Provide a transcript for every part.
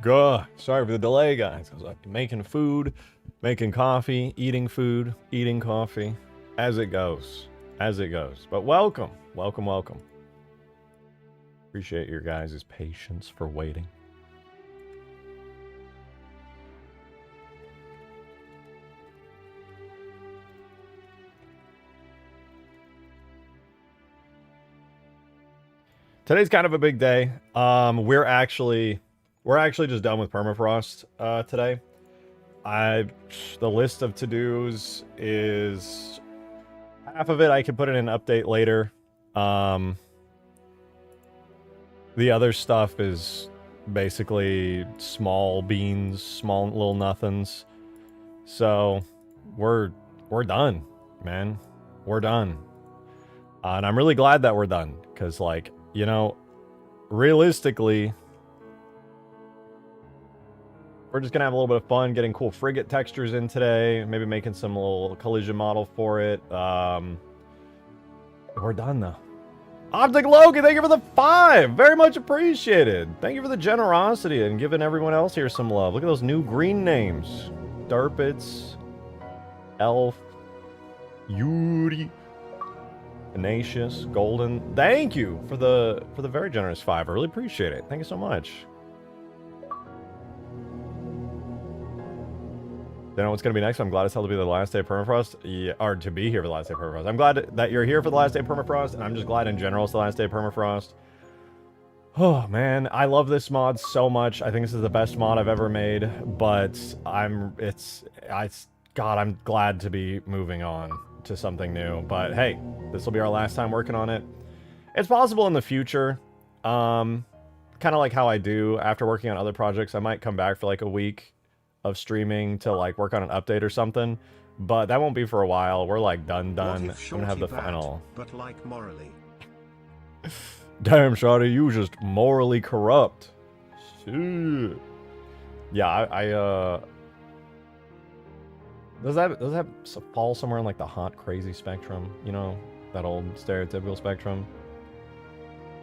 God. Sorry for the delay, guys. I was like making food, making coffee, eating food, eating coffee. As it goes. As it goes. But welcome. Welcome, welcome. Appreciate your guys' patience for waiting. Today's kind of a big day. We're actually just done with Permafrost today. The list of to-dos is half of it I can put in an update later. The other stuff is basically small beans, small little nothings. So we're done, man. We're done. And I'm really glad that we're done, because like, you know, realistically, we're just going to have a little bit of fun getting cool frigate textures in today. Maybe making some little collision model for it. We're done, though. Optic Loki, thank you for the 5. Very much appreciated. Thank you for the generosity and giving everyone else here some love. Look at those new green names. Darpits. Elf. Yuri. Tenacious, Golden. Thank you for the very generous 5. I really appreciate it. Thank you so much. You know what's going to be next? I'm glad as hell to be the last day of Permafrost. Yeah, or to be here for the last day of Permafrost. I'm glad that you're here for the last day of Permafrost, and I'm just glad in general it's the last day of Permafrost. Oh, man. I love this mod so much. I think this is the best mod I've ever made, but God, I'm glad to be moving on to something new. But hey, this will be our last time working on it. It's possible in the future, kind of like how I do after working on other projects. I might come back for like a week of streaming to like work on an update or something, but that won't be for a while. We're like done. I'm gonna have the final. But like morally. Damn, Shawty, you just morally corrupt. Shit. Yeah, Does that fall somewhere in like the hot, crazy spectrum? You know, that old stereotypical spectrum?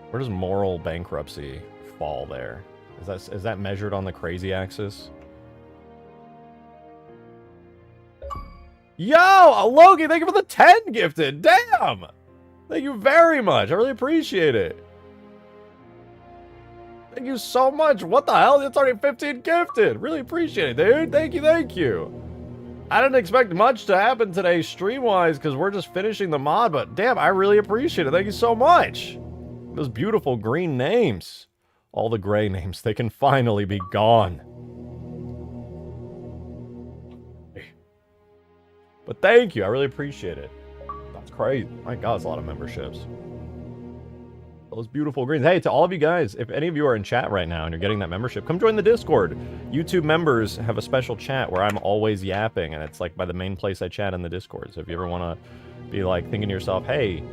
Where does moral bankruptcy fall there? Is that measured on the crazy axis? Yo, Loki, thank you for the 10 gifted. Damn! Thank you very much. I really appreciate it. Thank you so much. What the hell? It's already 15 gifted. Really appreciate it, dude. Thank you. I didn't expect much to happen today stream-wise because we're just finishing the mod, but damn, I really appreciate it. Thank you so much. Those beautiful green names. All the gray names, they can finally be gone. But thank you, I really appreciate it. That's crazy. My God, it's a lot of memberships. Those beautiful greens. Hey, to all of you guys, if any of you are in chat right now and you're getting that membership, come join the Discord. YouTube members have a special chat where I'm always yapping, and it's like by the main place I chat in the Discord. So if you ever want to be like thinking to yourself, hey,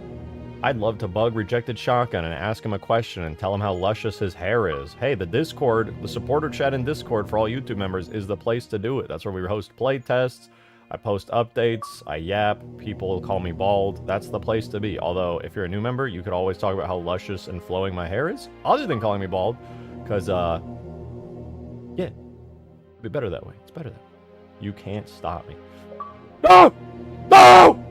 I'd love to bug Rejected Shotgun and ask him a question and tell him how luscious his hair is. Hey, the Discord, the supporter chat in Discord for all YouTube members is the place to do it. That's where we host playtests. I post updates, I yap, people call me bald. That's the place to be. Although, if you're a new member, you could always talk about how luscious and flowing my hair is, other than calling me bald. Because, yeah, it'd be better that way. It's better that way. You can't stop me. No! No!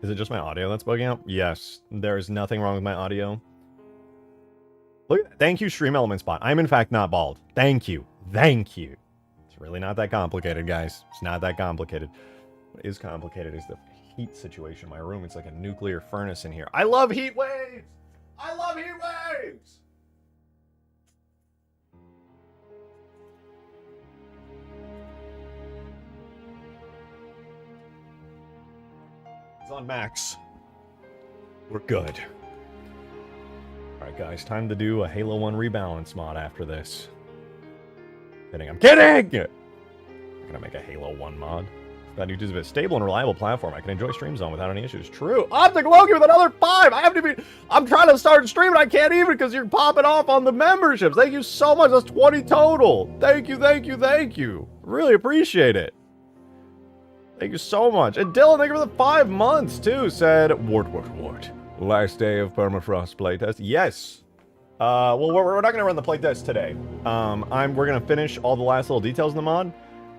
Is it just my audio that's bugging out? Yes, there is nothing wrong with my audio. Look at that. Thank you, Stream Element Spot. I'm, in fact, not bald. Thank you. Thank you. Really not that complicated, guys. It's not that complicated. What is complicated is the heat situation in my room. It's like a nuclear furnace in here. I love heat waves! I love heat waves! It's on max. We're good. Alright, guys. Time to do a Halo 1 rebalance mod after this. I'm kidding! I'm gonna make a Halo 1 mod. That YouTube's a stable and reliable platform. I can enjoy streams on without any issues. True. Optic Loki with another 5! I haven't even... I'm trying to start streaming. I can't even because you're popping off on the memberships. Thank you so much. That's 20 total. Thank you. Really appreciate it. Thank you so much. And Dylan, thank you for the 5 months, too. Said, what? Last day of Permafrost playtest. Yes. Well, we're not gonna run the playtest today. We're gonna finish all the last little details in the mod.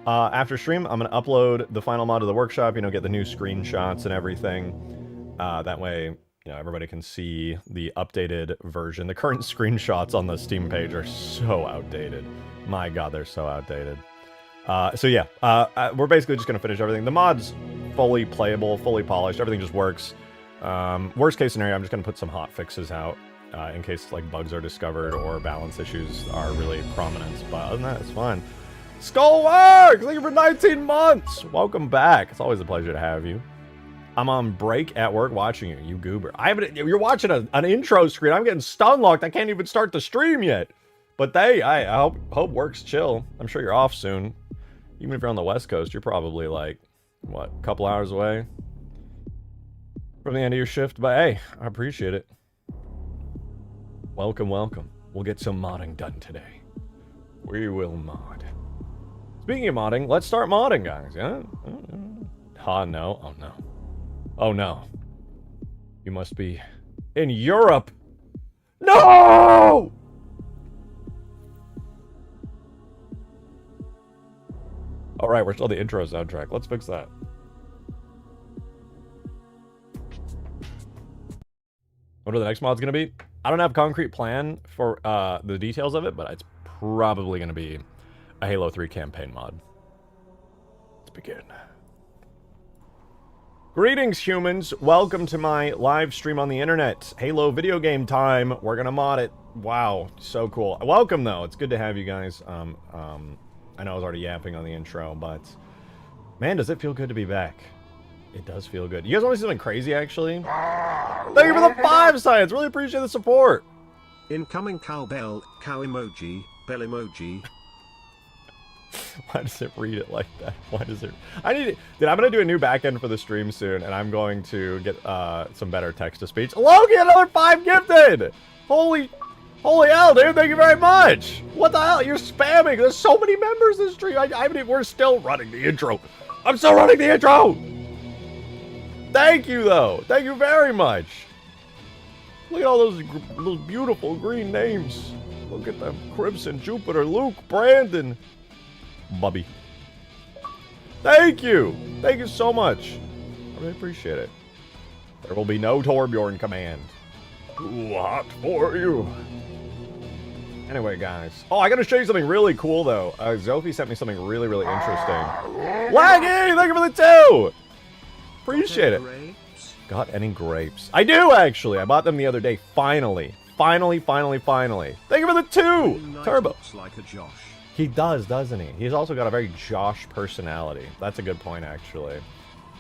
After stream, I'm gonna upload the final mod to the workshop. You know, get the new screenshots and everything. That way, you know, everybody can see the updated version. The current screenshots on the Steam page are so outdated. My God, they're so outdated. So yeah, we're basically just gonna finish everything. The mod's fully playable, fully polished. Everything just works. Worst case scenario, I'm just gonna put some hot fixes out. In case like bugs are discovered or balance issues are really prominent. But other than that, it's fine. Skullworks! Thank you for 19 months! Welcome back. It's always a pleasure to have you. I'm on break at work watching you, you goober. You're watching an intro screen. I'm getting stun locked. I can't even start the stream yet. But I hope work's chill. I'm sure you're off soon. Even if you're on the West Coast, you're probably like, what, a couple hours away from the end of your shift? But hey, I appreciate it. Welcome, welcome. We'll get some modding done today. We will mod. Speaking of modding, let's start modding, guys. Yeah? Oh, no. Oh, no. Oh, no. You must be in Europe. No! All right, we're still the intro soundtrack. Let's fix that. What are the next mods going to be? I don't have a concrete plan for the details of it, but it's probably going to be a Halo 3 campaign mod. Let's begin. Greetings, humans. Welcome to my live stream on the internet. Halo video game time. We're going to mod it. Wow, so cool. Welcome, though. It's good to have you guys. I know I was already yapping on the intro, but man, does it feel good to be back. It does feel good. You guys want to see something crazy, actually? Thank you for the 5 science. Really appreciate the support. Incoming cowbell, cow emoji, bell emoji. Why does it read it like that? Why does it... Dude, I'm going to do a new backend for the stream soon, and I'm going to get some better text-to-speech. Loki, another 5 gifted! Holy hell, dude. Thank you very much. What the hell? You're spamming. There's so many members in the stream. We're still running the intro. I'm still running the intro. Thank you, though. Thank you very much. Look at all those beautiful green names. Look at them. Crimson, Jupiter, Luke, Brandon, Bubby. Thank you. Thank you so much. I really appreciate it. There will be no Torbjorn command. Too hot for you. Anyway, guys. Oh, I gotta show you something really cool, though. Zophie sent me something really, really interesting. Laggy! Thank you for the 2! Appreciate it. Got any grapes? I do, actually. I bought them the other day. Finally. Finally. Thank you for the 2! Turbo. Looks like a Josh. He does, doesn't he? He's also got a very Josh personality. That's a good point, actually.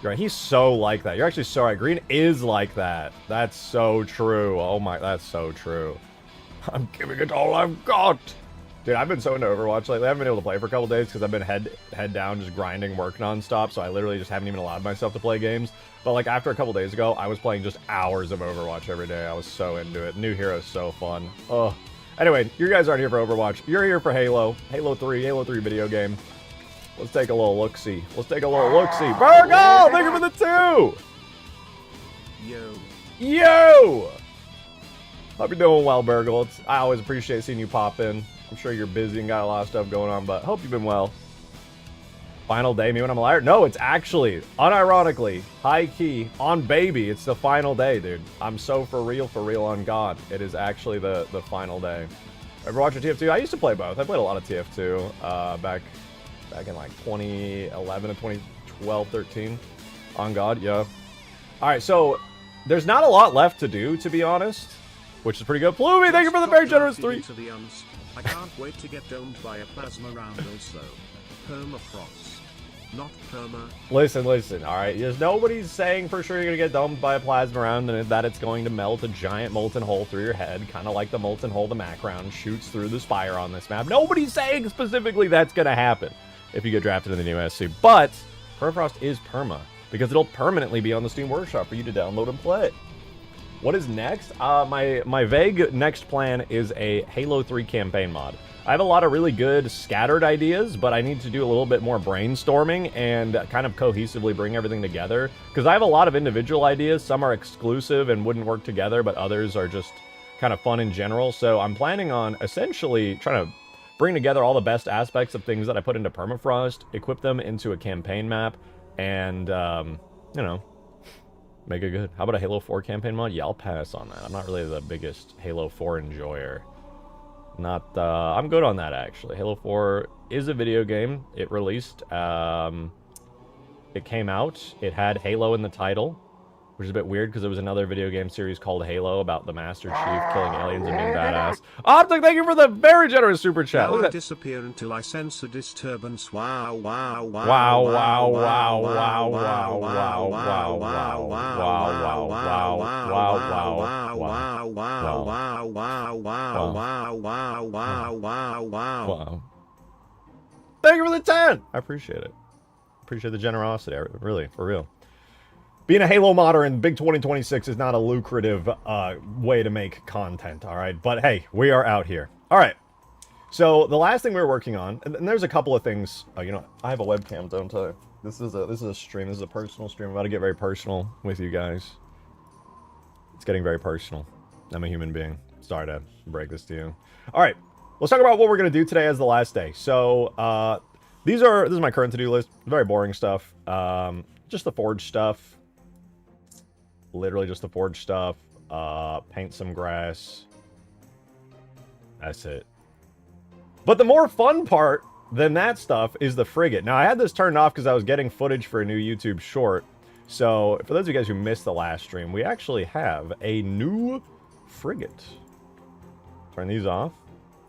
You're right. He's so like that. You're actually so right. Green is like that. That's so true. Oh my, that's so true. I'm giving it all I've got. Dude, I've been so into Overwatch lately. I haven't been able to play for a couple days because I've been head down, just grinding work nonstop. So I literally just haven't even allowed myself to play games. But like after a couple days ago, I was playing just hours of Overwatch every day. I was so into it. New hero's so fun. Oh. Anyway, you guys aren't here for Overwatch. You're here for Halo. Halo 3 video game. Let's take a little look-see. Virgo! Thank you for the 2! Yo! Hope you're doing well, Burgle. I always appreciate seeing you pop in. I'm sure you're busy and got a lot of stuff going on, but hope you've been well. Final day, me when I'm a liar? No, it's actually, unironically, high-key, on baby, it's the final day, dude. I'm so for real on God. It is actually the final day. Overwatch or TF2? I used to play both. I played a lot of TF2 back in like 2011 and 2012, 13. On God, yeah. Alright, so there's not a lot left to do, to be honest, which is pretty good. Plumy, thank you for the very generous 3. I can't wait to get domed by a plasma round also. Permafrost. Not perma. Listen, alright? There's nobody's saying for sure you're gonna get domed by a plasma round and that it's going to melt a giant molten hole through your head, kind of like the molten hole the Mac round shoots through the Spire on this map. Nobody's saying specifically that's gonna happen if you get drafted in the new SC, but Permafrost is perma, because it'll permanently be on the Steam Workshop for you to download and play. What is next? My vague next plan is a Halo 3 campaign mod. I have a lot of really good scattered ideas, but I need to do a little bit more brainstorming and kind of cohesively bring everything together. Because I have a lot of individual ideas. Some are exclusive and wouldn't work together, but others are just kind of fun in general. So I'm planning on essentially trying to bring together all the best aspects of things that I put into Permafrost, equip them into a campaign map, and, you know, make it good. How about a Halo 4 campaign mod? Yeah, I'll pass on that. I'm not really the biggest Halo 4 enjoyer. Not, I'm good on that, actually. Halo 4 is a video game. It released, it came out. It had Halo in the title, which is a bit weird because it was another video game series called Halo about the Master Chief killing aliens and being badass. Optic, thank you for the very generous super chat. Look Now I at that. disappear until I sense a disturbance. Wow, wow, wow, Wow, wow, wow, wow, wow, wow, wow, wow, wow, wow, wow, wow, wow, wow. Wow. Thank you for the 10! I appreciate it. Appreciate the generosity, really, for real. Being a Halo modder in Big 2026 is not a lucrative way to make content, alright? But hey, we are out here. Alright, so the last thing we were working on, and there's a couple of things, you know, I have a webcam, don't I? This is a stream, this is a personal stream. I'm about to get very personal with you guys. It's getting very personal. I'm a human being. Sorry to break this to you. Alright, let's talk about what we're going to do today as the last day. So, this is my current to-do list. Very boring stuff. Just the forge stuff. Literally just the forge stuff. Paint some grass. That's it. But the more fun part than that stuff is the frigate. Now, I had this turned off because I was getting footage for a new YouTube short. So, for those of you guys who missed the last stream, we actually have a new frigate. Turn these off.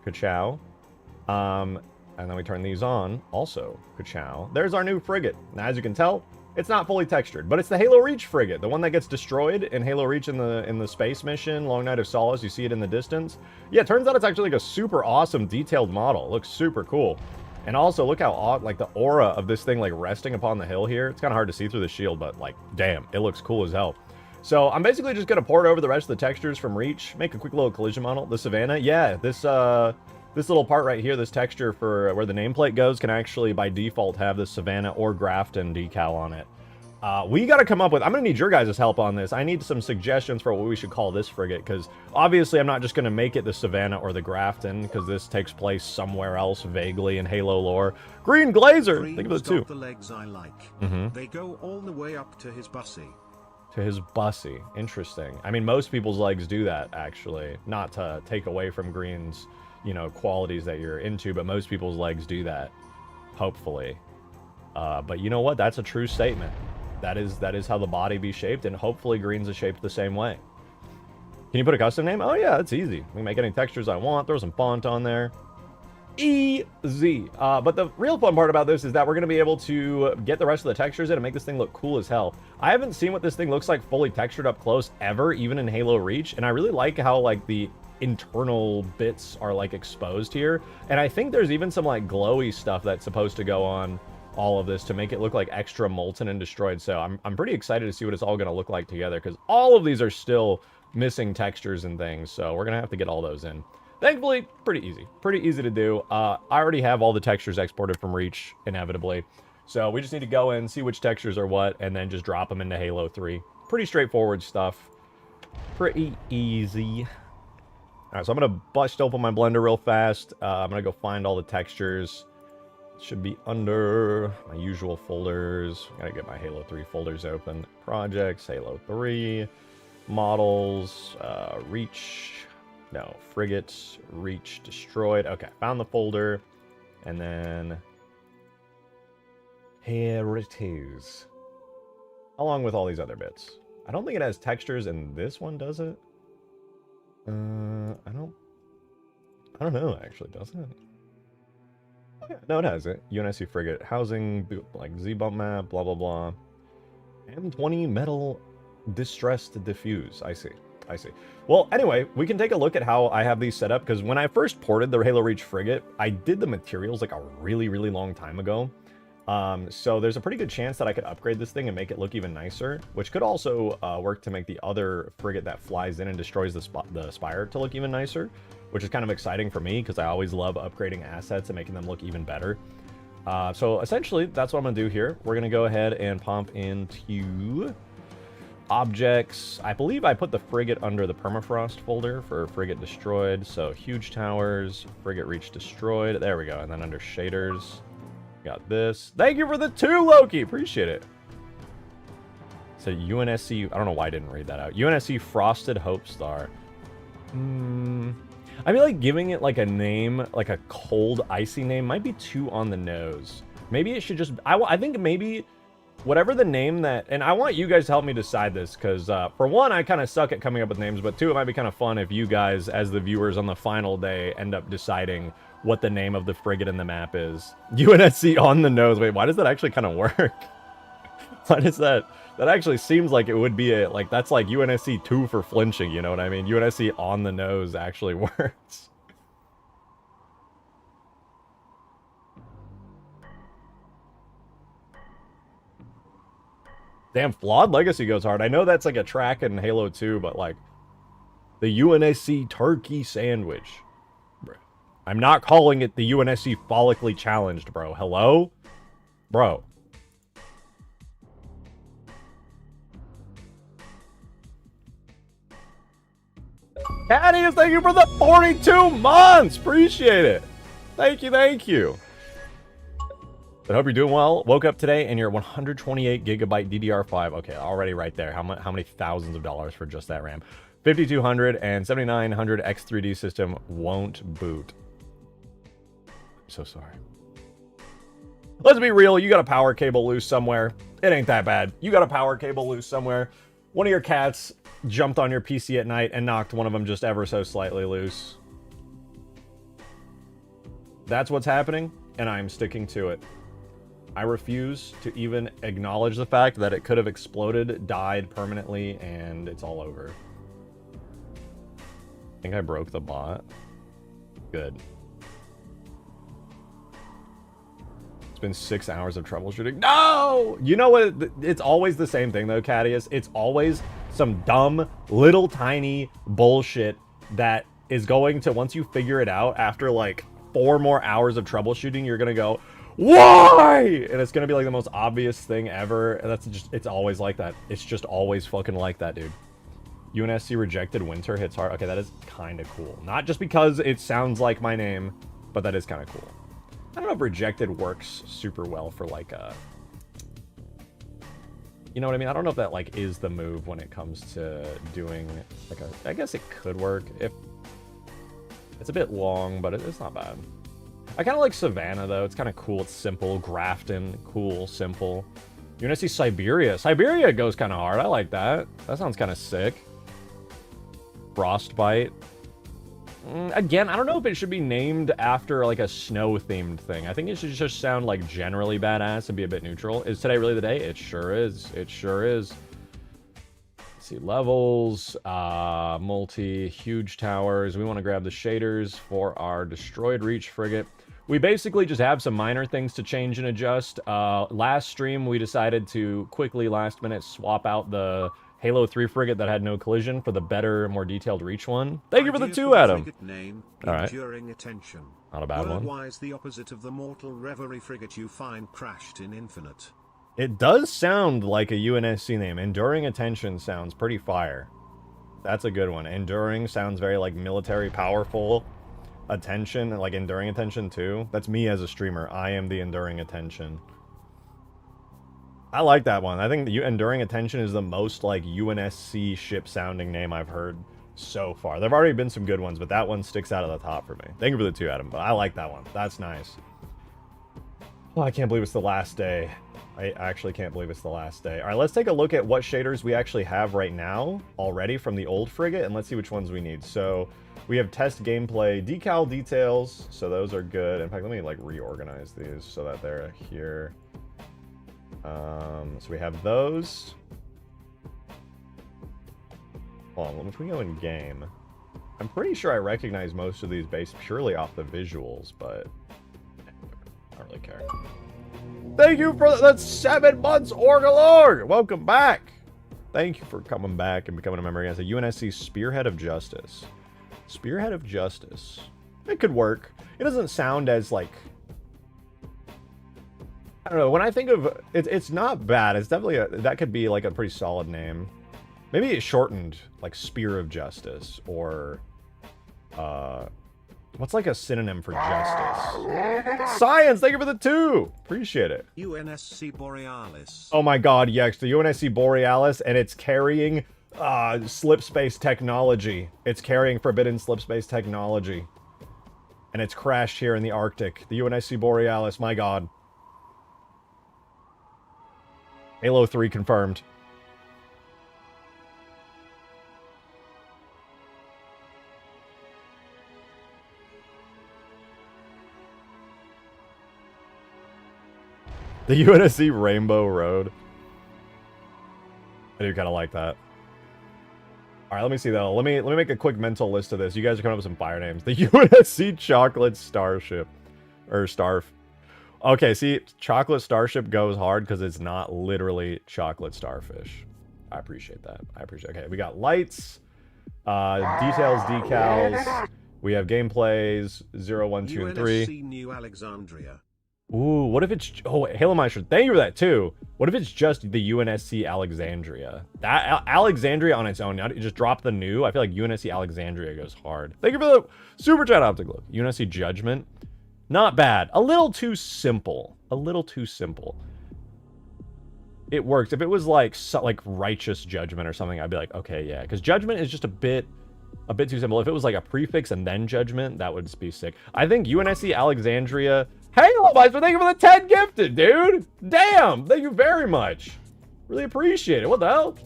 Ka-chow. And then we turn these on. Also, ka-chow. There's our new frigate. Now, as you can tell, it's not fully textured, but it's the Halo Reach frigate, the one that gets destroyed in Halo Reach in the space mission, Long Night of Solace. You see it in the distance. Yeah, it turns out it's actually like a super awesome detailed model. It looks super cool. And also, look how odd, like the aura of this thing like resting upon the hill here. It's kind of hard to see through the shield, but like, damn, it looks cool as hell. So I'm basically just gonna port over the rest of the textures from Reach, make a quick little collision model. The Savannah, yeah, this little part right here, this texture for where the nameplate goes, can actually by default have the Savannah or Grafton decal on it. We got to come up with, I'm going to need your guys' help on this. I need some suggestions for what we should call this frigate, because obviously I'm not just going to make it the Savannah or the Grafton, because this takes place somewhere else vaguely in Halo lore. Green Glazer! Think of the two. The legs I like. They go all the way up to his bussy. To his bussy. Interesting. I mean, most people's legs do that, actually. Not to take away from Green's, you know, qualities that you're into, but most people's legs do that. Hopefully. But you know what? That's a true statement. That is how the body be shaped, and hopefully Green's is shaped the same way. Can you put a custom name? Oh yeah, it's easy. We can make any textures I want, throw some font on there. Easy. But the real fun part about this is that we're going to be able to get the rest of the textures in and make this thing look cool as hell. I haven't seen what this thing looks like fully textured up close ever, even in Halo Reach, and I really like how like the internal bits are like exposed here. And I think there's even some like glowy stuff that's supposed to go on all of this to make it look like extra molten and destroyed. So I'm pretty excited to see what it's all going to look like together, because all of these are still missing textures and things, so we're going to have to get all those in. Thankfully, pretty easy to do. I already have all the textures exported from Reach, inevitably, so we just need to go in, see which textures are what, and then just drop them into Halo 3. Pretty straightforward stuff. Pretty easy. Alright, so I'm going to bust open my Blender real fast. I'm going to go find all the textures. Should be under my usual folders. Gotta get my Halo 3 folders open. Projects, Halo 3, models, Reach, no, Frigates, Reach, destroyed. Okay, found the folder, and then here it is. Along with all these other bits. I don't think it has textures in this one, does it? I don't know, actually, does it? Yeah, no, it has it. UNSC frigate, housing, like Z-bump map, blah, blah, blah. M20 metal distressed diffuse. I see. Well, anyway, we can take a look at how I have these set up, because when I first ported the Halo Reach frigate, I did the materials like a really, really long time ago. So there's a pretty good chance that I could upgrade this thing and make it look even nicer, which could also work to make the other frigate that flies in and destroys the spire to look even nicer, which is kind of exciting for me because I always love upgrading assets and making them look even better. So essentially, that's what I'm going to do here. We're going to go ahead and pump into Objects. I believe I put the frigate under the Permafrost folder for frigate destroyed. So huge towers, frigate reach destroyed. There we go. And then under shaders, got this. Thank you for the 2, Loki. Appreciate it. So UNSC, I don't know why I didn't read that out. UNSC Frosted Hope Star. I feel like giving it like a name, like a cold, icy name, might be too on the nose. Maybe it should just, I think maybe whatever the name that, and I want you guys to help me decide this, because for one, I kind of suck at coming up with names, but two, it might be kind of fun if you guys, as the viewers on the final day, end up deciding what the name of the frigate in the map is. UNSC on the nose. Wait, why does that actually kind of work? Why does that? That actually seems like it would be a, like, that's like UNSC 2 for flinching, you know what I mean? UNSC on the nose actually works. Damn, Flawed Legacy goes hard. I know that's like a track in Halo 2, but like, the UNSC turkey sandwich. I'm not calling it the UNSC follically challenged, bro. Hello? Bro. Caddius, thank you for the 42 months! Appreciate it. Thank you, thank you. I hope you're doing well. Woke up today and you're 128 gigabyte DDR5. Okay, already right there. How many thousands of dollars for just that RAM? 5200 and 7900 X3D system won't boot. So sorry. Let's be real. You got a power cable loose somewhere. It ain't that bad. You got a power cable loose somewhere. One of your cats jumped on your PC at night and knocked one of them just ever so slightly loose. That's what's happening, and I'm sticking to it. I refuse to even acknowledge the fact that it could have exploded, died permanently, and it's all over. I think I broke the bot. Good. It's been 6 hours of troubleshooting. No! You know what? It's always the same thing, though, Caddius. It's always some dumb, little, tiny bullshit that is going to, once you figure it out, after, like, 4 more hours of troubleshooting, you're gonna go, why? And it's gonna be like the most obvious thing ever. And that's just, it's always like that. It's just always fucking like that, dude. UNSC rejected winter hits hard. Okay, that is kind of cool. Not just because it sounds like my name, but that is kind of cool. I don't know if rejected works super well for like a, you know what I mean? I don't know if that like is the move when it comes to doing like a, I guess it could work if it's a bit long, but it's not bad. I kind of like Savannah, though. It's kind of cool. It's simple. Grafton, cool, simple. You're going to see Siberia. Siberia goes kind of hard. I like that. That sounds kind of sick. Frostbite. Again, I don't know if it should be named after, like, a snow-themed thing. I think it should just sound, like, generally badass and be a bit neutral. Is today really the day? It sure is. It sure is. Let's see. Levels. Multi. Huge towers. We want to grab the shaders for our destroyed reach frigate. We basically just have some minor things to change and adjust. Last stream, we decided to quickly, last minute, swap out the Halo 3 frigate that had no collision for the better, more detailed reach one. Thank you for the 2, Adam. Name, all right. Attention. Not a bad one. Word-wise, the opposite of the mortal reverie frigate you find crashed in Infinite. It does sound like a UNSC name. Enduring Attention sounds pretty fire. That's a good one. Enduring sounds very, like, military, powerful. Attention, like Enduring Attention too. That's me as a streamer. I am the Enduring Attention. I like that one. I think the Enduring Attention is the most like UNSC ship sounding name I've heard so far. There've already been some good ones, but that one sticks out at the top for me. Thank you for the 2, Adam, but I like that one. That's nice. Oh, I can't believe it's the last day. I actually can't believe it's the last day. All right, let's take a look at what shaders we actually have right now already from the old frigate, and let's see which ones we need. So we have test gameplay, decal details, so those are good. In fact, let me like reorganize these so that they're here. So we have those. Hold on, if we go in game, I'm pretty sure I recognize most of these based purely off the visuals, but I don't really care. Thank you for the 7 months, Orgalorg! Welcome back! Thank you for coming back and becoming a member again. It's a UNSC Spearhead of Justice. Spearhead of Justice. It could work. It doesn't sound as, like... I don't know. When I think of... It's not bad. It's definitely a... That could be, like, a pretty solid name. Maybe it shortened, like Spear of Justice, or what's like a synonym for justice? Science, thank you for the 2. Appreciate it. UNSC Borealis. Oh my god, yes, the UNSC Borealis, and it's carrying slip space technology. It's carrying forbidden slip space technology. And it's crashed here in the Arctic. The UNSC Borealis, my god. Halo 3 confirmed. The UNSC Rainbow Road. I do kind of like that. All right, let me see though. Let me make a quick mental list of this. You guys are coming up with some fire names. The UNSC Chocolate Starship, or Starf. Okay, see, Chocolate Starship goes hard because it's not literally chocolate starfish. I appreciate that. I appreciate. Okay, we got lights, details, decals. We have gameplays 0, 1, 2, and 3. UNSC New Alexandria. Ooh, what if it's... Oh, Halo Meister, thank you for that, too. What if it's just the UNSC Alexandria? That Alexandria on its own, not just drop the new. I feel like UNSC Alexandria goes hard. Thank you for the super chat, Optic Look. UNSC Judgment. Not bad. A little too simple. A little too simple. It works. If it was like Righteous Judgment or something, I'd be like, okay, yeah. Because Judgment is just a bit too simple. If it was like a prefix and then Judgment, that would just be sick. I think UNSC Alexandria... Halo Meister, thank you for the 10 gifted, dude! Damn! Thank you very much. Really appreciate it. What the hell?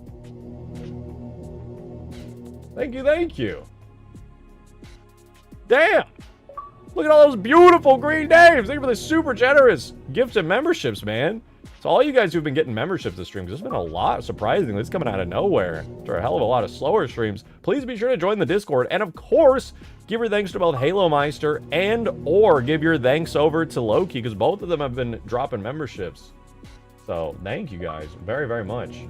Thank you, thank you. Damn! Look at all those beautiful green names! Thank you for the super generous gifts and memberships, man. So all you guys who've been getting memberships this stream, because there's been a lot, surprisingly. It's coming out of nowhere. After a hell of a lot of slower streams. Please be sure to join the Discord. And of course, give your thanks to both Halo Meister and or give your thanks over to Loki, because both of them have been dropping memberships. So thank you guys very, very much.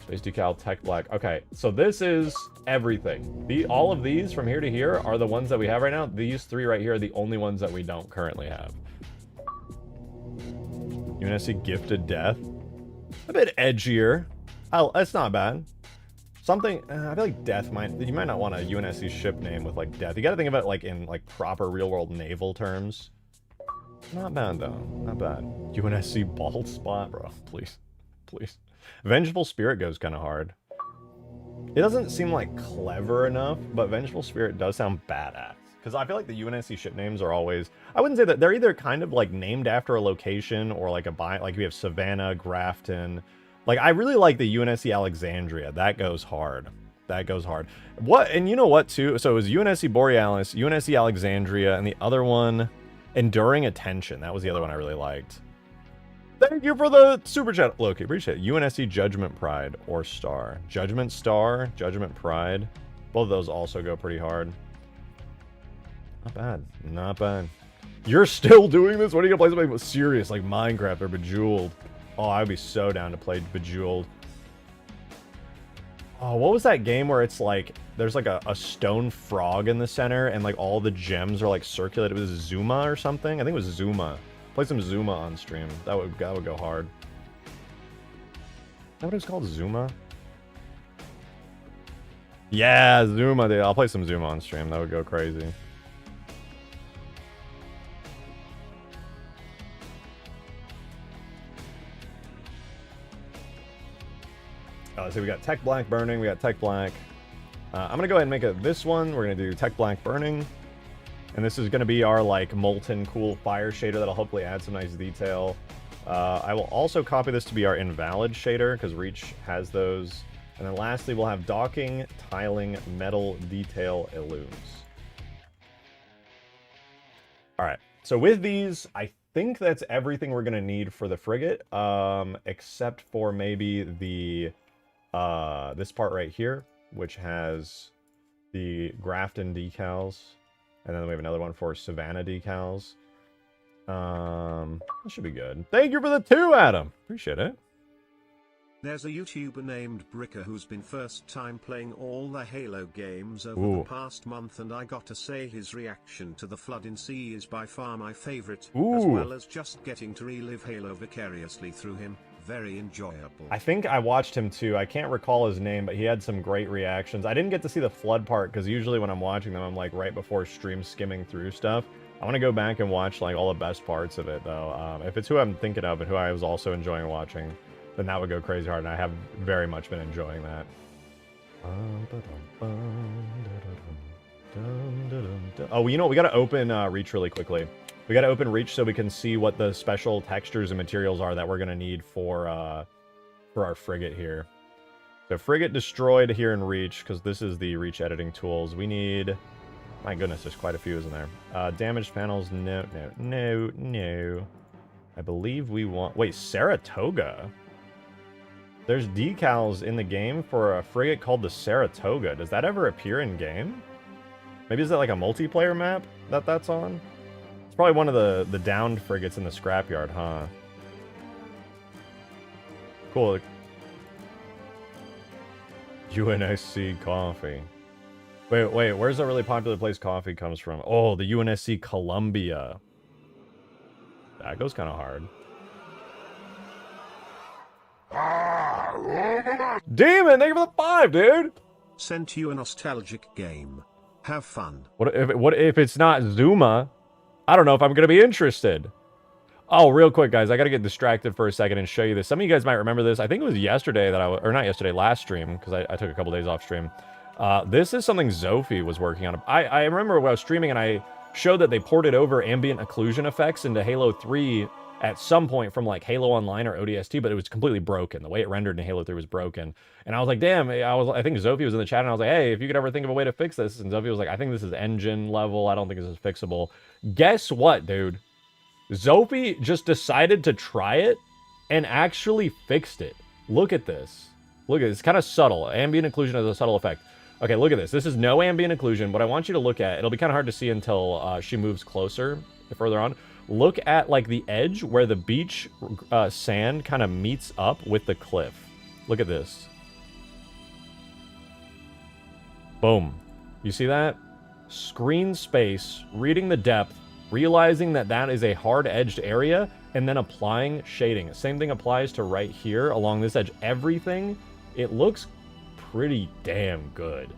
Space Decal, Tech Black. Okay, so this is everything. All of these from here to here are the ones that we have right now. These 3 right here are the only ones that we don't currently have. UNSC Gifted Death. A bit edgier. Oh, that's not bad. Something, I feel like Death you might not want a UNSC ship name with like Death. You gotta think about it like in like proper real world naval terms. Not bad though, not bad. UNSC Bald Spot, bro, please, please. Vengeful Spirit goes kind of hard. It doesn't seem like clever enough, but Vengeful Spirit does sound badass. Because I feel like the UNSC ship names are always... I wouldn't say that they're either kind of like named after a location or like like we have Savannah, Grafton. Like I really like the UNSC Alexandria. That goes hard. That goes hard. What, and you know what too? So it was UNSC Borealis, UNSC Alexandria, and the other one, Enduring Attention. That was the other one I really liked. Thank you for the super chat, Loki. Appreciate it. UNSC Judgment Pride or Star. Judgment Star, Judgment Pride. Both of those also go pretty hard. Not bad. Not bad. You're still doing this? When are you gonna play something serious like Minecraft or Bejeweled? Oh, I'd be so down to play Bejeweled. Oh, what was that game where it's like there's like a stone frog in the center and like all the gems are like circulated? It was Zuma or something? I think it was Zuma. Play some Zuma on stream. That would go hard. Is that what it's called? Zuma? Yeah, Zuma, dude. I'll play some Zuma on stream. That would go crazy. So we got Tech Black Burning, we got Tech Black. I'm going to go ahead and make this one. We're going to do Tech Black Burning. And this is going to be our like molten cool fire shader that'll hopefully add some nice detail. I will also copy this to be our invalid shader because Reach has those. And then lastly, we'll have docking, tiling, metal, detail, illumes. All right, so with these, I think that's everything we're going to need for the frigate, except for maybe the this part right here, which has the Grafton decals, and then we have another one for Savannah decals. That should be good. Thank you for the 2, Adam. Appreciate it. There's a YouTuber named Bricker who's been first time playing all the Halo games over the past month, and I got to say his reaction to the Flood in Sea is by far my favorite, as well as just getting to relive Halo vicariously through him. very enjoyable. I think I watched him too. I can't recall his name, but he had some great reactions. I didn't get to see the flood part because usually when I'm watching them, I'm like right before stream skimming through stuff. I want to go back and watch like all the best parts of it though. If it's who I'm thinking of and who I was also enjoying watching, then that would go crazy hard, and I have very much been enjoying that. Oh, well, you know what? We got to open Reach really quickly. We got to open Reach so we can see what the special textures and materials are that we're going to need for our frigate here. So frigate destroyed here in Reach, because this is the Reach editing tools. We need... My goodness, there's quite a few, isn't there? Damaged panels, no. I believe we want... Wait, Saratoga? There's decals in the game for a frigate called the Saratoga. Does that ever appear in game? Maybe is that like a multiplayer map that's on? It's probably one of the downed frigates in the scrapyard, huh? Cool. UNSC coffee. Wait, where's a really popular place coffee comes from? Oh, the UNSC Columbia. That goes kind of hard. Demon, thank you for the 5, dude! Sent you a nostalgic game. Have fun. What if it's not Zuma? I don't know if I'm going to be interested. Oh, real quick, guys, I got to get distracted for a second and show you this. Some of you guys might remember this. I think it was yesterday that or not yesterday, last stream, because I took a couple days off stream. This is something Zophie was working on. I remember when I was streaming and I showed that they ported over ambient occlusion effects into Halo 3 at some point from like Halo Online or ODST, but it was completely broken. The way it rendered in Halo 3 was broken. And I was like, damn, I think Zophie was in the chat and I was like, hey, if you could ever think of a way to fix this. And Zophie was like, I think this is engine level. I don't think this is fixable. Guess what, dude? Zophie just decided to try it and actually fixed it. Look at this. Look at this. It's kind of subtle. Ambient occlusion has a subtle effect. Okay, look at this. This is no ambient occlusion. What I want you to look at, it'll be kind of hard to see until she moves closer, further on. Look at like the edge where the beach sand kind of meets up with the cliff. Look at this. Boom. You see that? Screen space, reading the depth, realizing that that is a hard-edged area, and then applying shading. Same thing applies to right here along this edge. Everything, it looks pretty damn good.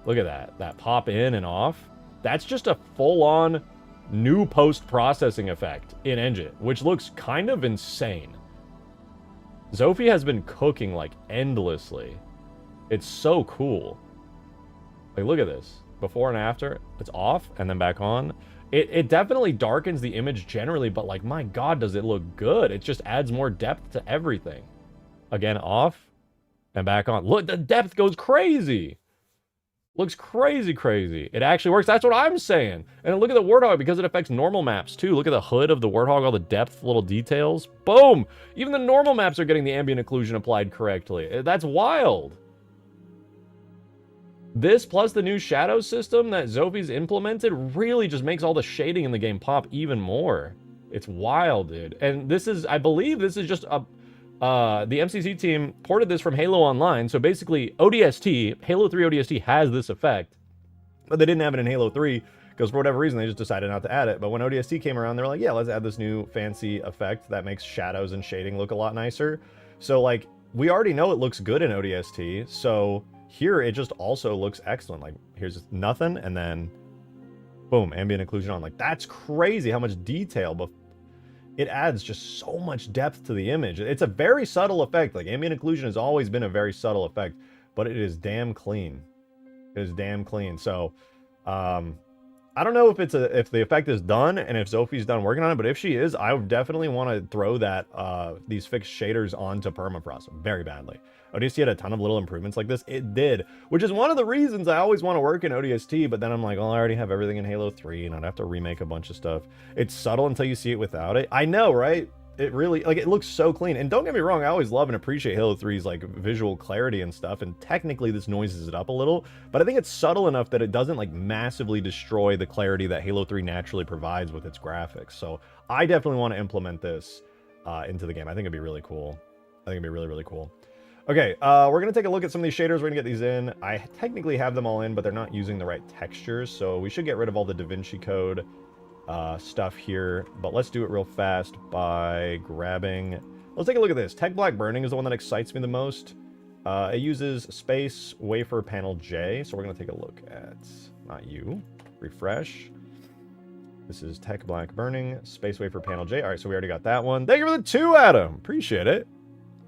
Look at that. That pop in and off. That's just a full-on new post-processing effect in engine, which looks kind of insane. Zophie has been cooking like endlessly. It's so cool. Like, look at this. Before and after, it's off and then back on. It definitely darkens the image generally, but like, my God, does it look good. It just adds more depth to everything. Again, off and back on. Look, the depth goes crazy. Looks crazy, crazy. It actually works. That's what I'm saying. And look at the Warthog, because it affects normal maps too. Look at the hood of the Warthog, all the depth, little details. Boom! Even the normal maps are getting the ambient occlusion applied correctly. That's wild. This plus the new shadow system that Zophie's implemented really just makes all the shading in the game pop even more. It's wild, dude. And this is, I believe this is just a... the MCC team ported this from Halo Online, so basically ODST, Halo 3 ODST has this effect, but they didn't have it in Halo 3, because for whatever reason they just decided not to add it. But when ODST came around, they were like, yeah, let's add this new fancy effect that makes shadows and shading look a lot nicer. So like, we already know it looks good in ODST, so here it just also looks excellent. Like, here's nothing, and then boom, ambient occlusion on. Like, that's crazy how much detail, but it adds just so much depth to the image. It's a very subtle effect. Like, ambient occlusion has always been a very subtle effect, but it is damn clean. It is damn clean. So, I don't know if if the effect is done and if Zophie's done working on it, but if she is, I would definitely want to throw that these fixed shaders onto Permafrost very badly. ODST had a ton of little improvements like this. It did, which is one of the reasons I always want to work in ODST, but then I'm like, well, I already have everything in Halo 3, and I'd have to remake a bunch of stuff. It's subtle until you see it without it. I know, right? It really, like, it looks so clean. And don't get me wrong, I always love and appreciate Halo 3's, like, visual clarity and stuff, and technically this noises it up a little, but I think it's subtle enough that it doesn't, like, massively destroy the clarity that Halo 3 naturally provides with its graphics. So I definitely want to implement this into the game. I think it'd be really cool. I think it'd be really, really cool. Okay, we're going to take a look at some of these shaders. We're going to get these in. I technically have them all in, but they're not using the right textures, so we should get rid of all the DaVinci Code stuff here. But let's do it real fast by grabbing Let's take a look at this. Tech Black Burning is the one that excites me the most. It uses Space Wafer Panel J, so we're going to take a look at, not you, refresh. This is Tech Black Burning, Space Wafer Panel J. All right, so we already got that one. Thank you for the 2, Adam. Appreciate it.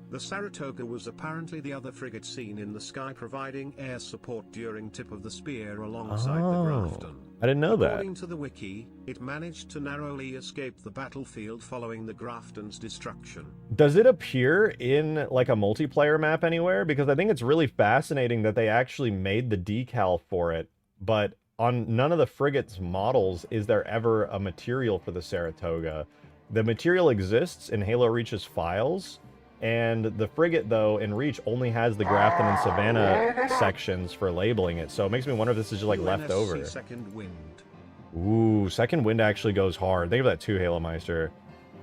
The Saratoga was apparently the other frigate seen in the sky providing air support during tip of the spear alongside the Grafton. I didn't know that. According to the wiki, it managed to narrowly escape the battlefield following the Grafton's destruction. Does it appear in like a multiplayer map anywhere? Because I think it's really fascinating that they actually made the decal for it, but on none of the frigate's models is there ever a material for the Saratoga. The material exists in Halo Reach's files, and the frigate, though, in Reach only has the Grafton and Savannah sections for labeling it. So it makes me wonder if this is just like left over. Second Wind. Ooh, Second Wind actually goes hard. Think of that too, Halo Meister.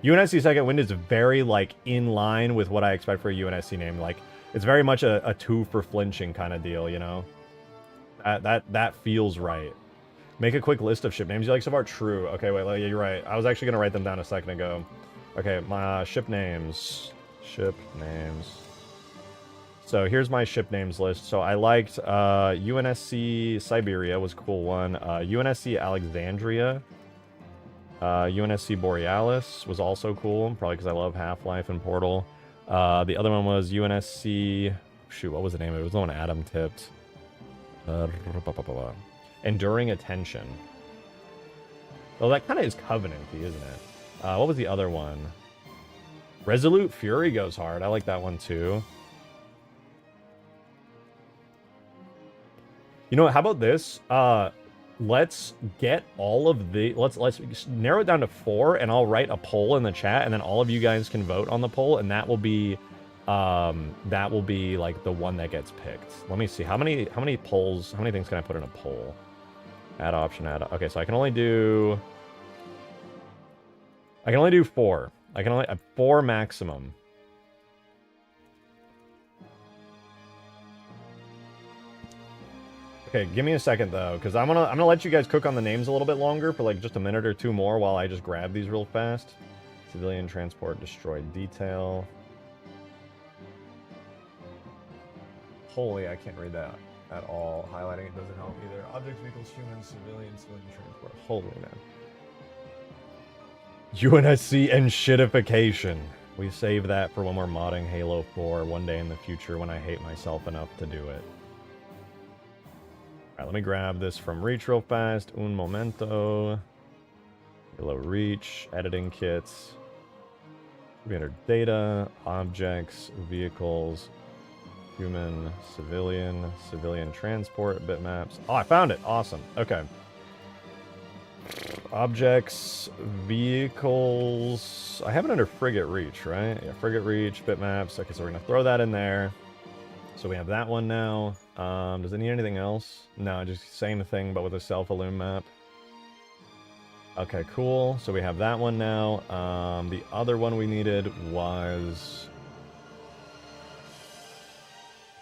UNSC Second Wind is very like in line with what I expect for a UNSC name. Like it's very much a 2 for flinching kind of deal, you know? That feels right. Make a quick list of ship names you like so far. True. Okay, wait, yeah, you're right. I was actually gonna write them down a second ago. Okay, my ship names. Ship names. So here's my ship names list. So I liked UNSC Siberia was a cool one. UNSC Alexandria. UNSC Borealis was also cool, probably because I love Half-Life and Portal. The other one was UNSC... Shoot, what was the name of it? It was the one Adam tipped. Enduring Attention. Well, that kind of is Covenant-y, isn't it? What was the other one? Resolute Fury goes hard. I like that one too. You know what? How about this? Let's get all of the... Let's narrow it down to 4, and I'll write a poll in the chat, and then all of you guys can vote on the poll, and that will be like the one that gets picked. Let me see. How many polls? How many things can I put in a poll? Add option. Add. Okay, so I can only do 4. I can only 4 maximum. Okay, give me a second though, because I'm gonna let you guys cook on the names a little bit longer for like just a minute or 2 more while I just grab these real fast. Civilian transport destroyed detail. Holy, I can't read that at all. Highlighting it doesn't help either. Objects, vehicles, humans, civilian transport. Holy man. UNSC and shitification. We save that for when we're modding Halo 4 one day in the future when I hate myself enough to do it. Alright, let me grab this from Reach real fast. Un momento. Halo Reach. Editing kits. We enter data. Objects. Vehicles. Human. Civilian. Civilian transport. Bitmaps. Oh, I found it. Awesome. Okay. Objects, vehicles. I have it under Frigate Reach, right? Yeah, Frigate Reach, bitmaps. Okay, so we're gonna throw that in there. So we have that one now. Does it need anything else? No, just same thing, but with a self-illume map. Okay, cool. So we have that one now. The other one we needed was...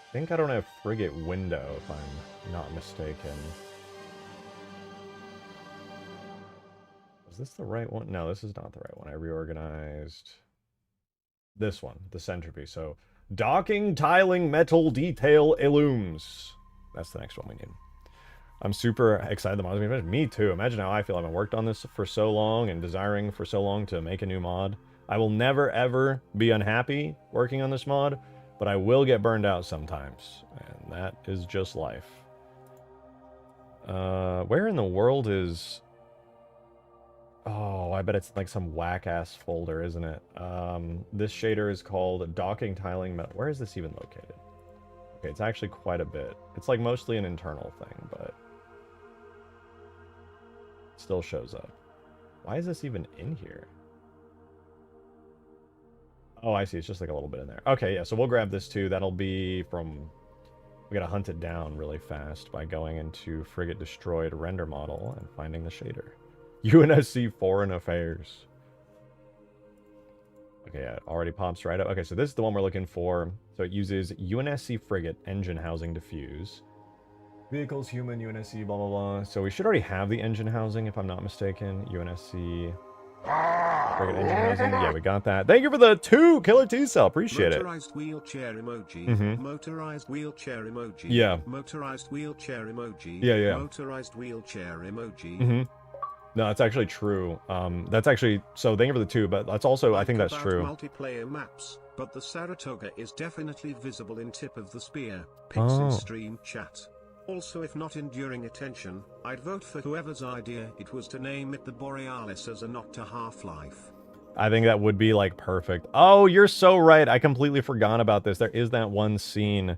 I think I don't have Frigate Window, if I'm not mistaken. Is this the right one? No, this is not the right one. I reorganized this one, the centerpiece. So, docking, tiling, metal, detail, illumes. That's the next one we need. I'm super excited the mod's gonna be finished. Me too. Imagine how I feel. I've been worked on this for so long and desiring for so long to make a new mod. I will never, ever be unhappy working on this mod, but I will get burned out sometimes. And that is just life. Where in the world is... Oh, I bet it's like some whack-ass folder, isn't it? This shader is called Docking Tiling Metal. Where is this even located? Okay, it's actually quite a bit. It's like mostly an internal thing, but... it still shows up. Why is this even in here? Oh, I see. It's just like a little bit in there. Okay, yeah, so we'll grab this too. That'll be from... We gotta hunt it down really fast by going into Frigate Destroyed Render Model and finding the shader. UNSC Foreign Affairs. Okay, yeah, it already pops right up. Okay, so this is the one we're looking for. So it uses UNSC Frigate Engine Housing Diffuse. Vehicles, human, UNSC, blah, blah, blah. So we should already have the engine housing, if I'm not mistaken. UNSC Frigate engine housing. Yeah, we got that. Thank you for the 2 Killer T-Cell. Appreciate it. Motorized wheelchair emoji. Motorized wheelchair emoji. Yeah. Motorized wheelchair emoji. Yeah. Motorized wheelchair emoji. No, that's actually true. That's actually, so thank you for the 2, but that's also, I think that's true. Multiplayer maps, but the Saratoga is definitely visible in tip of the spear. Pics in stream chat. Also, if not enduring attention, I'd vote for whoever's idea it was to name it the Borealis as a nod to Half-Life. I think that would be, like, perfect. Oh, you're so right. I completely forgot about this. There is that one scene. I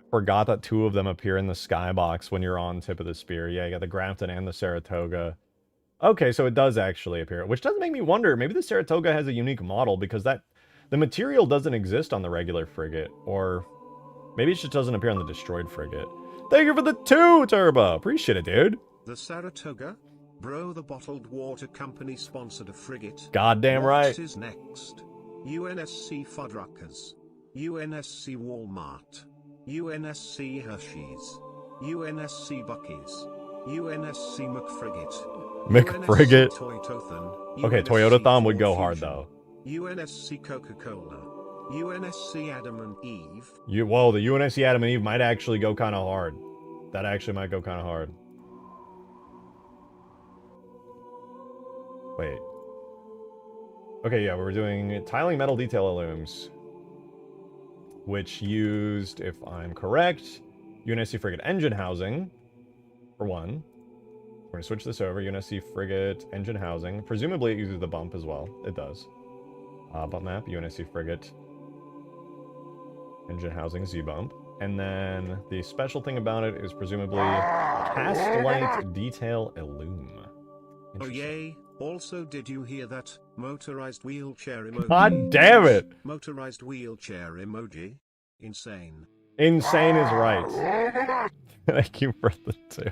forgot that 2 of them appear in the skybox when you're on tip of the spear. Yeah, you got the Grafton and the Saratoga. Okay, so it does actually appear, which does make me wonder, maybe the Saratoga has a unique model because the material doesn't exist on the regular frigate, or maybe it just doesn't appear on the destroyed frigate. Thank you for the 2, Turbo! Appreciate it, dude. The Saratoga? Bro, the bottled water company sponsored a frigate. Goddamn right. What is next? UNSC Fuddruckers. UNSC Walmart. UNSC Hershey's. UNSC Bucky's. UNSC McFrigate. McFrigate. Toyotothan. Okay, Toyotathon would go hard, though. UNSC Coca-Cola. UNSC Adam and Eve. Whoa, the UNSC Adam and Eve might actually go kind of hard. That actually might go kind of hard. Wait. Okay, yeah, we're doing tiling metal detail illums, which used, if I'm correct, UNSC frigate engine housing, for one. We're going to switch this over, UNSC frigate engine housing. Presumably it uses the bump as well. It does. Bump map, UNSC frigate engine housing Z-bump. And then the special thing about it is presumably cast light detail illume. Oh yay, also did you hear that? Motorized wheelchair emoji. God damn it! Motorized wheelchair emoji. Insane. Insane is right. Thank you for the 2.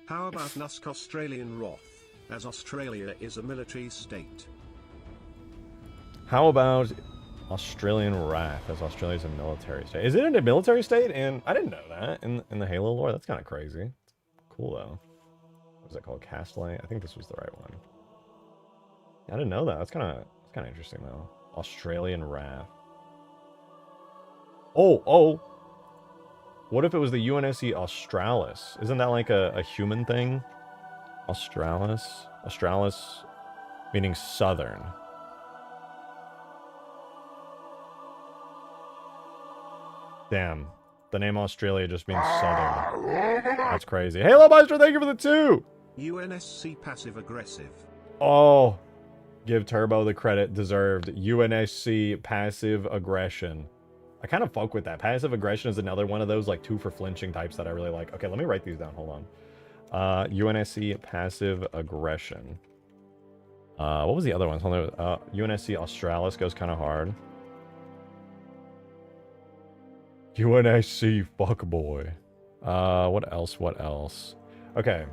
How about Nusk Australian Roth, as Australia is a military state? How about Australian Wrath, as Australia's a military state? Is it a military state? And I didn't know that in the Halo lore. That's kind of crazy. Cool, though. What was that called? Castlight? I think this was the right one. I didn't know that. That's kind of interesting, though. Australian Wrath. Oh! What if it was the UNSC Australis? Isn't that like a human thing? Australis? Australis meaning southern. Damn. The name Australia just means southern. That's crazy. Halo Meister, thank you for the 2! UNSC passive aggressive. Oh. Give Turbo the credit deserved. UNSC passive aggression. I kind of fuck with that. Passive aggression is another one of those like 2 for flinching types that I really like. Okay, let me write these down. Hold on. UNSC passive aggression. What was the other one? UNSC Australis goes kind of hard. UNSC fuckboy. What else? Okay.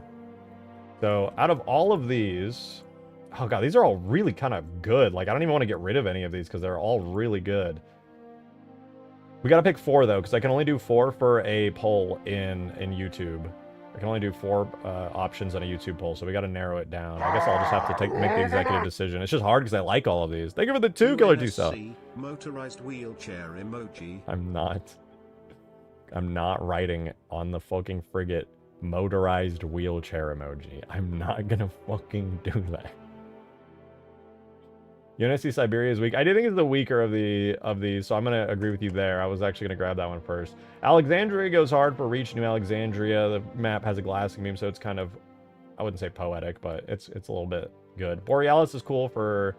So, out of all of these... Oh god, these are all really kind of good. Like, I don't even want to get rid of any of these because they're all really good. We gotta pick 4, though, because I can only do 4 for a poll in YouTube. I can only do 4 options on a YouTube poll, so we gotta narrow it down. I guess I'll just have to make the executive decision. It's just hard because I like all of these. Thank you for the 2, Killer T-Cell. Motorized wheelchair emoji. I'm not writing on the fucking frigate motorized wheelchair emoji. I'm not gonna fucking do that. UNSC Siberia is weak. I do think it's the weaker of these, so I'm gonna agree with you there. I was actually gonna grab that one first. Alexandria goes hard for Reach New Alexandria. The map has a glassing beam, so it's kind of, I wouldn't say poetic, but it's a little bit good. Borealis is cool for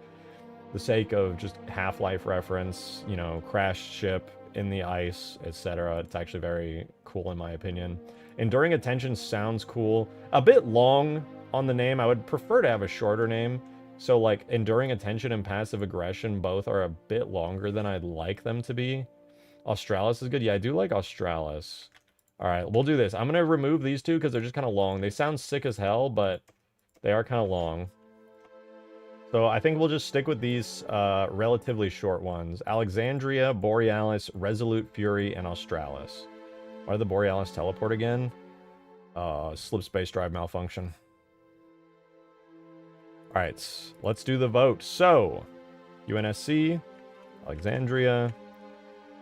the sake of just Half-Life reference, you know, crashed ship in the ice, etc. It's actually very cool in my opinion. Enduring Attention sounds cool. A bit long on the name. I would prefer to have a shorter name. So, like, Enduring Attention and Passive Aggression both are a bit longer than I'd like them to be. Australis is good. Yeah, I do like Australis. All right, we'll do this. I'm going to remove these 2 because they're just kind of long. They sound sick as hell, but they are kind of long. So I think we'll just stick with these relatively short ones. Alexandria, Borealis, Resolute Fury, and Australis. Why did the Borealis teleport again? Slip space drive malfunction. All right, let's do the vote. So, UNSC, Alexandria,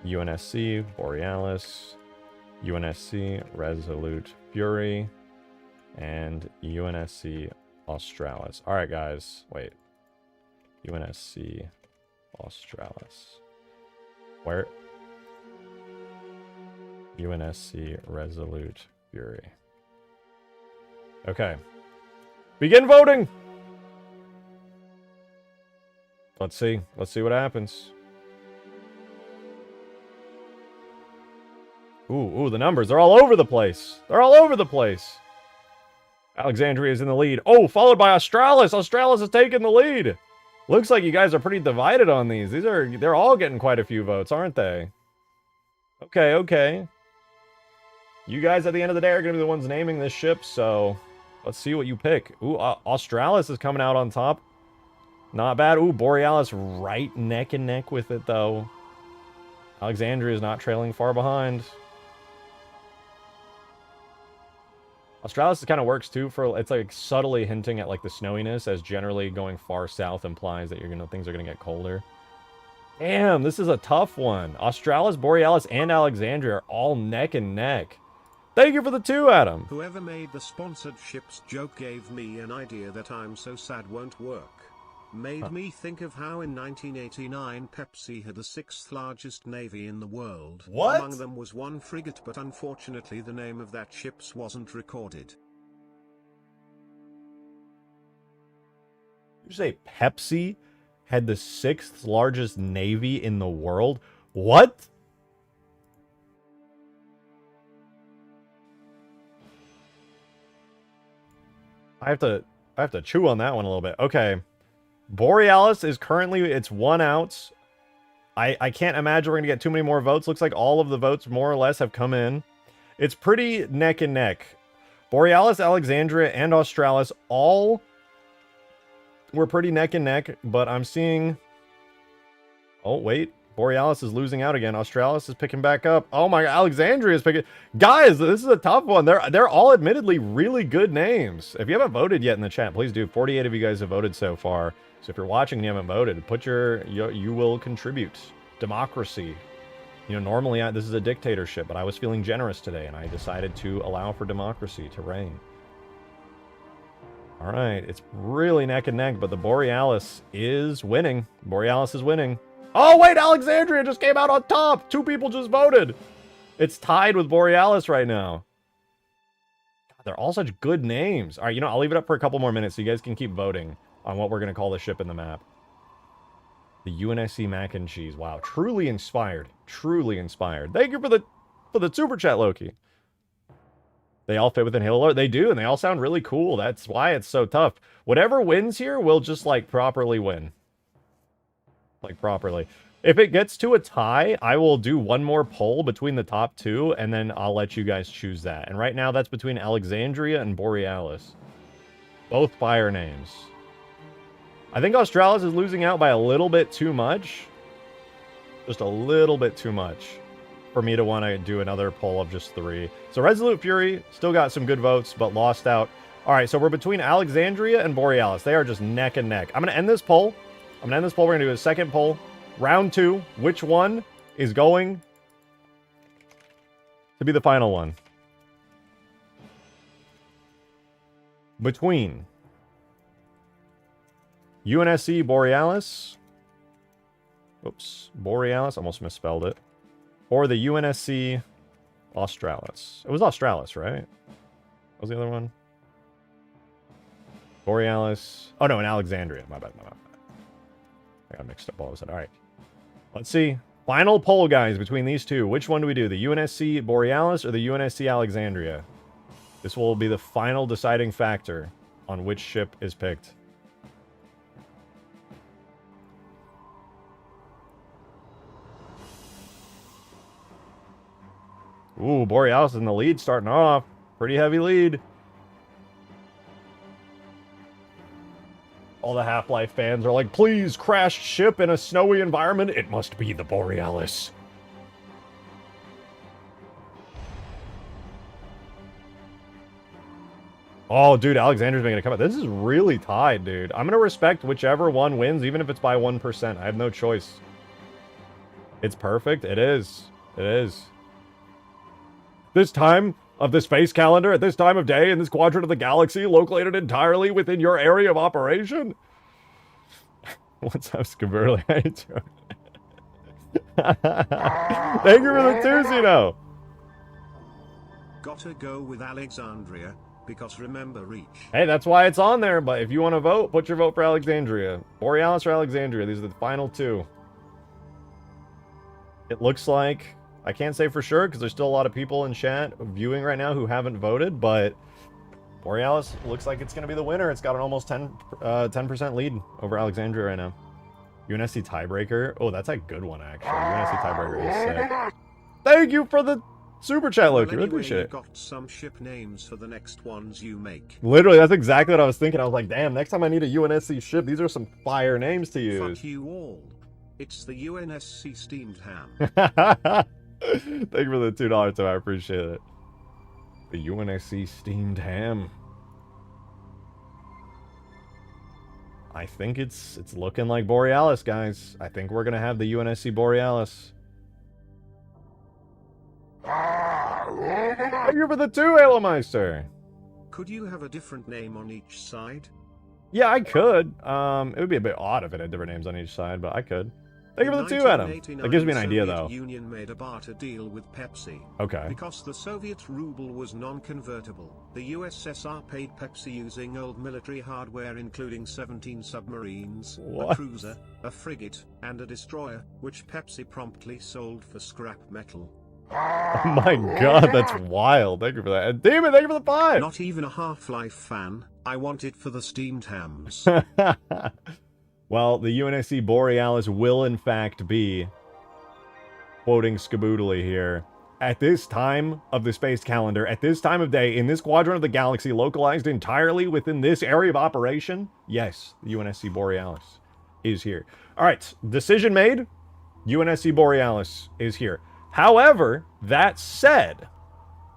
UNSC, Borealis, UNSC, Resolute Fury, and UNSC, Australis. All right, guys. Wait. UNSC, Australis. Where? UNSC, Resolute Fury. Okay. Begin voting! Let's see. Let's see what happens. Ooh, the numbers. They're all over the place. They're all over the place. Alexandria is in the lead. Oh, followed by Australis. Australis is taking the lead. Looks like you guys are pretty divided on these. They're all getting quite a few votes, aren't they? Okay, okay. You guys at the end of the day are going to be the ones naming this ship, so let's see what you pick. Ooh, Australis is coming out on top. Not bad. Ooh, Borealis right neck and neck with it, though. Alexandria is not trailing far behind. Australis kind of works, too, for... It's, like, subtly hinting at, like, the snowiness, as generally going far south implies that things are going to get colder. Damn, this is a tough one. Australis, Borealis, and Alexandria are all neck and neck. Thank you for the 2, Adam. Whoever made the sponsored ships joke gave me an idea that I'm so sad won't work. Made me think of how in 1989 Pepsi had the 6th largest navy in the world. What? Among them was one frigate, but unfortunately the name of that ship's wasn't recorded. You say Pepsi had the 6th largest navy in the world? What? I have to chew on that one a little bit. Okay. Borealis is currently, it's 1 out. I can't imagine we're going to get too many more votes. Looks like all of the votes more or less have come in. It's pretty neck and neck. Borealis, Alexandria, and Australis all were pretty neck and neck, but I'm seeing... Oh, wait. Borealis is losing out again. Australis is picking back up. Oh my, Alexandria is picking... Guys, this is a tough one. They're all admittedly really good names. If you haven't voted yet in the chat, please do. 48 of you guys have voted so far. So if you're watching and you haven't voted, put you will contribute. Democracy. You know, normally this is a dictatorship, but I was feeling generous today, and I decided to allow for democracy to reign. All right, it's really neck and neck, but the Borealis is winning. Borealis is winning. Oh, wait, Alexandria just came out on top. 2 people just voted. It's tied with Borealis right now. God, they're all such good names. All right, you know, I'll leave it up for a couple more minutes so you guys can keep voting on what we're going to call the ship in the map. The UNSC Mac and Cheese. Wow, truly inspired. Truly inspired. Thank you for the super chat, Loki. They all fit within Halo. They do, and they all sound really cool. That's why it's so tough. Whatever wins here will just, like, properly win. Like, properly. If it gets to a tie, I will do one more poll between the top 2, and then I'll let you guys choose that. And right now, that's between Alexandria and Borealis. Both fire names. I think Australis is losing out by a little bit too much. Just a little bit too much for me to want to do another poll of just 3. So Resolute Fury still got some good votes, but lost out. All right, so we're between Alexandria and Borealis. They are just neck and neck. I'm going to end this poll. We're going to do a second poll. Round 2. Which one is going to be the final one? Between UNSC Borealis. Oops. Borealis. Almost misspelled it. Or the UNSC Australis. It was Australis, right? What was the other one? Borealis. Oh, no, in Alexandria. My bad. I got mixed up all of a sudden. All right. Let's see. Final poll, guys, between these 2. Which one do we do? The UNSC Borealis or the UNSC Alexandria? This will be the final deciding factor on which ship is picked. Ooh, Borealis in the lead starting off. Pretty heavy lead. All the Half-Life fans are like, please, crashed ship in a snowy environment. It must be the Borealis. Oh, dude, Alexander's making a comeback. This is really tied, dude. I'm gonna respect whichever one wins, even if it's by 1%. I have no choice. It's perfect. It is. It is. This time of the space calendar, at this time of day, in this quadrant of the galaxy, located entirely within your area of operation. What's up, Skaburly? How you doing? Thank you for the 2, Zeno. Gotta go with Alexandria, because remember Reach. Hey, that's why it's on there, but if you want to vote, put your vote for Alexandria. Borealis or Alexandria, these are the final 2. It looks like, I can't say for sure, because there's still a lot of people in chat viewing right now who haven't voted, but Borealis looks like it's going to be the winner. It's got an almost 10% lead over Alexandria right now. UNSC tiebreaker. Oh, that's a good one, actually. UNSC tiebreaker is sick. Thank you for the super chat, Loki. Well, Really anyway, appreciate it. got some ship names for the next ones you make. Literally, that's exactly what I was thinking. I was like, damn, next time I need a UNSC ship, these are some fire names to use. Fuck you all. It's the UNSC steamed ham. Thank you for the $2, Tim. I appreciate it. The UNSC steamed ham. I think it's looking like Borealis, guys. I think we're gonna have the UNSC Borealis. Thank you for the 2, Halomeister. Could you have a different name on each side? Yeah, I could. It would be a bit odd if it had different names on each side, but I could. Thank you for the 2, Adam. That gives me an idea, though. The Soviet Union made a barter deal with Pepsi. Okay. Because the Soviet ruble was non-convertible, the USSR paid Pepsi using old military hardware including 17 submarines, What? a cruiser, a frigate, and a destroyer, which Pepsi promptly sold for scrap metal. Oh my god, that's wild. Thank you for that. And Demon, thank you for the 5. Not even a Half-Life fan, I want it for the steamed hams. Well, the UNSC Borealis will in fact be, quoting Skaboodly here, at this time of the space calendar, at this time of day, in this quadrant of the galaxy, localized entirely within this area of operation, yes, the UNSC Borealis is here. All right, decision made. UNSC Borealis is here. However, that said,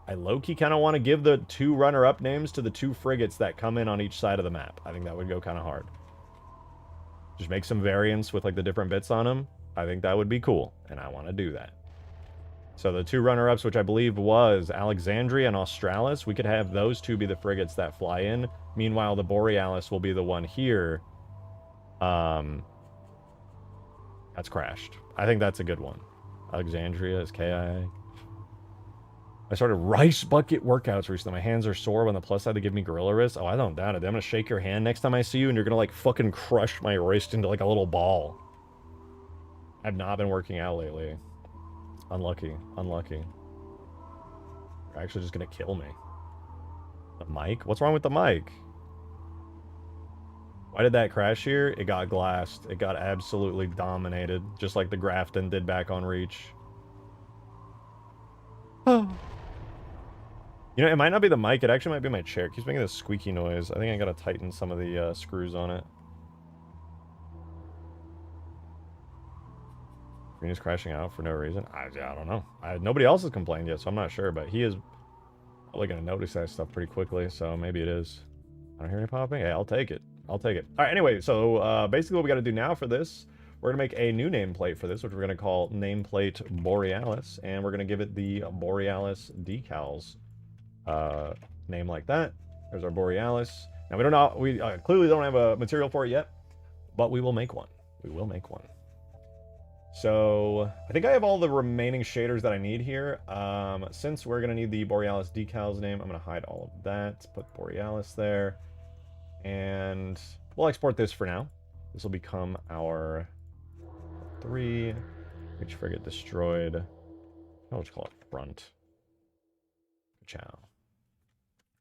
I low-key kind of want to give the 2 runner-up names to the 2 frigates that come in on each side of the map. I think that would go kind of hard. Just make some variants with like the different bits on them. I think that would be cool, and I want to do that. So the 2 runner-ups, which I believe was Alexandria and Australis, we could have those 2 be the frigates that fly in. Meanwhile, the Borealis will be the one here. That's crashed. I think that's a good one. Alexandria is KIA. I started rice bucket workouts recently. My hands are sore. On the plus side, they give me gorilla wrist. Oh, I don't doubt it. I'm gonna shake your hand next time I see you, and you're gonna like fucking crush my wrist into like a little ball. I've not been working out lately. Unlucky. Unlucky. You're actually just gonna kill me. The mic? What's wrong with the mic? Why did that crash here? It got glassed. It got absolutely dominated, just like the Grafton did back on Reach. Oh. You know, it might not be the mic. It actually might be my chair. It keeps making this squeaky noise. I think I gotta tighten some of the screws on it. Green is crashing out for no reason. I don't know. Nobody else has complained yet, so I'm not sure. But he is probably gonna notice that stuff pretty quickly, so maybe it is. I don't hear any popping. Hey, I'll take it. I'll take it. All right. Anyway, so basically, what we got to do now for this, we're gonna make a new nameplate for this, which we're gonna call nameplate Borealis, and we're gonna give it the Borealis decals name like that. There's our Borealis. Now we don't know. We clearly don't have a material for it yet, but we will make one. We will make one. So I think I have all the remaining shaders that I need here. Since we're gonna need the Borealis decals name, I'm gonna hide all of that. Put Borealis there, and we'll export this for now. This will become our 3. Which frigate destroyed? I'll just call it front. Ciao.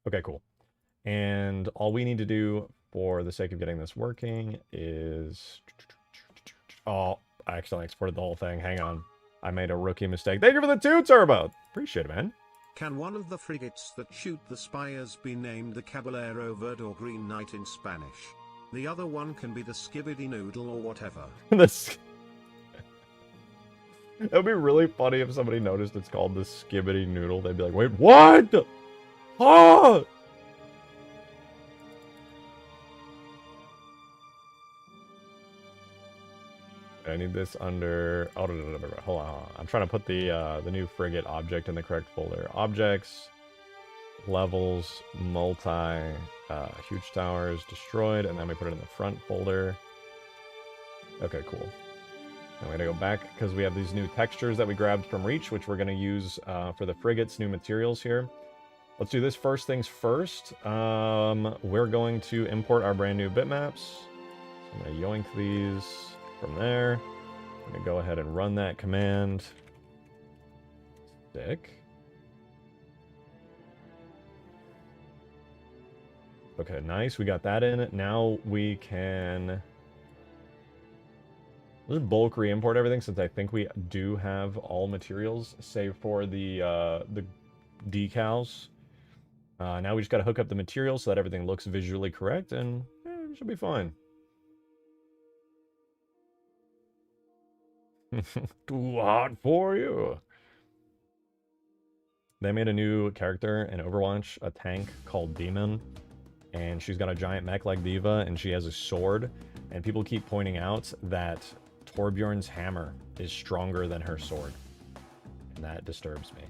Okay, cool. And all we need to do for the sake of getting this working is... Oh, I accidentally exported the whole thing. Hang on. I made a rookie mistake. Thank you for the 2, Turbo! Appreciate it, man. Can one of the frigates that shoot the spires be named the Caballero Verde or Green Knight in Spanish? The other one can be the Skibbity Noodle or whatever. It would be really funny if somebody noticed it's called the Skibbity Noodle. They'd be like, wait, what? Oh! I need this under... Oh, hold on. I'm trying to put the new frigate object in the correct folder. Objects, levels, multi, huge towers, destroyed, and then we put it in the front folder. Okay, cool. And we're going to go back because we have these new textures that we grabbed from Reach, which we're going to use for the frigate's new materials here. Let's do this first things first. We're going to import our brand new bitmaps. So I'm going to yoink these from there. I'm going to go ahead and run that command. Stick. Okay, nice. We got that in. Now we can... Let's bulk re-import everything since I think we do have all materials, save for the decals. Now we just got to hook up the materials so that everything looks visually correct, and it should be fine. Too hot for you. They made a new character in Overwatch, a tank called Demon, and she's got a giant mech like Diva, and she has a sword, and people keep pointing out that Torbjorn's hammer is stronger than her sword, and that disturbs me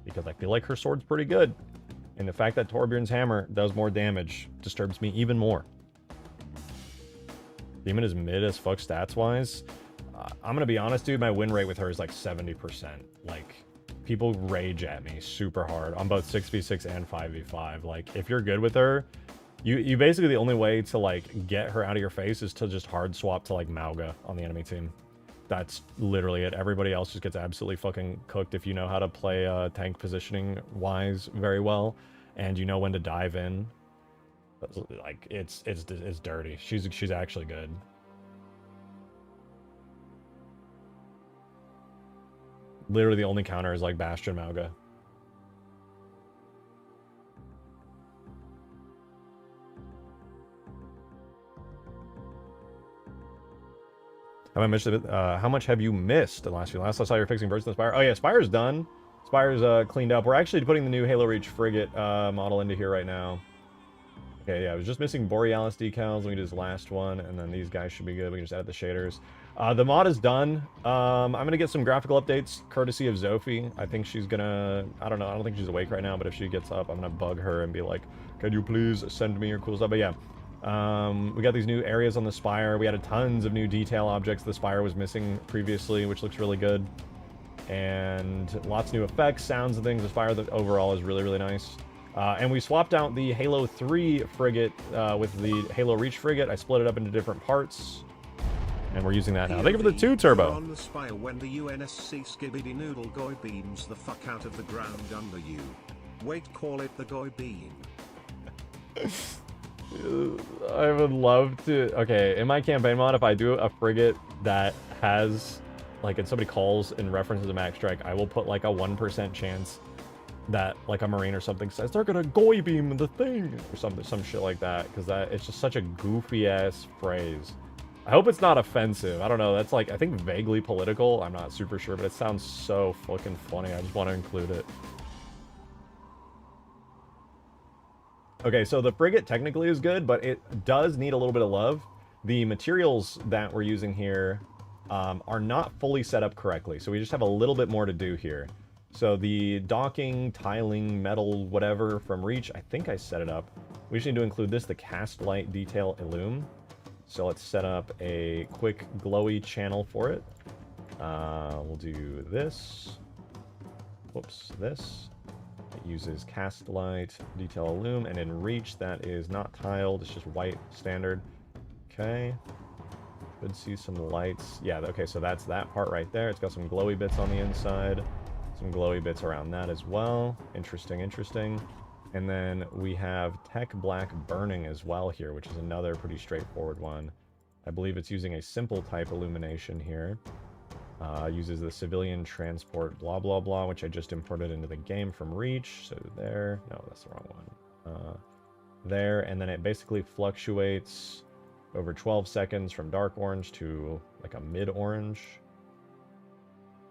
because I feel like her sword's pretty good, and the fact that Torbjorn's hammer does more damage disturbs me even more. Demon is mid as fuck stats wise. I'm gonna be honest, dude, my win rate with her is like 70%. Like, people rage at me super hard on both 6v6 and 5v5. Like, if you're good with her, you basically, the only way to like get her out of your face is to just hard swap to like Mauga on the enemy team. That's literally it. Everybody else just gets absolutely fucking cooked if you know how to play tank positioning wise very well, and you know when to dive in. Like, it's dirty. She's actually good. Literally the only counter is like Bastion Mauga. How much have you missed the last few? Last I saw you're fixing birds in the Spire. Oh yeah, Spire's done. Spire's cleaned up. We're actually putting the new Halo Reach frigate model into here right now. Okay, yeah, I was just missing Borealis decals. Let me do this last one, and then these guys should be good. We can just add the shaders. The mod is done. I'm gonna get some graphical updates courtesy of Zophie. I think she's gonna... I don't know. I don't think she's awake right now, but if she gets up, I'm gonna bug her and be like, "Can you please send me your cool stuff?" But yeah. We got these new areas on the Spire. We added tons of new detail objects the Spire was missing previously, which looks really good. And lots of new effects, sounds, and things. The Spire overall is really, really nice. And we swapped out the Halo 3 frigate with the Halo Reach frigate. I split it up into different parts, and we're using that now. Thank you for the 2 turbo. On the Spire when the UNSC Skibidi Noodle Goy beams the fuck out of the ground under you. Wait, call it the Goy beam. I would love to... Okay, in my campaign mod, if I do a frigate that has, like, and somebody calls and references a max strike, I will put, like, a 1% chance that, like, a Marine or something says, "They're gonna Goy beam the thing," or some shit like that, because it's just such a goofy-ass phrase. I hope it's not offensive. I don't know, that's, like, I think vaguely political. I'm not super sure, but it sounds so fucking funny. I just want to include it. Okay, so the frigate technically is good, but it does need a little bit of love. The materials that we're using here are not fully set up correctly, so we just have a little bit more to do here. So the docking, tiling, metal, whatever from Reach, I think I set it up. We just need to include this, the cast light detail illume. So let's set up a quick glowy channel for it. We'll do this. Whoops, this. It uses cast light, detail illume, and in Reach that is not tiled, it's just white standard. Okay. Could see some lights. Yeah, okay, so that's that part right there. It's got some glowy bits on the inside. Some glowy bits around that as well. Interesting, interesting. And then we have Tech Black Burning as well here, which is another pretty straightforward one. I believe it's using a simple type illumination here. Uses the civilian transport blah blah blah, which I just imported into the game from Reach. So there, no, that's the wrong one. There, and then it basically fluctuates over 12 seconds from dark orange to like a mid orange,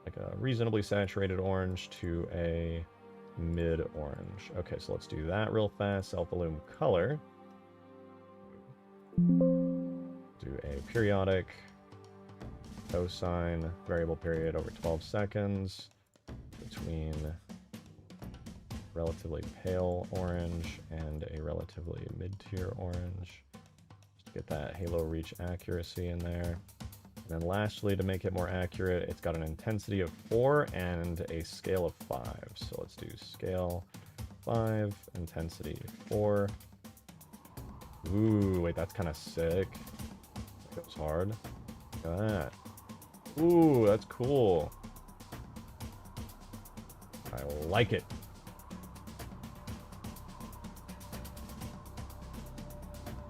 like a reasonably saturated orange to a mid orange. Okay, so let's do that real fast. Self-illume color. Do a periodic. cosine variable period over 12 seconds between relatively pale orange and a relatively mid-tier orange. Just to get that halo reach accuracy in there. And then lastly, to make it more accurate, it's got an intensity of 4 and a scale of 5. So let's do scale 5, intensity 4. Ooh, wait, that's kind of sick. That goes hard. Look at that. Ooh, that's cool. I like it.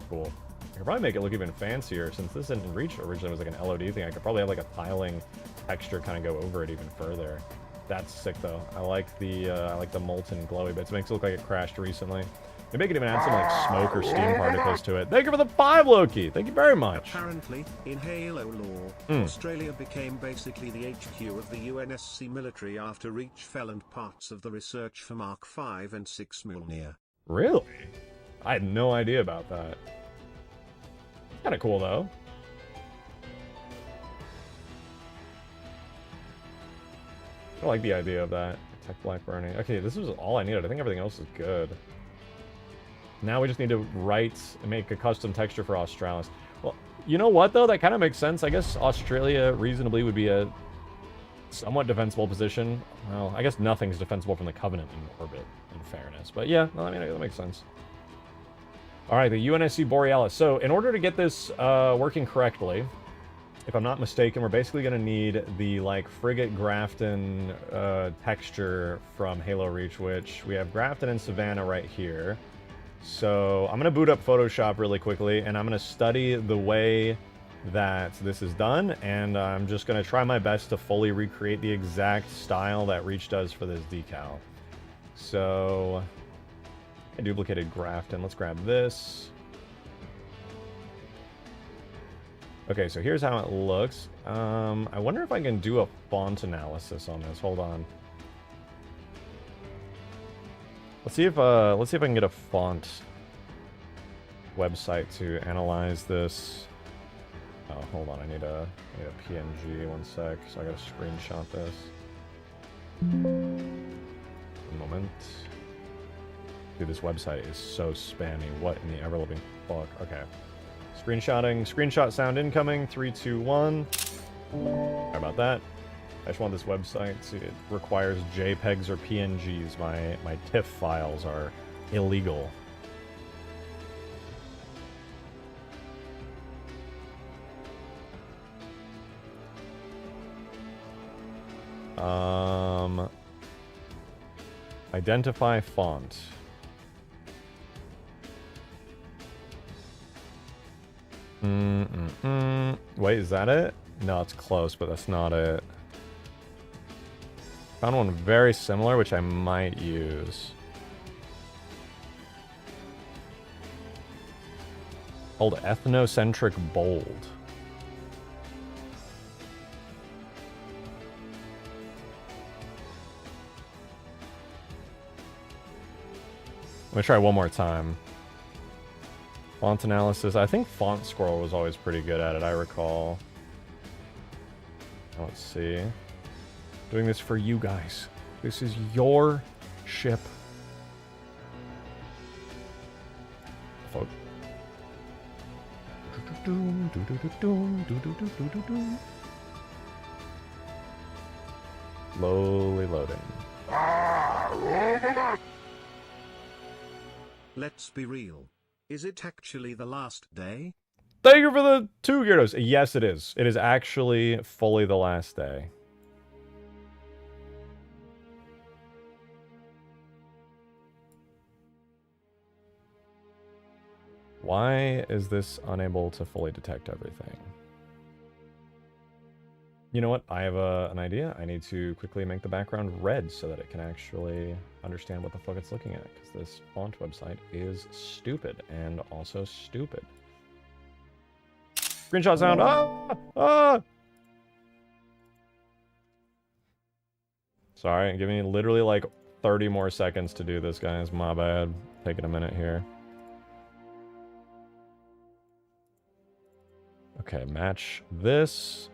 Cool. I could probably make it look even fancier since this didn't reach originally was like an LOD thing. I could probably have like a tiling texture kind of go over it even further. That's sick though. I like the molten glowy bits. It makes it look like it crashed recently. Maybe I could even add some like smoke or steam particles to it. Thank you for the 5, Loki. Thank you very much. Apparently, in Halo lore, Australia became basically the HQ of the UNSC military after Reach fell and parts of the research for Mark 5 and 6 Mjolnir. Really? I had no idea about that. Kind of cool though. I like the idea of that. Tech black burning. Okay, this is all I needed. I think everything else is good. Now we just need to write and make a custom texture for Australis. Well, you know what though? That kind of makes sense. I guess Australia reasonably would be a somewhat defensible position. Well, I guess nothing's defensible from the Covenant in orbit, in fairness. But yeah, I mean, that makes sense. All right, the UNSC Borealis. So in order to get this working correctly, if I'm not mistaken, we're basically going to need the like frigate Grafton texture from Halo Reach, which we have Grafton and Savannah right here. So I'm going to boot up Photoshop really quickly, and I'm going to study the way that this is done, and I'm just going to try my best to fully recreate the exact style that Reach does for this decal. So I duplicated Grafton. Let's grab this. Okay, so here's how it looks. I wonder if I can do a font analysis on this. Hold on. Let's see if I can get a font website to analyze this. Oh, hold on. I need a PNG. 1 sec. So I gotta screenshot this. A moment. Dude, this website is so spammy. What in the ever-living fuck? Okay. Screenshotting. Screenshot sound incoming. 3, 2, 1. Sorry about that. I just want this website to... It requires JPEGs or PNGs. My TIFF files are illegal. Identify font. Wait, is that it? No, it's close, but that's not it. Found one very similar, which I might use. Called Ethnocentric Bold. Let me try one more time. Font analysis. I think Font Squirrel was always pretty good at it, I recall. Let's see. Doing this for you guys. This is your ship. Fuck. Slowly loading. Let's be real. Is it actually the last day? Thank you for the 2 Gyarados. Yes, it is. It is actually fully the last day. Why is this unable to fully detect everything? You know what? I have an idea. I need to quickly make the background red so that it can actually understand what the fuck it's looking at, because this font website is stupid and also stupid. Screenshot sound. Ah! Ah! Sorry, give me literally like 30 more seconds to do this, guys. My bad. Taking a minute here. Okay, match this.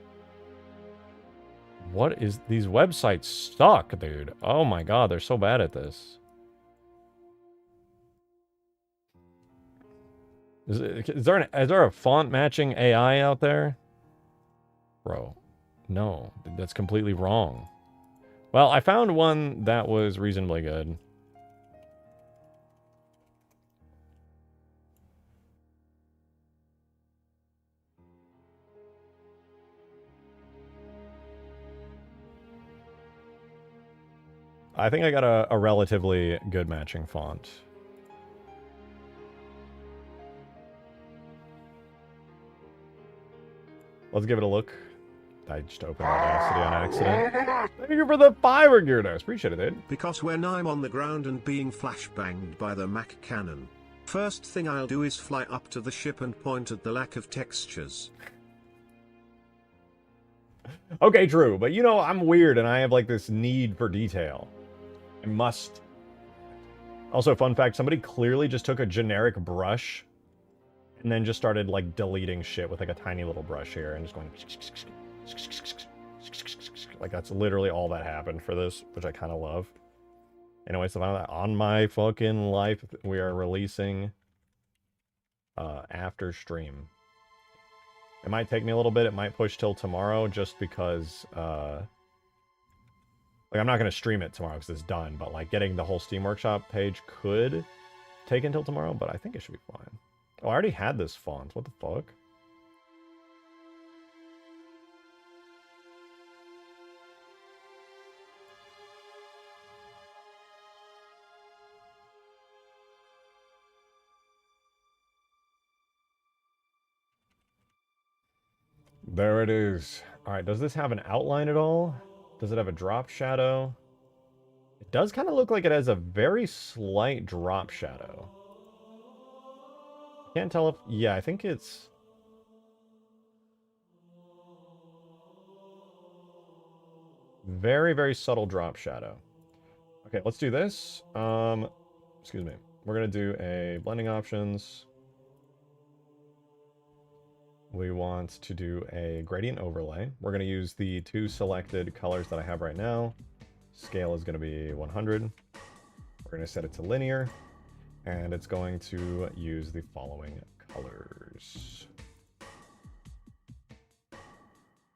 What is... These websites suck, dude. Oh my god, they're so bad at this. Is there a font matching AI out there? Bro, no, that's completely wrong. Well, I found one that was reasonably good. I think I got a relatively good matching font. Let's give it a look. I just opened Audacity on accident. Thank you for the fiber, Gyarados. Appreciate it, dude. Because when I'm on the ground and being flashbanged by the Mac cannon, first thing I'll do is fly up to the ship and point at the lack of textures. Okay, true. But you know, I'm weird and I have like this need for detail. I must. Also, fun fact, somebody clearly just took a generic brush and then just started like deleting shit with like a tiny little brush here and just going... Like that's literally all that happened for this, which I kind of love. Anyway, so on my fucking life, we are releasing after stream. It might take me a little bit. It might push till tomorrow just because like I'm not going to stream it tomorrow because it's done, but like getting the whole Steam Workshop page could take until tomorrow, but I think it should be fine. Oh, I already had this font. What the fuck? There it is. All right, does this have an outline at all? Does it have a drop shadow? It does kind of look like it has a very slight drop shadow. Can't tell if... Yeah, I think it's... Very, very subtle drop shadow. Okay, let's do this. Excuse me. We're going to do a blending options. We want to do a gradient overlay. We're going to use the two selected colors that I have right now. Scale is going to be 100. We're going to set it to linear. And it's going to use the following colors.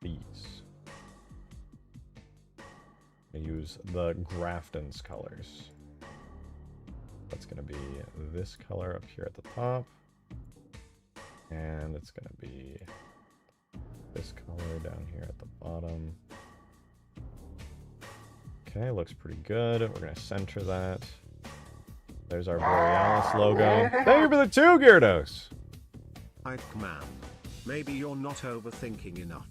These. I use the Grafton's colors. That's going to be this color up here at the top. And it's going to be this color down here at the bottom. Okay, looks pretty good. We're going to center that. There's our Borealis logo. Thank you for the 2, Gyarados! Man, maybe you're not overthinking enough.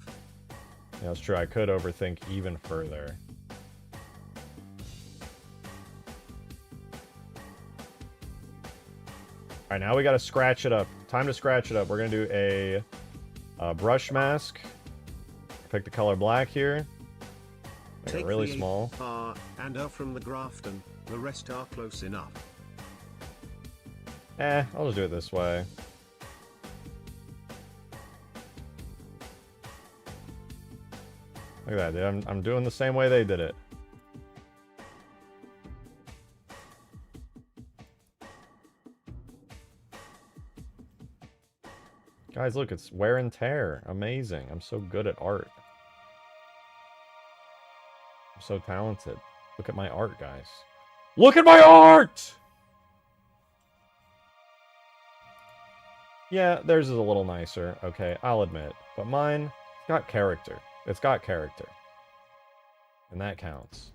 Yeah, that's true. I could overthink even further. All right, now we got to scratch it up. Time to scratch it up. We're going to do a brush mask. Pick the color black here. Make it really small. R and O from the Grafton. The rest are close enough. I'll just do it this way. Look at that, dude. I'm doing the same way they did it. Guys, look, it's wear and tear. Amazing. I'm so good at art. I'm so talented. Look at my art, guys. Look at my art! Yeah, theirs is a little nicer. Okay, I'll admit. But mine, it's got character. It's got character. And that counts.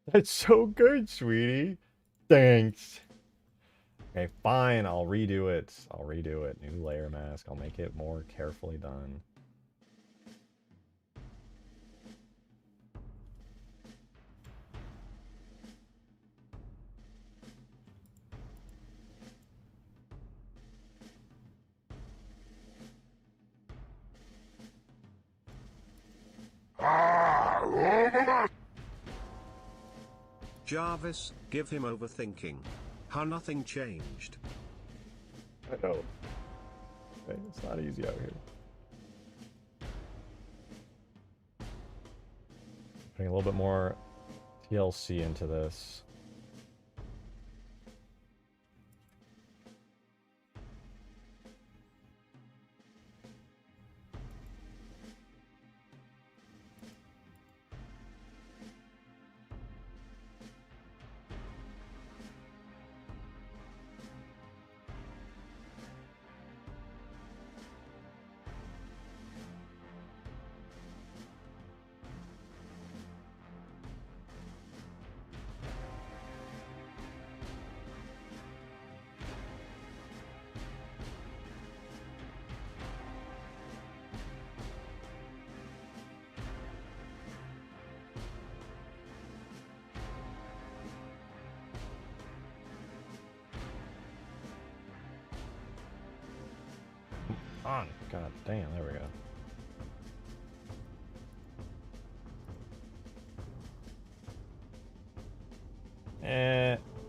That's so good, sweetie. Thanks. Okay, fine. I'll redo it. I'll redo it. New layer mask. I'll make it more carefully done. Jarvis, give him overthinking. How nothing changed. I know. Okay, it's not easy out here. Putting a little bit more TLC into this. On. God damn, there we go.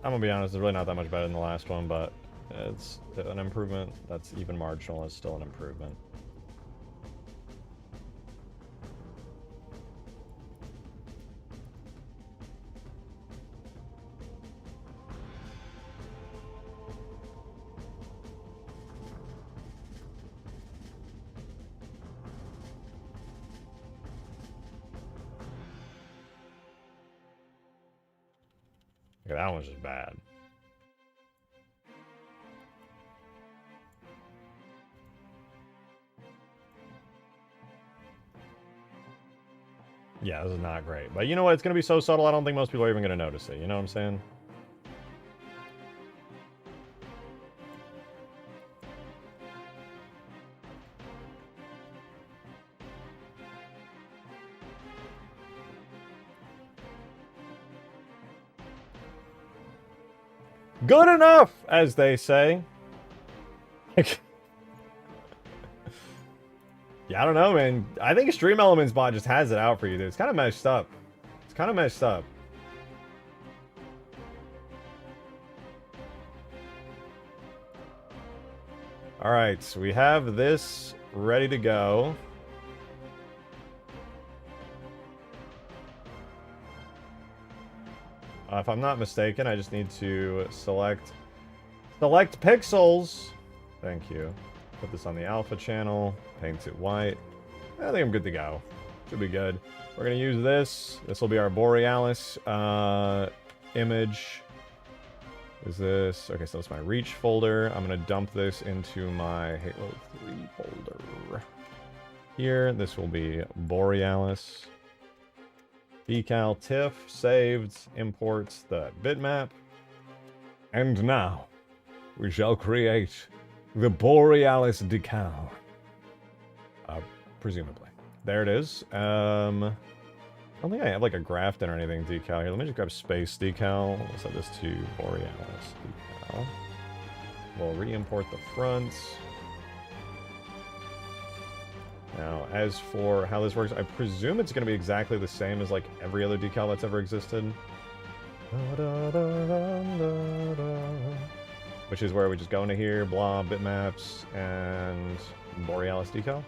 I'm gonna be honest, it's really not that much better than the last one, but it's an improvement that's even marginal. It's still an improvement. Okay, that one's just bad. Yeah, this is not great. But you know what? It's going to be so subtle, I don't think most people are even going to notice it. You know what I'm saying? Good enough, as they say. Yeah, I don't know, man. I think Stream Elements bot just has it out for you, dude. It's kind of messed up. It's kind of messed up. Alright, so we have this ready to go. If I'm not mistaken, I just need to select pixels. Thank you. Put this on the alpha channel, paint it white. I think I'm good to go. Should be good. We're gonna use this. This will be our Borealis image. Is this... Okay, so that's my Reach folder. I'm gonna dump this into my Halo 3 folder. Here, this will be Borealis. Decal TIFF, saved, imports the bitmap. And now, we shall create the Borealis decal. Presumably. There it is. I don't think I have like a Grafton or anything decal here. Let me just grab space decal. We'll set this to Borealis decal. We'll re-import the fronts. Now, as for how this works, I presume it's going to be exactly the same as like every other decal that's ever existed. Which is where we just go into here, blah, bitmaps, and Borealis decal.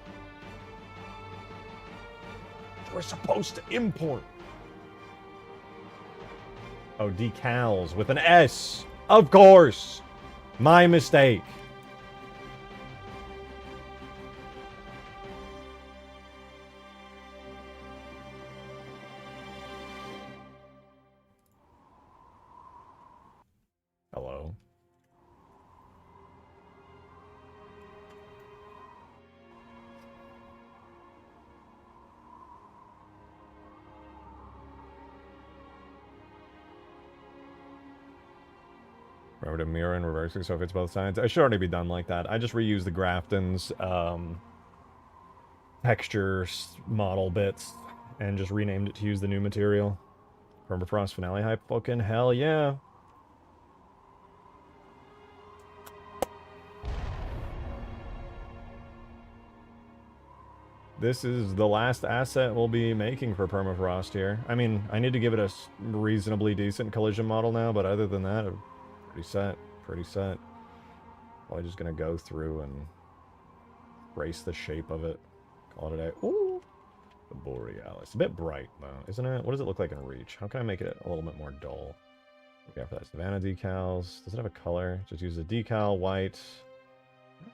We're supposed to import. Oh, decals with an S. Of course. My mistake. Hello. Remember to mirror and reverse it so if it's both sides. I should already be done like that. I just reuse the Grafton's texture model bits and just renamed it to use the new material. Permafrost finale hype? Fucking hell yeah. This is the last asset we'll be making for Permafrost here. I mean, I need to give it a reasonably decent collision model now, but other than that, pretty set, pretty set. Probably just gonna go through and trace the shape of it. Call it a day. Ooh, the Borealis. A bit bright though, isn't it? What does it look like in Reach? How can I make it a little bit more dull? Okay, for that Savannah decals. Does it have a color? Just use the decal white.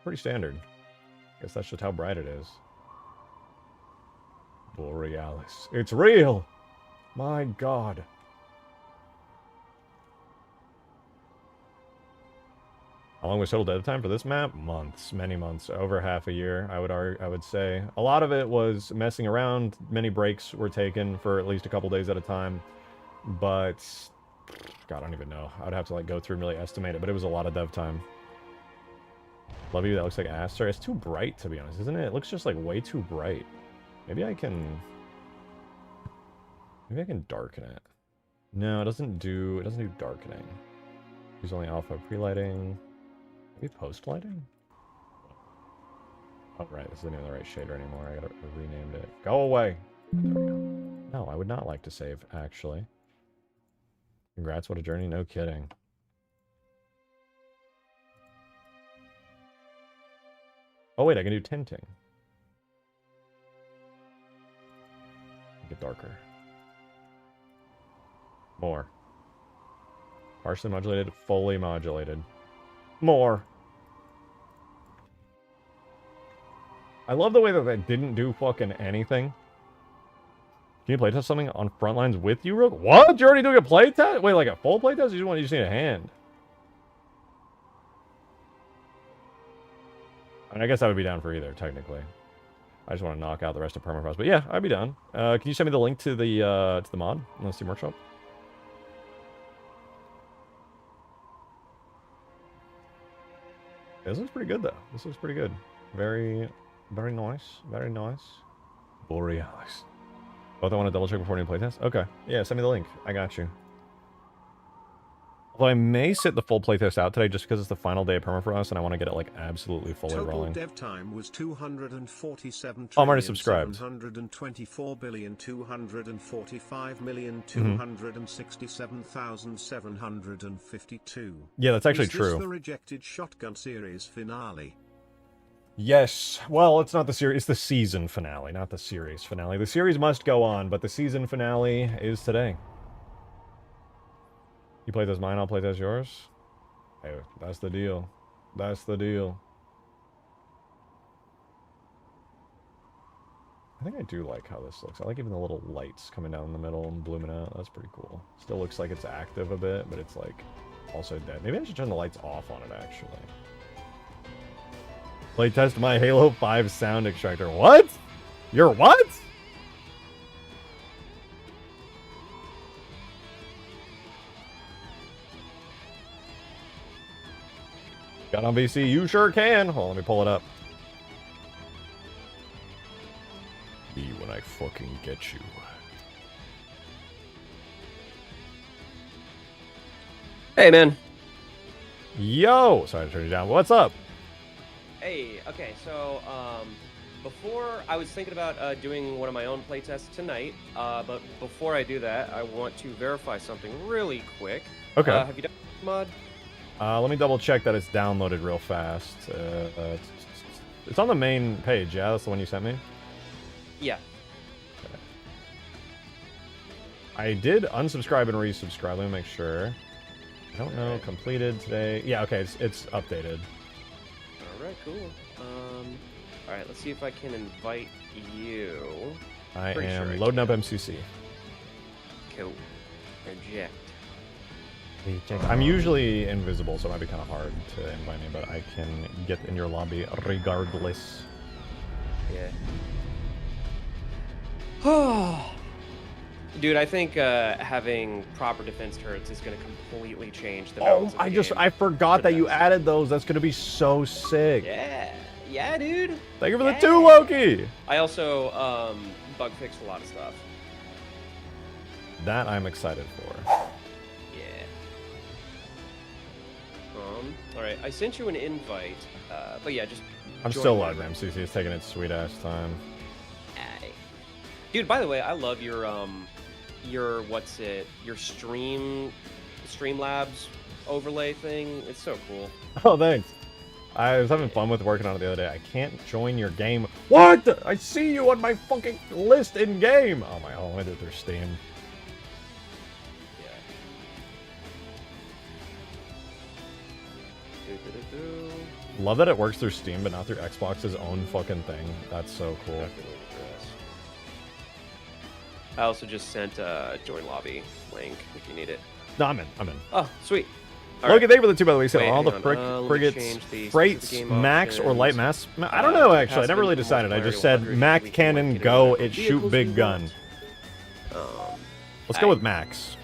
Pretty standard. Guess that's just how bright it is. Borealis. It's real! My god. How long was total dev time for this map? Months. Many months. Over half a year, I would say. A lot of it was messing around. Many breaks were taken for at least a couple days at a time. But... God, I don't even know. I would have to like go through and really estimate it, but it was a lot of dev time. Love you, that looks like Aster. It's too bright, to be honest, isn't it? It looks just like way too bright. Maybe I can darken it. No, it doesn't do darkening. Use only alpha pre-lighting. Maybe post-lighting? Oh, right, this isn't even the right shader anymore. I gotta rename it. Go away! There we go. No, I would not like to save, actually. Congrats, what a journey, no kidding. Oh wait, I can do tinting. Make it darker. More. Partially modulated, fully modulated. More. I love the way that that didn't do fucking anything. Can you playtest something on Frontlines with you, Rook? What? You're already doing a playtest? Wait, like a full playtest? You just need a hand? I mean, I guess I would be down for either, technically. I just want to knock out the rest of Permafrost. But yeah, I'd be down. Can you send me the link to the mod on the Steam Workshop? This looks pretty good, though. This looks pretty good. Very, very nice. Very nice. Borealis. Both I want to double check before any playtest? Okay. Yeah, send me the link. I got you. Although I may sit the full playtest out today just because it's the final day of Permafrost and I want to get it like absolutely fully rolling. Total dev time was 247 I'm already subscribed. 724,245,267,752. Yeah, that's actually Is true. This the rejected shotgun series finale? Yes. Well, it's not the series. It's the season finale, not the series finale. The series must go on, but the season finale is today. You play as mine, I'll play as yours. Hey, that's the deal. That's the deal. I think I do like how this looks. I like even the little lights coming down in the middle and blooming out. That's pretty cool. Still looks like it's active a bit, but it's like also dead. Maybe I should turn the lights off on it, actually. Playtest my Halo 5 sound extractor. What? You're what? Got on VC? You sure can. Hold on, let me pull it up. Me when I fucking get you. Hey, man. Yo! Sorry to turn you down. What's up? Hey, okay, so, before I was thinking about doing one of my own playtests tonight, but before I do that, I want to verify something really quick. Okay. Have you done this mod? Let me double check that it's downloaded real fast. It's on the main page, yeah? That's the one you sent me? Yeah. Okay. I did unsubscribe and resubscribe. Let me make sure. I don't know. Right. Completed today. Yeah, okay, it's updated. Alright, cool. Alright, let's see if I can invite you. I Pretty am sure I loading up can. MCC. Cool. Reject. I'm usually invisible, so it might be kind of hard to invite me, but I can get in your lobby regardless. Yeah. Dude, I think having proper defense turrets is going to completely change the balance of the game. I forgot For the that you best. added those. That's going to be so sick. Yeah, dude. Thank you for the 2, Loki! I also bug fixed a lot of stuff. That I'm excited for. Yeah. All right, I sent you an invite, but yeah, just. I'm join still whenever. loading MCC. It's taking its sweet ass time. Aye. Dude, by the way, I love your your Streamlabs overlay thing. It's so cool. Oh, thanks. I was having fun with working on it the other day. I can't join your game. What? I see you on my fucking list in game. Oh my! Oh, I did it through Steam. Love that it works through Steam, but not through Xbox's own fucking thing. That's so cool. I also just sent a join lobby link if you need it. No, I'm in. I'm in. Oh, sweet. Logan, thank you for the 2, by the way. So Wait, all the hang on. frigates, the freights, max or light mass. I don't know actually. I never really decided. I just said max cannon, go. It shoot big gun. Let's go with max.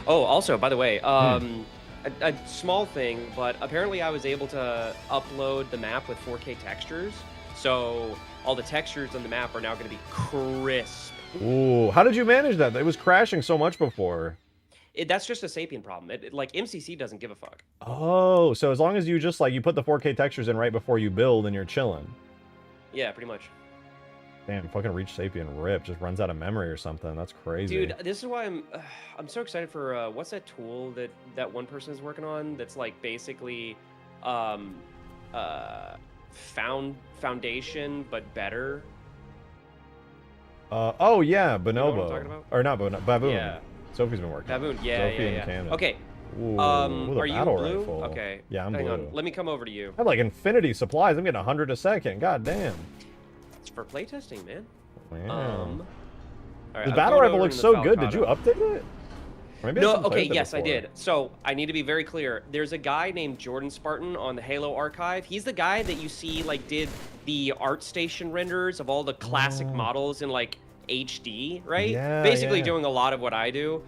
Oh, also, by the way, a small thing, but apparently I was able to upload the map with 4K textures, so all the textures on the map are now going to be crisp. Ooh, how did you manage that? It was crashing so much before. That's just a Sapien problem. Like, MCC doesn't give a fuck. Oh, so as long as you just, like, you put the 4K textures in right before you build and you're chilling. Yeah, pretty much. Damn, fucking Reach Sapien rip. Just runs out of memory or something. That's crazy. Dude, this is why I'm so excited for, what's that tool that one person is working on that's, like, basically, foundation, but better? Oh, yeah, Bonobo. You know what I'm talking about? Or not Bonobo, Baboon. Yeah. Sophie's been working. Baboon, yeah, Sophie and yeah. Cannon. Okay. Ooh, Are you blue? rifle. Okay. Yeah, I'm Hang blue. on. Let me come over to you. I have like infinity supplies. I'm getting 100 a second. God damn. It's for playtesting, man. Man. All right, the I'm battle going rifle over looks in so the good. Did you Falcado. update it? Or maybe I No, haven't okay, played it yes, I before. did. So I need to be very clear. There's a guy named Jordan Spartan on the Halo archive. He's the guy that you see like did the ArtStation renders of all the classic models in like HD, right? Yeah, Basically yeah. doing a lot of what I do.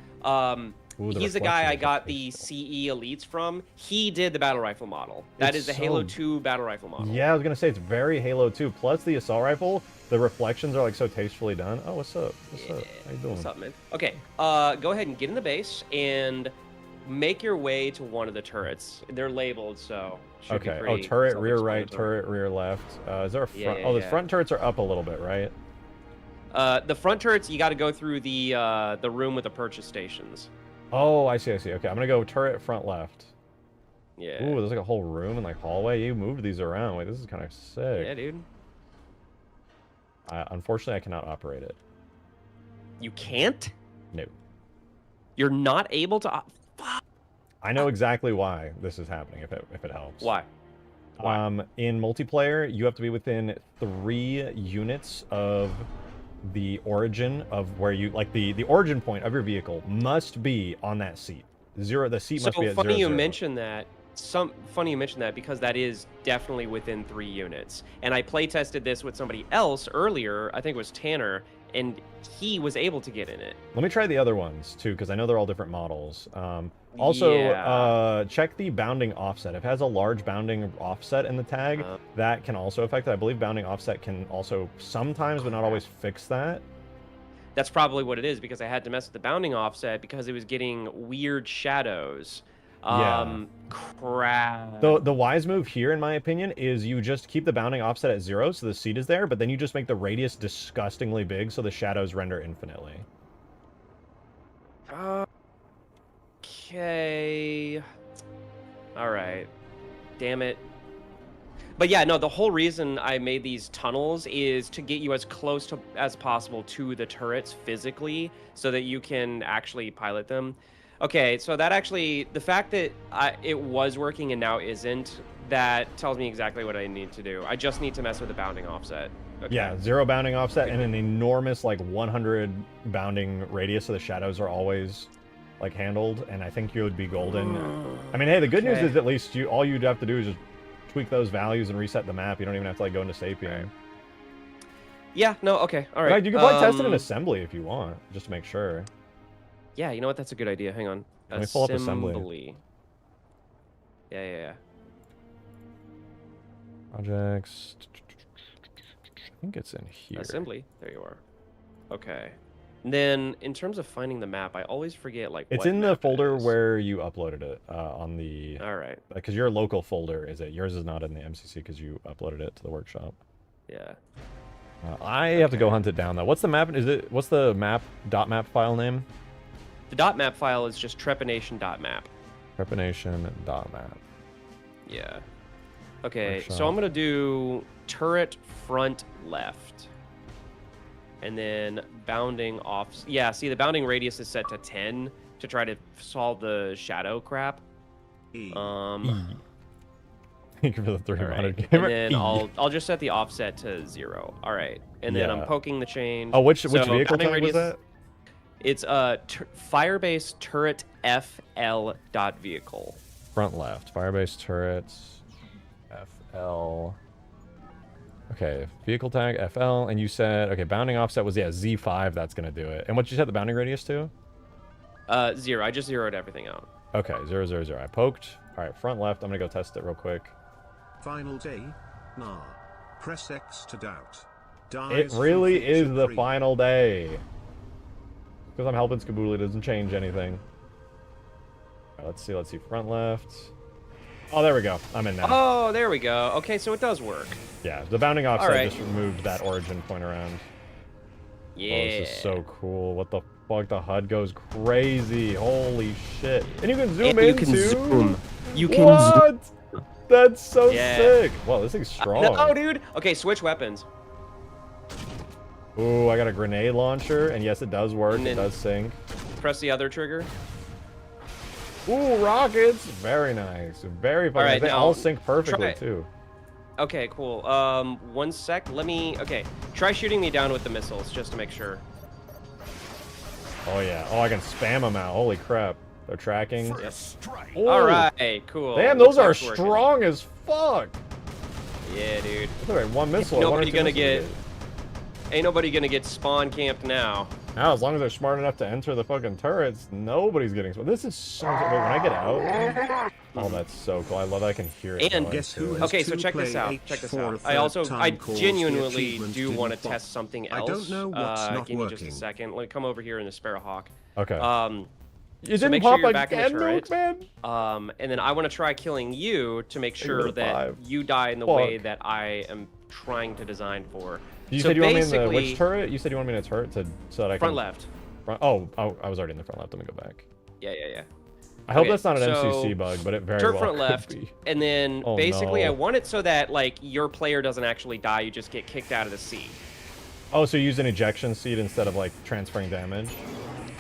Ooh, the He's the guy I reflections got look the so CE Elites from. He did the battle rifle model. That It's is the so- Halo 2 battle rifle model. Yeah, I was gonna say it's very Halo 2. Plus the assault rifle, the reflections are like so tastefully done. Oh, what's up? What's up? How you doing? What's up, man? Okay, go ahead and get in the base and make your way to one of the turrets. They're labeled, so should be Okay. Oh, pretty turret rear right, self-explanatory. turret rear left. Is there a front? Yeah, yeah, oh, the yeah. front turrets are up a little bit, right? The front turrets, you got to go through the room with the purchase stations. Oh, I see, I see. Okay, I'm gonna go turret front left. Yeah. Ooh, there's like a whole room and like hallway. You moved these around. Wait, this is kind of sick. Yeah, dude. Unfortunately, I cannot operate it. You can't? No. You're not able to... I know exactly why this is happening. If it helps. Why? In multiplayer, you have to be within 3 units of the origin of where you like the origin point of your vehicle must be on that seat. The seat must be at 0, funny you 0. mention that. Funny you mention that because that is definitely within 3 units. And I play tested this with somebody else earlier. I think it was Tanner, and he was able to get in it. Let me try the other ones too, because I know they're all different models. Also, check the bounding offset. If it has a large bounding offset in the tag, that can also affect it. I believe bounding offset can also sometimes, but not always, fix that. That's probably what it is, because I had to mess with the bounding offset because it was getting weird shadows. Yeah. Crap. The wise move here, in my opinion, is you just keep the bounding offset at 0, so the seat is there, but then you just make the radius disgustingly big, so the shadows render infinitely. Okay. All right. Damn it. But yeah, no, the whole reason I made these tunnels is to get you as close to as possible to the turrets physically so that you can actually pilot them. Okay, so that actually, the fact that it was working and now isn't, that tells me exactly what I need to do. I just need to mess with the bounding offset. Okay. Yeah, 0 bounding offset and an enormous, like, 100 bounding radius, so the shadows are always, like, handled, and I think you would be golden. I mean, hey, the good news is at least all you'd have to do is just tweak those values and reset the map. You don't even have to, like, go into Sapien. Right. Yeah, no, okay, all right. You can probably test it in assembly if you want, just to make sure. Yeah, you know what? That's a good idea. Hang on. Let me pull up assembly. Yeah. Projects. I think it's in here. Assembly. There you are. Okay. And then, in terms of finding the map, I always forget, like, It's what in the map it folder is. where you uploaded it on the... All right. Because your local folder is it. Yours is not in the MCC because you uploaded it to the workshop. Yeah. I have to go hunt it down, though. What's the map? What's the .map file name? The .map file is just trepanation.map. Trepanation.map. Yeah. Okay, so Workshop. I'm gonna do turret front left. And then bounding off. Yeah, see, the bounding radius is set to 10 to try to solve the shadow crap. E. Thank you for the All 300 right. gamer. And then E. I'll just set the offset to 0. All right. And then I'm Yeah. poking the change. Oh, which So vehicle bounding tag was that? It's Firebase turret FL dot vehicle. Front left. Firebase turrets. FL. Okay, vehicle tag FL, and you said, okay, bounding offset was, yeah, Z5, that's gonna do it. And what you set the bounding radius to? 0. I just zeroed everything out. Okay, 0, 0, 0. I poked. All right, front left. I'm gonna go test it real quick. Final day? Nah. Press X to doubt. It really is the final day. Because I'm helping Skabooli, doesn't change anything. All right, let's see, front left. Oh, there we go. I'm in now. Oh, there we go. Okay, so it does work. Yeah, the bounding offset right. just removed that origin point around. Yeah. Oh, this is so cool. What the fuck? The HUD goes crazy. Holy shit. And you can zoom And in you can too? zoom. You can what? That's so Yeah. sick. Wow, this thing's strong. No, dude. Okay, switch weapons. Ooh, I got a grenade launcher, and yes, it does work. It does sync. Press the other trigger. Ooh, rockets! Very nice. Very fun. Alright, They now, all sync perfectly, try it. too. Okay, cool. 1 sec. Let me... Okay, try shooting me down with the missiles, just to make sure. Oh, yeah. Oh, I can spam them out. Holy crap. They're tracking. Ooh. Alright, cool. Damn, Looks those are like it's working. strong as fuck. Yeah, dude. All right, one missile. Nobody gonna get... Ain't nobody gonna get spawn camped now. Now, as long as they're smart enough to enter the fucking turrets, nobody's getting spawned. This is so... Wait, when I get out... Oh, that's so cool. I love that I can hear it. And guess who has okay, so to check this play out. H Check this for a out. third I time cause the genuinely achievement do didn't want to pop. test something I else. don't know what's not give me just working. a second. Let me come over here in the Sparrowhawk. Okay. So You didn't make pop sure you're back in the again, turret. Nuke, man? And then I want to try killing you to make Take sure the that 5. you die in the Fuck. way that I am trying to design for. You so said you want me in the basically, which turret? You said you want me in a turret so that I can... front left. Oh, I was already in the front left. Let me go back. Yeah. I hope Okay, that's not an so MCC bug, but it very Turret well front could left, be. and then Oh, basically no. I want it so that like your player doesn't actually die, you just get kicked out of the sea. Oh, so you use an ejection seat instead of like transferring damage?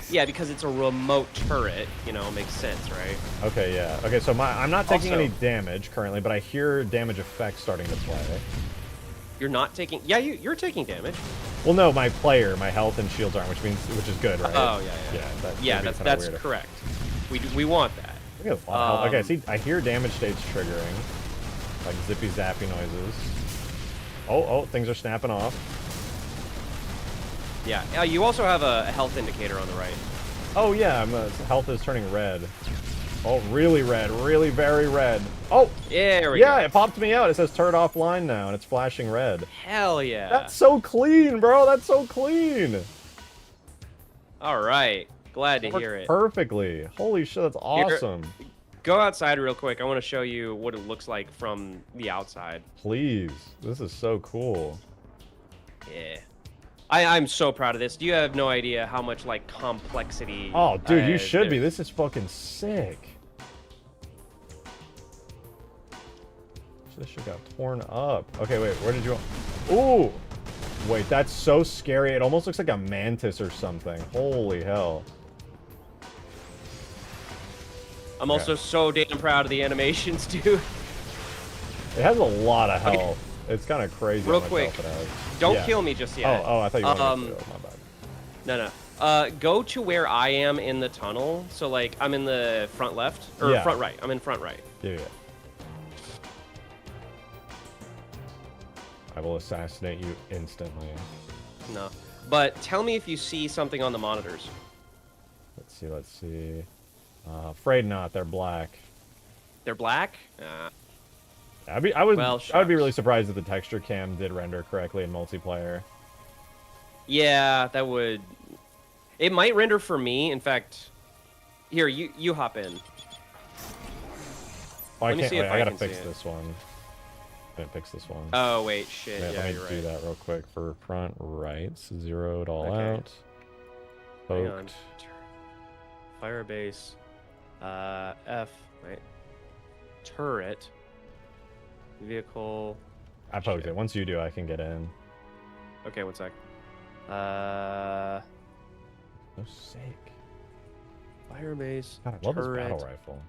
Yeah, because it's a remote turret, you know, makes sense, right? Okay, yeah. Okay, so I'm not taking Also- any damage currently, but I hear damage effects starting to play. You're not taking... Yeah, you're taking damage. Well, no, my health and shields aren't, which is good, right? Oh, yeah. That's weird. correct. We want that. Look at this health. Okay, see, I hear damage states triggering, like zippy zappy noises. Oh, things are snapping off. Yeah. You also have a health indicator on the right. Oh yeah, health is turning red. Oh, really red, really very red. Oh, Yeah, there we go. yeah, it popped me out. It says turret offline now, and it's flashing red. Hell yeah. That's so clean, bro. That's so clean. All right. Glad to hear it. Perfectly. Holy shit, that's awesome. Go outside real quick. I want to show you what it looks like from the outside. Please. This is so cool. Yeah. I'm so proud of this. You have no idea how much like complexity. Oh, dude, you should be. there- This is fucking sick. This shit got torn up. Okay, wait, where did you... Ooh! Wait, that's so scary. It almost looks like a mantis or something. Holy hell. I'm also so damn proud of the animations, dude. It has a lot of Okay. health. It's kind of crazy. Real how much quick, health it has. Don't Yeah. kill me just yet. Oh, I thought you wanted me to. Oh, my bad. No. Go to where I am in the tunnel. So like I'm in the front left or Yeah. front right. I'm in front right. Yeah. I will assassinate you instantly. No. But tell me if you see something on the monitors. Let's see. Afraid not. They're black. They're black? I would Well, be really shucks. surprised if the texture cam did render correctly in multiplayer. Yeah, that would... It might render for me. In fact, here, you hop in. Oh, Let me can't see if wait. I I gotta can fix see it. this one. I didn't fix this one. Oh, wait, shit. Yeah, Yeah, let me you're do right. that real quick for front right. Zero it all Okay. out. Hang on. Poked. Firebase. F. Wait. Turret. Vehicle. I poked it. Once you do, I can get in. Okay, one sec. So sick. Firebase. God, I love this turret, battle rifle.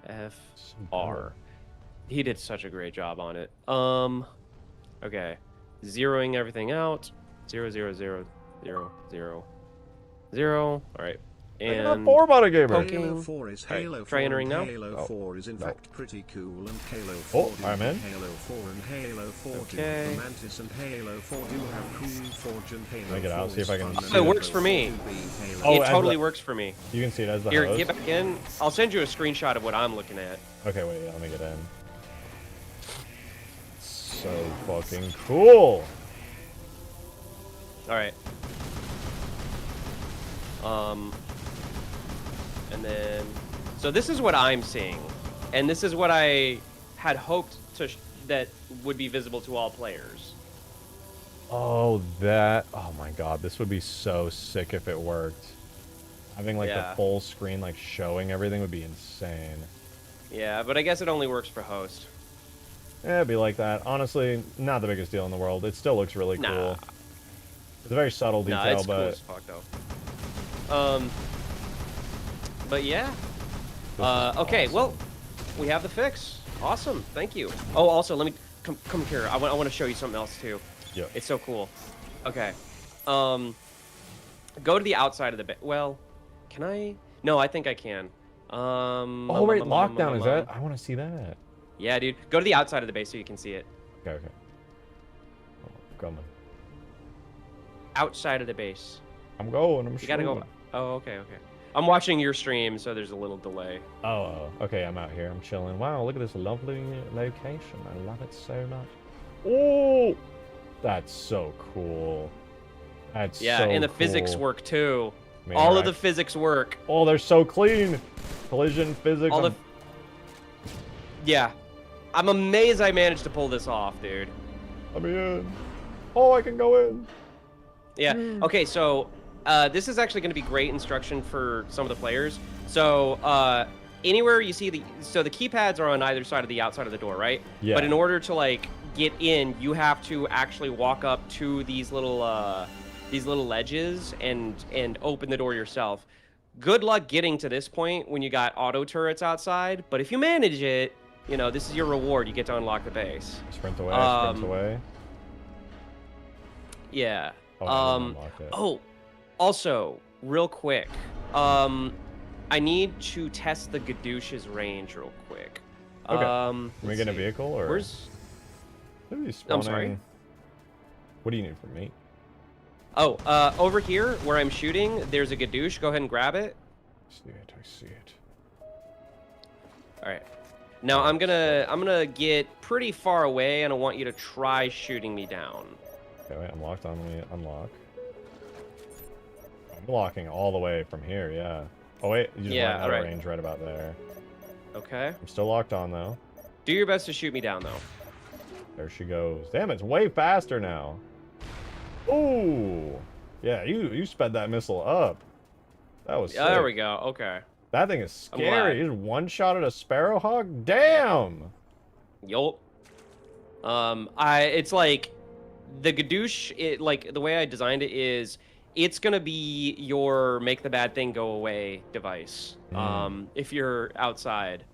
FR. He did such a great job on it. Okay. Zeroing everything out. 0, 0, 0, 0, 0, 0. All right. And 4 bot gamer. poking. Halo 4 is Right, Halo 4 try entering and now. Halo 4 is in fact pretty cool, and Halo Oh, 4 do I'm in. Halo 4 and Halo 4 do Okay. have the Mantis, and Halo 4 do have cool Forge, and Halo me get out, 4 see if I can is see fun, it and works Halo for me. 4 do be Halo Oh, It as totally the- works for me. You can see it as the Here, host. get back in. I'll send you a screenshot of what I'm looking at. Okay, wait, yeah, let me get in. So fucking cool. All right. And then, so this is what I'm seeing, and this is what I had hoped that would be visible to all players. Oh, that. Oh my god, this would be so sick if it worked. Having like Yeah. the full screen, like showing everything would be insane. Yeah, but I guess it only works for host. Yeah, it'd be like that. Honestly, not the biggest deal in the world. It still looks really Nah. cool. It's a very subtle detail, Nah, it's cool but as fuck though. But yeah. Okay, awesome. well, we have the fix. Awesome, thank you. Oh, also, let me come here. I want to show you something else too. yeah. It's so cool. Okay. Go to the outside of the base. Well, can I? No, I think I can. Oh wait, lockdown is that? I want to see that. Yeah, dude. Go to the outside of the base so you can see it. Okay, okay. Oh, I'm coming. Outside of the base. I'm going. I'm You gotta go. shooting. Oh, okay, okay. I'm watching your stream, so there's a little delay. Oh, okay. I'm out here. I'm chilling. Wow, look at this lovely location. I love it so much. Oh, that's so cool. That's Yeah, so and the cool. physics work too. Man, All of the physics work. Oh, they're so clean. Collision physics. All the. Yeah, I'm amazed I managed to pull this off, dude. Let me in. Oh, I can go in. Yeah. Okay, so this is actually going to be great instruction for some of the players. So anywhere you see the keypads are on either side of the outside of the door, right? Yeah. But in order to like get in, you have to actually walk up to these little ledges and open the door yourself. Good luck getting to this point when you got auto turrets outside. But if you manage it, you know, this is your reward. You get to unlock the base. Sprint away. Sprint away. Yeah. Oh, I didn't unlock it. Oh, also, real quick, I need to test the Gadoosh's range real quick. Okay. Can we let's get a see. vehicle or? Where's? Maybe I'm spawning... sorry. What do you need from me? Oh, over here where I'm shooting, there's a Gadoosh. Go ahead and grab it. I see it. I see it. All right. Now I'm gonna get pretty far away, and I want you to try shooting me down. Okay, wait, I'm locked on. Let me unlock. I'm blocking all the way from here, yeah. Oh, wait, you just went out of range right about there. Okay. I'm still locked on, though. Do your best to shoot me down, though. There she goes. Damn, it's way faster now. Ooh. Yeah, you sped that missile up. That was sick. There we go. Okay. That thing is I'm scary. You just one-shot at a Sparrowhawk? Damn! Yup. It's like the Gadoosh, like the way I designed it is it's gonna be your make the bad thing go away device. If you're outside.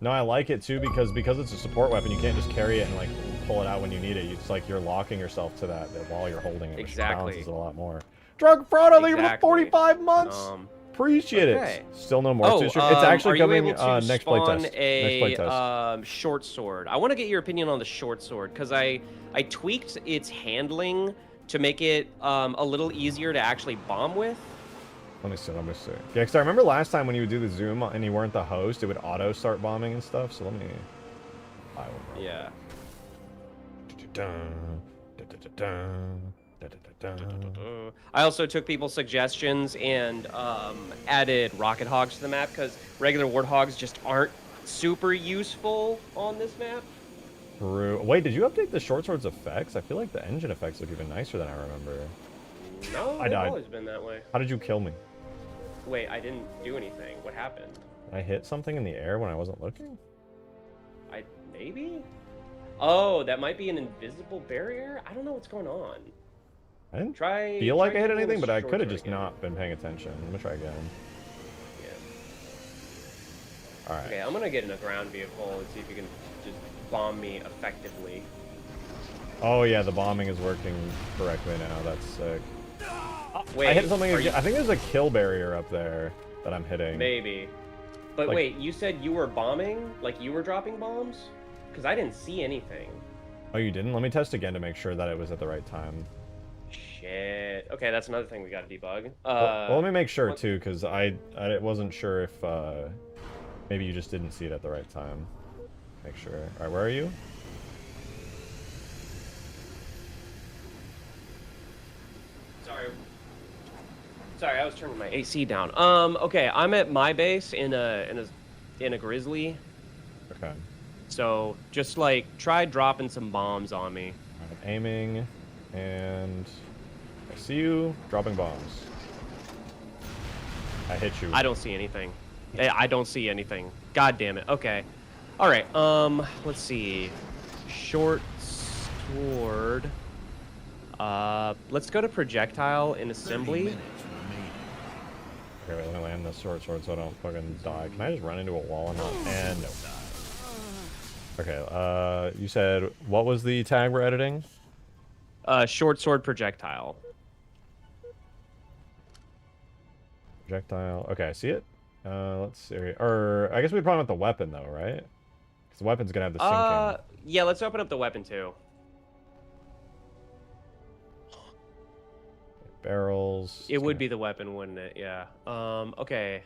No, I like it too because it's a support weapon. You can't just carry it and like pull it out when you need it. It's like you're locking yourself to that while you're holding it, which Exactly. balances it a lot more. Drug fraud only for Exactly. 45 months. Okay. Appreciate it. Still no more. It's are actually you coming able to next spawn playtest. Next playtest. a short sword? I want to get your opinion on the short sword because I tweaked its handling to make it a little easier to actually bomb with. Let me see. Let me see. Yeah, because I remember last time when you would do the zoom and you weren't the host, it would auto start bombing and stuff. So let me. I will. Yeah. I also took people's suggestions and added rocket hogs to the map because regular warthogs just aren't super useful on this map. True. Wait, did you update the short sword's effects? I feel like the engine effects look even nicer than I remember. No, I they've died. always been that way. How did you kill me? Wait, I didn't do anything. What happened? I hit something in the air when I wasn't looking? Maybe? Oh, that might be an invisible barrier? I don't know what's going on. I didn't Try. feel like I hit getting anything, but I short could have sword just again. not been paying attention. Let me try again. Yeah. All right. Okay, I'm gonna get in a ground vehicle and see if you can just bomb me effectively. Oh yeah, the bombing is working correctly now. That's sick. Wait, I hit something are again. you... I think there's a kill barrier up there that I'm hitting. Maybe. But Like- wait, you said you were bombing? Like you were dropping bombs? Because I didn't see anything. Oh, you didn't? Let me test again to make sure that it was at the right time. Shit. Okay, that's another thing we gotta debug. Well, let me make sure what- too, because I wasn't sure if maybe you just didn't see it at the right time. Make sure. All right, where are you? Sorry, I was turning my AC down. Okay, I'm at my base in a grizzly. Okay. So just like try dropping some bombs on me. I'm aiming, and I see you dropping bombs. I hit you. I don't see anything. I don't see anything. God damn it. Okay. All right. Let's see. Short sword. Let's go to projectile in assembly. Okay, wait, let me land this short sword so I don't fucking die. Can I just run into a wall and not? And no. Okay, you said, what was the tag we're editing? Short sword projectile. Projectile. Okay, I see it. Let's see. Or, I guess we'd probably want the weapon, though, right? Because the weapon's gonna have the sinking. Yeah, let's open up the weapon, too. Barrels. It would be the weapon, wouldn't it? Yeah. Okay.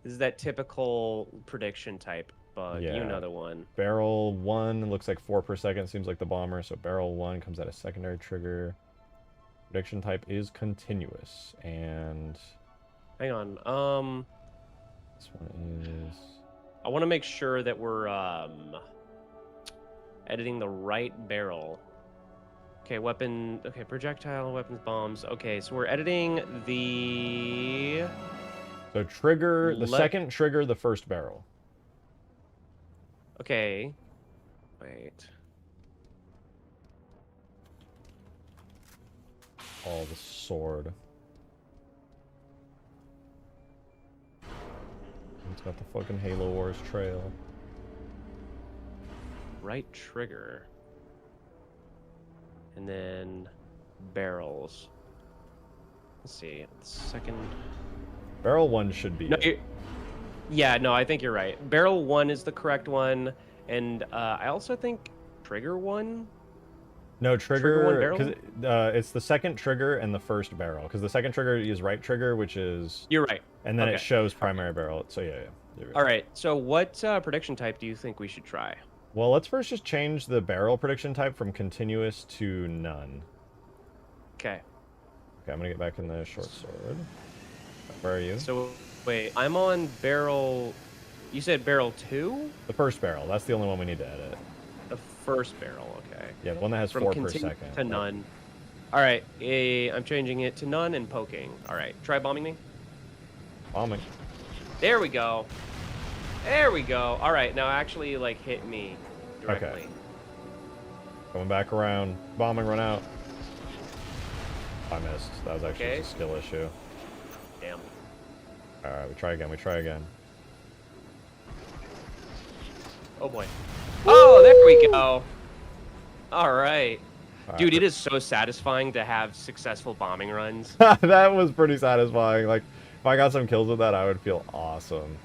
This is that typical prediction type bug. Yeah. You know the one. Barrel 1 looks like 4 per second. Seems like the bomber. So barrel 1 comes at a secondary trigger. Prediction type is continuous. And Hang on. this one is... I want to make sure that we're editing the right barrel. Okay, weapon. Okay, projectile, weapons, bombs. Okay, so we're editing the... So trigger, the second trigger, the first barrel. Okay. Wait. Oh, the sword. It's got the fucking Halo Wars trail. Right trigger. And then barrels. Let's see. Second. Barrel 1 should be No, it. yeah, no, I think you're right. Barrel 1 is the correct one, and I also think trigger 1. No, trigger, one because it's the second trigger and the first barrel. Because the second trigger is right trigger, which is... You're right. And then it Okay. shows primary barrel. So yeah. You're right. All right. So what prediction type do you think we should try? Well, let's first just change the barrel prediction type from continuous to none. Okay. Okay, I'm gonna get back in the short sword. Where are you? So wait, I'm on barrel. You said barrel 2? The first barrel. That's the only one we need to edit. The first barrel. Okay. Yeah, the one that has From 4 per continue second. to none. All right. I'm changing it to none and poking. All right. Try bombing me. Bombing. There we go. There we go. All right. Now actually like hit me directly. Okay. Coming back around. Bombing, run out. I missed. That was actually just a skill issue. Damn. Alright, we try again. Oh boy. Oh, there we go. All right. Dude, it is so satisfying to have successful bombing runs. That was pretty satisfying. Like, if I got some kills with that, I would feel awesome.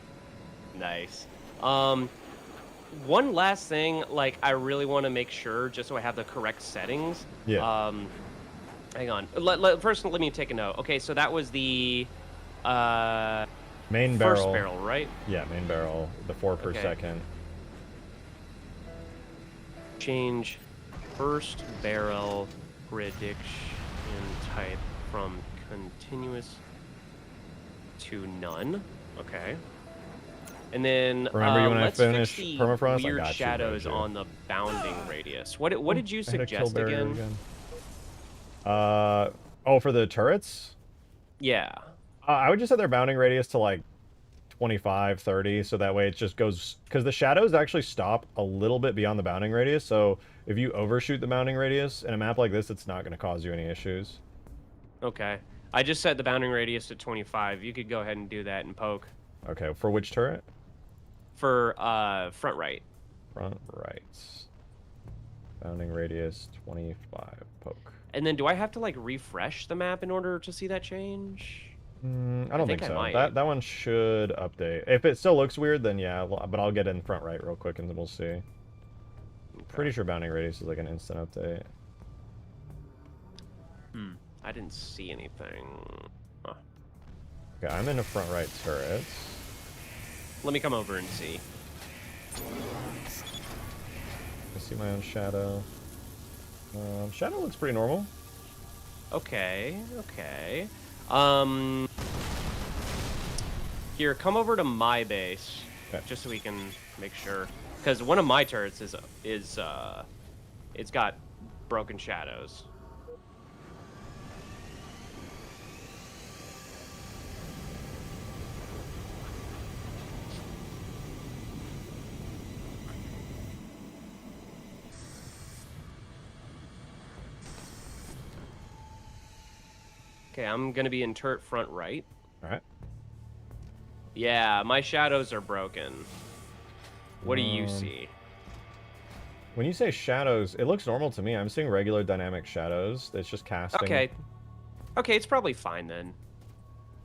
Nice. One last thing, like, I really want to make sure, just so I have the correct settings. Yeah. Hang on. First, let me take a note. Okay, so that was the Main first barrel. barrel, right? Yeah, main barrel. The 4 per Okay. second. Change first barrel prediction type from continuous to none. Okay. And then Remember you when I let's fix finish the Permafrost? I weird got you, shadows Major. on the bounding radius. What did you I hit a kill suggest barrier again? Oh, for the turrets? Yeah. I would just set their bounding radius to like 25, 30, so that way it just goes, because the shadows actually stop a little bit beyond the bounding radius, so if you overshoot the bounding radius in a map like this, it's not going to cause you any issues. Okay. I just set the bounding radius to 25. You could go ahead and do that and poke. Okay, for which turret? For front right. Front right. Bounding radius 25, poke. And then do I have to like refresh the map in order to see that change? I don't think I so. might. That one should update. If it still looks weird, then yeah, but I'll get in front right real quick and then we'll see. Okay. Pretty sure bounding radius is like an instant update. I didn't see anything. Huh. Okay, I'm in the front right turret. Let me come over and see. I see my own shadow. Shadow looks pretty normal. Okay, okay. Here, come over to my base, Okay. just so we can make sure. Because one of my turrets is it's got broken shadows. Okay, I'm gonna be in turret front right. All right. Yeah, my shadows are broken. What do you see? When you say shadows, it looks normal to me. I'm seeing regular dynamic shadows. It's just casting. Okay. Okay, it's probably fine then.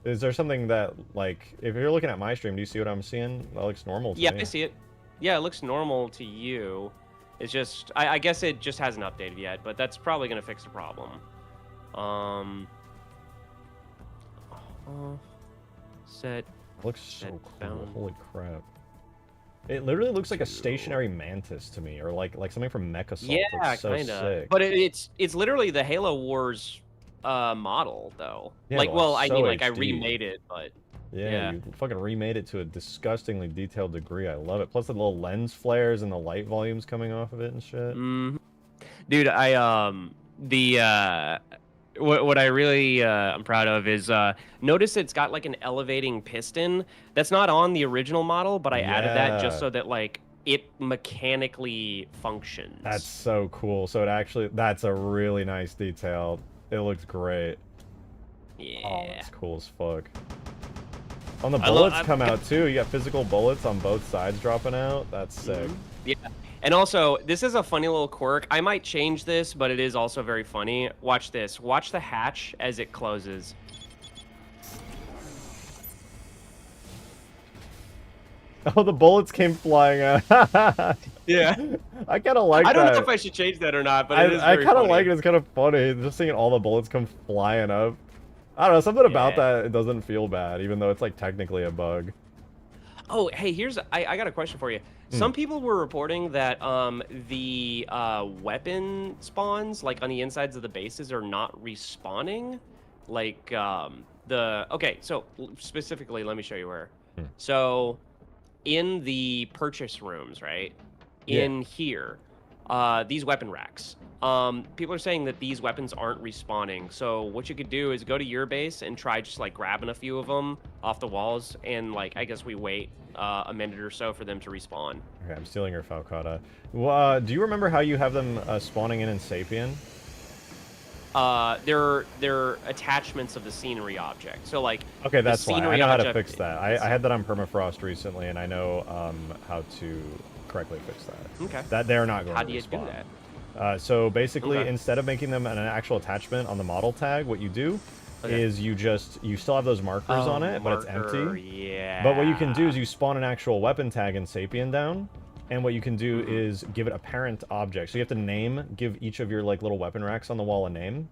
Is there something that, like, if you're looking at my stream, do you see what I'm seeing? That looks normal to me. Yeah, I see it. Yeah, it looks normal to you. It's just, I guess it just hasn't updated yet, but that's probably gonna fix the problem. Set. Looks so cool. Bound. Holy crap. It literally looks like a stationary mantis to me, or like something from Mecha Salt. Yeah, It's so kind of. sick. But it's literally the Halo Wars model though. Yeah, Like, well, I so mean, like I HD. remade it, but Yeah, you fucking remade it to a disgustingly detailed degree. I love it. Plus the little lens flares and the light volumes coming off of it and shit. Dude, what I really I'm proud of is notice it's got like an elevating piston that's not on the original model, but I added that just so that like it mechanically functions. That's so cool. So it actually, that's a really nice detail. It looks great. Yeah. Oh, it's cool as fuck. On the bullets come out too. You got physical bullets on both sides dropping out. That's sick. Yeah. And also, this is a funny little quirk. I might change this, but it is also very funny. Watch this. Watch the hatch as it closes. Oh, the bullets came flying out. Yeah. I kind of like that. I don't know if I should change that or not, but it is I very kind of funny. like it. It's kind of funny. Just seeing all the bullets come flying up. I don't know. Something about that, it doesn't feel bad, even though it's like technically a bug. Oh, hey, I got a question for you. Some people were reporting that the weapon spawns, like on the insides of the bases, are not respawning. Like okay, so specifically, let me show you where. So in the purchase rooms, right? In here, these weapon racks. People are saying that these weapons aren't respawning. So what you could do is go to your base and try just like grabbing a few of them off the walls, and like I guess we wait a minute or so for them to respawn. Okay, I'm stealing your Falcata. Well, do you remember how you have them spawning in Sapien? They're attachments of the scenery object. So like, okay, that's why I know how to object fix that. I had that on Permafrost recently, and I know how to correctly fix that. Okay. That they're not going How to do you respawn. do that? So basically, instead of making them an actual attachment on the model tag, what you do is you still have those markers on it, but it's empty. Yeah. But what you can do is you spawn an actual weapon tag in Sapien down, and what you can do is give it a parent object. So you have to give each of your like little weapon racks on the wall a name.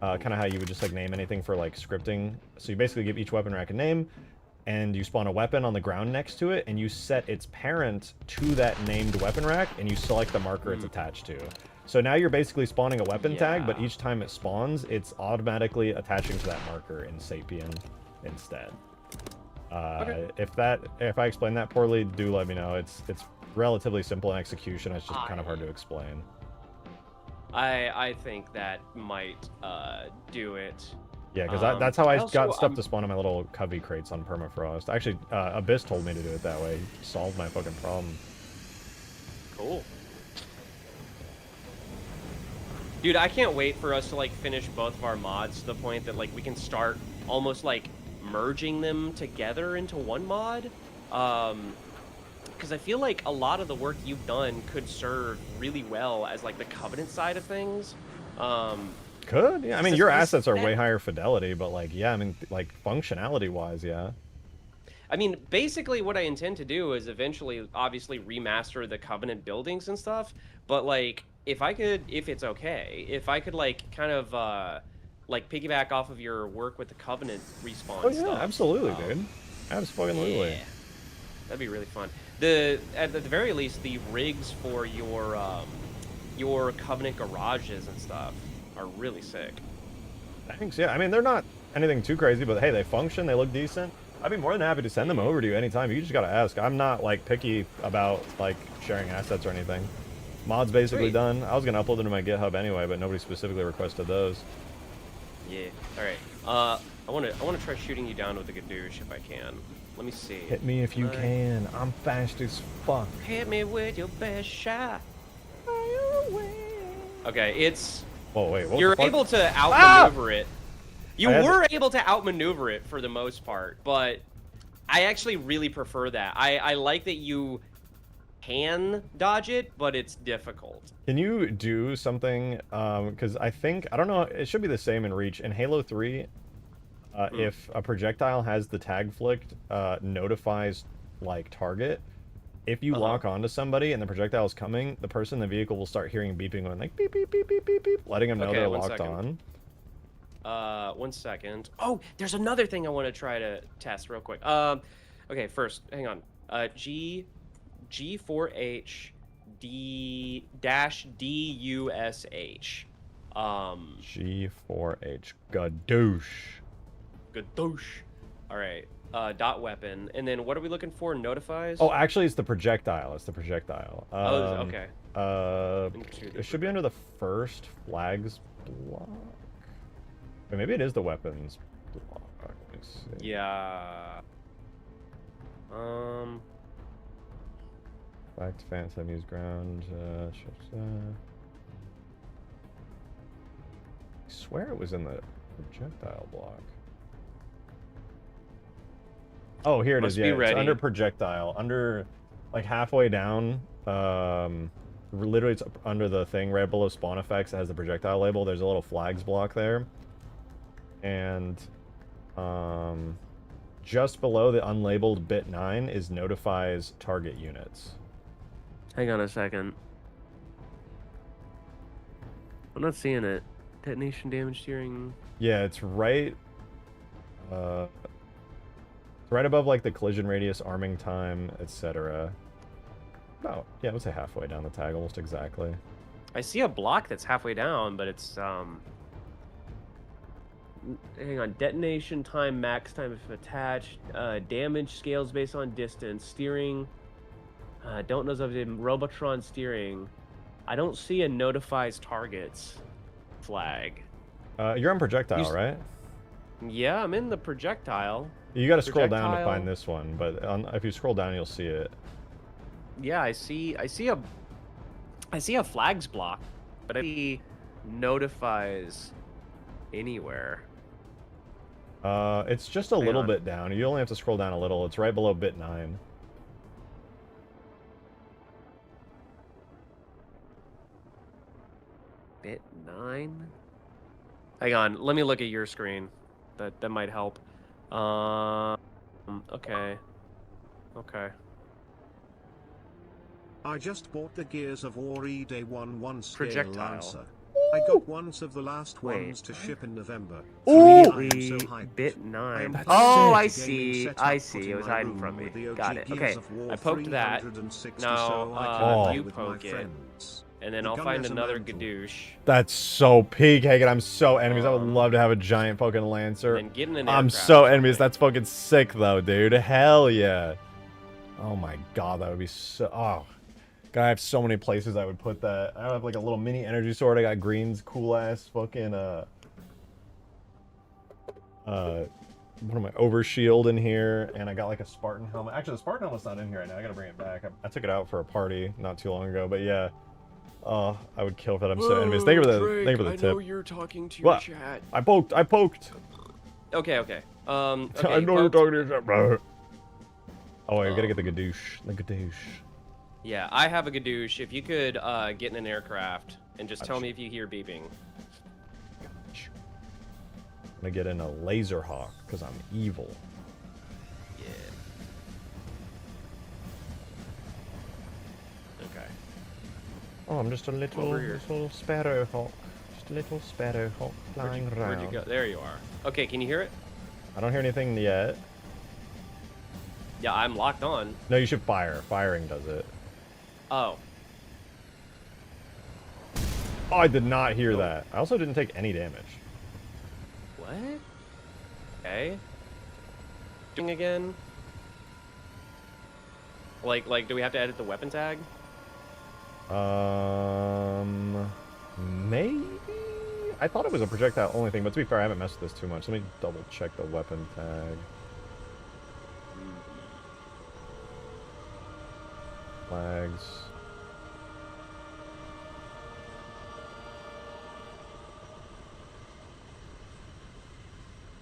Kind of how you would just like name anything for like scripting. So you basically give each weapon rack a name, and you spawn a weapon on the ground next to it, and you set its parent to that named weapon rack, and you select the marker it's attached to. So now you're basically spawning a weapon tag, but each time it spawns, it's automatically attaching to that marker in Sapien instead. If I explain that poorly, do let me know. It's relatively simple in execution. It's just kind of hard to explain. I think that might do it. Yeah, because that's how I also, got stuff to spawn on my little covey crates on Permafrost. Actually, Abyss told me to do it that way. He solved my fucking problem. Cool. Dude, I can't wait for us to like finish both of our mods to the point that like we can start almost like merging them together into one mod. Because I feel like a lot of the work you've done could serve really well as like the Covenant side of things. Could, yeah. I mean, your assets are way higher fidelity, but like, yeah, I mean, like functionality-wise, yeah. I mean, basically what I intend to do is eventually, obviously, remaster the Covenant buildings and stuff. But like, if it's okay, if I could like kind of like piggyback off of your work with the Covenant respawn Oh yeah, stuff. absolutely, dude. Absolutely. Yeah, that'd be really fun. At the very least, the rigs for your Covenant garages and stuff are really sick. Thanks. Yeah, I mean, they're not anything too crazy, but hey, they function. They look decent. I'd be more than happy to send them over to you anytime. You just gotta ask. I'm not like picky about like sharing assets or anything. Mod's basically done. I was gonna upload them to my GitHub anyway, but nobody specifically requested those. Yeah. All right. I wanna try shooting you down with a Gadoosh if I can. Let me see. Hit me if you can. I'm fast as fuck. Hit me with your best shot. Fire away. Okay, it's. Oh wait, what you're the fuck? able to outmaneuver it. You I had were able to outmaneuver it for the most part, but I actually really prefer that. I like that you can dodge it, but it's difficult. Can you do something? Because I don't know. It should be the same in Reach. In Halo 3, if a projectile has the tag flicked, notifies like target. If you lock onto somebody and the projectile is coming, the person in the vehicle will start hearing beeping going like beep beep beep beep beep beep, letting them know they're locked on. 1 second. Oh, there's another thing I want to try to test real quick. Okay, first, hang on. G4H D dash DUSH. G4H Gadoosh. Gadoosh. All right. Dot weapon, and then what are we looking for? Notifies. Oh, actually, it's the projectile. It's the projectile. Okay. It should be under the first flags block. Or maybe it is the weapons block. Let me see. Yeah. Back to Phantom, use ground. I swear it was in the projectile block. Oh, here it is. Yeah, it's under projectile. Under, like, halfway down. Literally, it's under the thing right below spawn effects. It has the projectile label. There's a little flags block there. And just below the unlabeled bit 9 is notifies target units. Hang on a second. I'm not seeing it. Detonation damage steering. Yeah, it's right. Right above like the collision radius, arming time, etc. Oh, yeah, I would say halfway down the tag, almost exactly. I see a block that's halfway down, but it's hang on. Detonation time, max time if attached. Damage scales based on distance. Steering. Don't know if it's Robotron steering. I don't see a notifies targets flag. You're on projectile, right? Yeah, I'm in the projectile. You got to scroll down to find this one, but if you scroll down, you'll see it. Yeah, I see a flags block, but it notifies anywhere. It's just a little bit down. You only have to scroll down a little. It's right below bit 9. Bit 9? Hang on, let me look at your screen. That might help. Okay. Okay. I just bought the Gears of War Day 1 scale Projectile. Lancer. I got ones of the last ones to ship in November. Ooh! I am so hyped. Bit 9. That's Oh, sick. I see. I see. It was hiding from me. Got it. Okay. I poked that. Now, you poke it. And then I'll find another Gadoosh. That's so peak, Hagen. I'm so enemies. I would love to have a giant fucking Lancer. And get in an I'm aircraft so or enemies. something. That's fucking sick, though, dude. Hell yeah. Oh my god, that would be so... Oh. God, I have so many places I would put that. I have like a little mini energy sword. I got Green's cool-ass fucking, One of my overshield in here, and I got like a Spartan helmet. Actually, the Spartan helmet's not in here right now. I gotta bring it back. I took it out for a party not too long ago, but yeah. I would kill for that. I'm so enemies. Thank you for the Drake, thank you for the I tip. know you're talking to your chat. I poked. Okay. Okay, Okay, I know you're poked. talking to your chat, bro. Oh wait, we gotta get the gadoosh. The gadoosh. Yeah, I have a gadoosh. If you could get in an aircraft and just tell me if you hear beeping. I'm gonna get in a laser hawk because I'm evil. Yeah. Okay. Oh, I'm just a little sparrow hawk. Just a little sparrow hawk flying around. Where'd you go? There you are. Okay, can you hear it? I don't hear anything yet. Yeah, I'm locked on. No, you should fire. Firing does it. Oh. Oh, I did not hear that. I also didn't take any damage. What? Okay. Doing again? Like, do we have to edit the weapon tag? Maybe? I thought it was a projectile only thing, but to be fair, I haven't messed with this too much. Let me double check the weapon tag. Flags.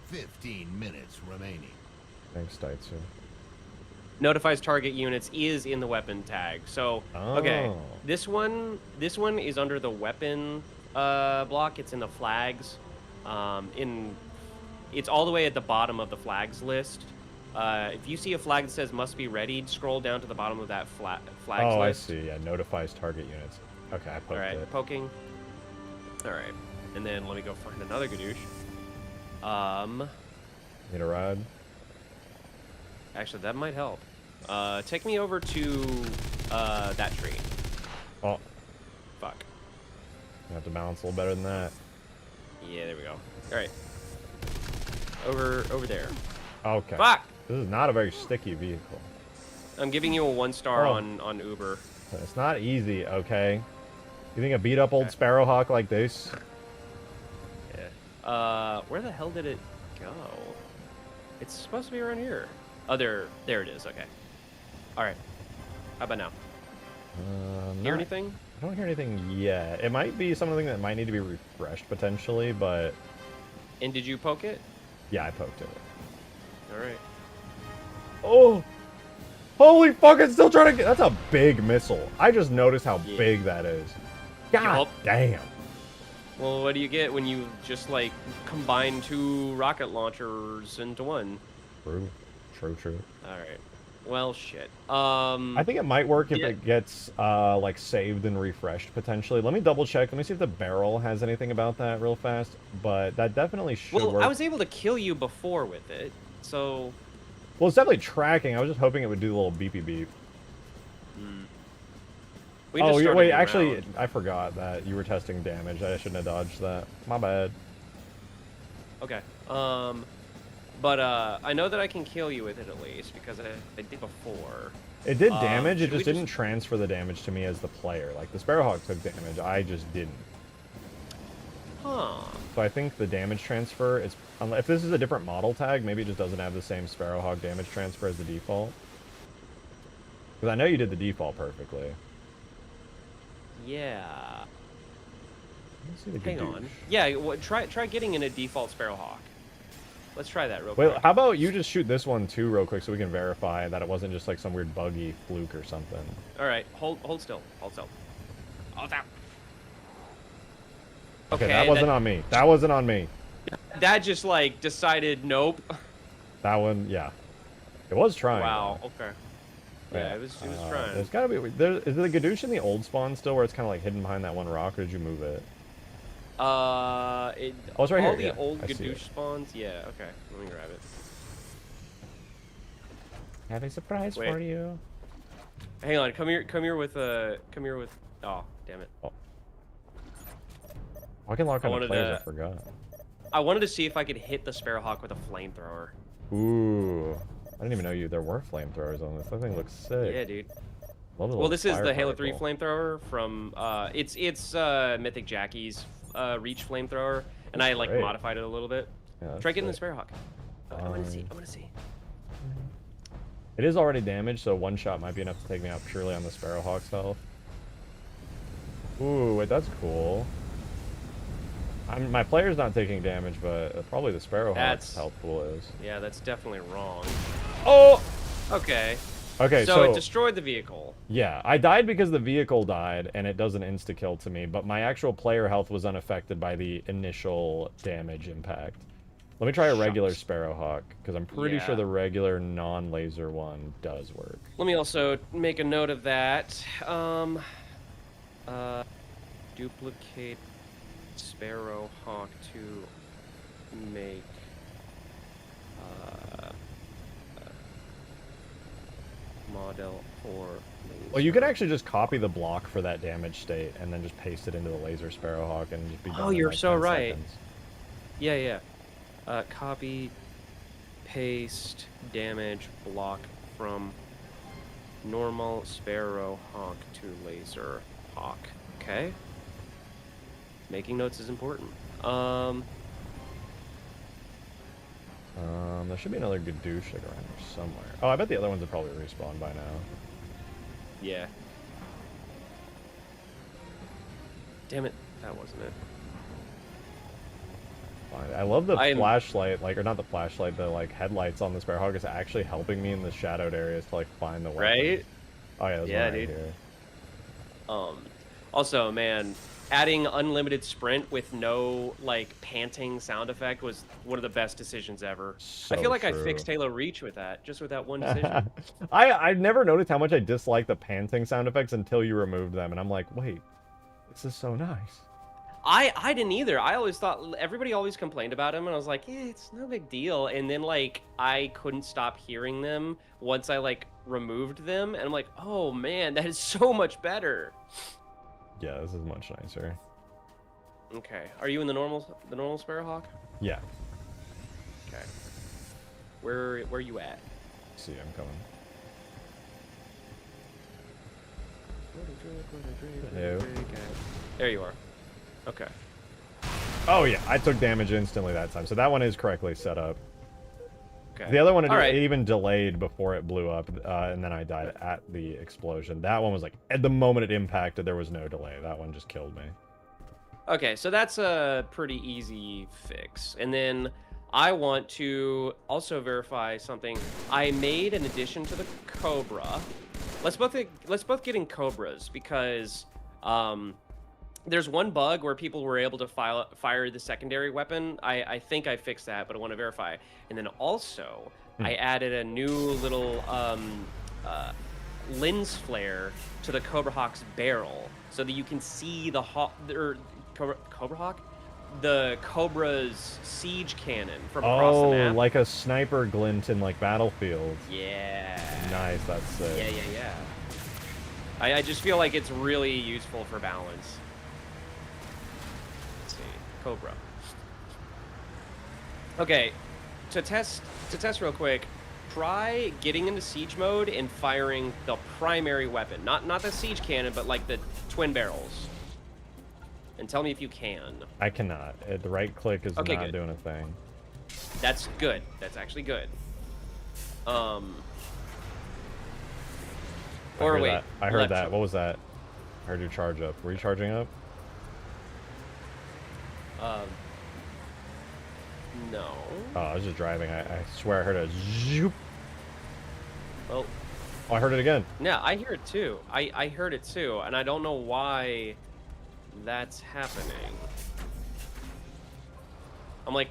"15 minutes remaining." Thanks, Daitsu. Notifies target units is in the weapon tag. So, okay, Oh. this one is under the weapon block. It's in the flags. It's all the way at the bottom of the flags list. If you see a flag that says "must be ready," scroll down to the bottom of that flags Oh, list. I see. Yeah, notifies target units. Okay, I poked All right, it. poking. All right, and then let me go find another gadoosh. Need a ride? Actually, that might help. Take me over to that tree. Oh, Fuck. I have to balance a little better than that. Yeah, there we go. All right. Over there. Okay. Fuck! This is not a very sticky vehicle. I'm giving you a 1-star Oh. on Uber. It's not easy, okay? You think a beat up old Okay. Sparrowhawk like this? Yeah. Where the hell did it go? It's supposed to be around here. Oh, there it is. Okay. All right. How about now? Hear anything? I don't hear anything yet. It might be something that might need to be refreshed potentially, but And did you poke it? yeah, I poked it. All right. Oh! Holy fuck, it's still trying to get... That's a big missile. I just noticed how Yeah. big that is. God Yup. damn. Well, what do you get when you just like combine 2 rocket launchers into one? True. All right. Well, shit. I think it might work if yeah. it gets like saved and refreshed potentially. Let me double check. Let me see if the barrel has anything about that real fast. But that definitely should Well, work. I was able to kill you before with it, so. Well, it's definitely tracking. I was just hoping it would do the little beepy beep. We Oh, just started wait, a actually, round. I forgot that you were testing damage. I shouldn't have dodged that. My bad. Okay. But I know that I can kill you with it at least because I did before. It did damage, it should we just didn't transfer the damage to me as the player. Like, the Sparrowhawk took damage, I just didn't. Huh. So I think the damage transfer is... If this is a different model tag, maybe it just doesn't have the same Sparrowhawk damage transfer as the default. Because I know you did the default perfectly. Yeah. Let's see the Hang gadoosh. on. Yeah, try getting in a default Sparrowhawk. Let's try that real Wait, quick. how about you just shoot this one too real quick so we can verify that it wasn't just like some weird buggy fluke or something. All right, hold still. Hold still. Hold down. Okay, that wasn't on me. That wasn't on me. That just like decided nope. That one, yeah. It was trying. Wow. though. Okay. Yeah, it was trying. There's gotta be... is the gadoosh in the old spawn still where it's kind of like hidden behind that one rock, or did you move it? It's Oh, it's right all here, the yeah, old I see it. gadoosh spawns. Yeah. Okay. Let me grab it. I have a surprise Wait. for you. Hang on. Come here. Come here with. Oh, damn it. Oh. I can lock on the wanted players, I to- forgot. I wanted to see if I could hit the Sparrowhawk with a flamethrower. Ooh. I didn't even know there were flamethrowers on this. That thing looks sick. Yeah, dude. Love the Well, little this is fire the Halo 3 particle. flamethrower from it's Mythic Jackie's Reach flamethrower, and I like great. modified it a little bit. Yeah, Try getting the sick. Sparrowhawk. I want to see. I want to see. It is already damaged, so one shot might be enough to take me out purely on the Sparrowhawk's health. Ooh, wait, that's cool. My player's not taking damage, but probably the Sparrowhawk's health pool is. Yeah, that's definitely wrong. Oh! Okay. Okay, so it destroyed the vehicle. Yeah, I died because the vehicle died, and it does an insta-kill to me, but my actual player health was unaffected by the initial damage impact. Let me try a regular Sparrowhawk, because I'm pretty sure the regular non-laser one does work. Let me also make a note of that. Duplicate Sparrowhawk to make model for laser. Well, you can actually just copy the block for that damage state, and then just paste it into the laser Sparrowhawk, and just be done. Oh, in you're like so 10 right. seconds. Yeah. Copy, paste, damage, block from normal Sparrowhawk to laser hawk. Okay. Making notes is important. There should be another Gadoosh like around here somewhere. Oh, I bet the other ones have probably respawned by now. Yeah. Damn it, that wasn't it. Fine. I love the flashlight, like, or not the flashlight, the like headlights on the Sparrowhawk is actually helping me in the shadowed areas to like find the weapons. Right? Oh yeah, there's one right here. Also, man, adding unlimited sprint with no like panting sound effect was one of the best decisions ever. So I feel like true. I fixed Halo Reach with that, just with that one decision. I've never noticed how much I dislike the panting sound effects until you removed them, and I'm like, wait, this is so nice. I didn't either. I always thought, everybody always complained about them, and I was like, yeah, it's no big deal. And then like I couldn't stop hearing them once I like removed them, and I'm like, oh man, that is so much better. Yeah, this is much nicer. Okay, are you in the normal Sparrowhawk? Yeah. Okay. Where you at? See, I'm coming. Hello. There you are. Okay. Oh yeah, I took damage instantly that time, so that one is correctly set up. Okay. The other one, it even delayed before it blew up, and then I died at the explosion. That one was like, at the moment it impacted, there was no delay. That one just killed me. Okay, so that's a pretty easy fix. And then I want to also verify something. I made an addition to the Cobra. Let's both get in Cobras, because there's one bug where people were able to fire the secondary weapon. I think I fixed that, but I want to verify. And then also, I added a new little lens flare to the Cobra Hawk's barrel, so that you can see the Cobra Hawk? The Cobra's siege cannon from across the map. Oh, like a sniper glint in like Battlefield. Yeah. Nice, that's sick. Yeah. I just feel like it's really useful for balance. Let's see. Cobra. Okay, to test real quick, try getting into siege mode and firing the primary weapon. Not the siege cannon, but like the twin barrels. And tell me if you can. I cannot. The right click is not doing a thing. That's good. That's actually good. Or wait. I heard that. What was that? I heard you charge up. Were you charging up? No. Oh, I was just driving. I swear I heard a zoop. Well. Oh, I heard it again. Yeah, I hear it too. I heard it too, and I don't know why that's happening. I'm like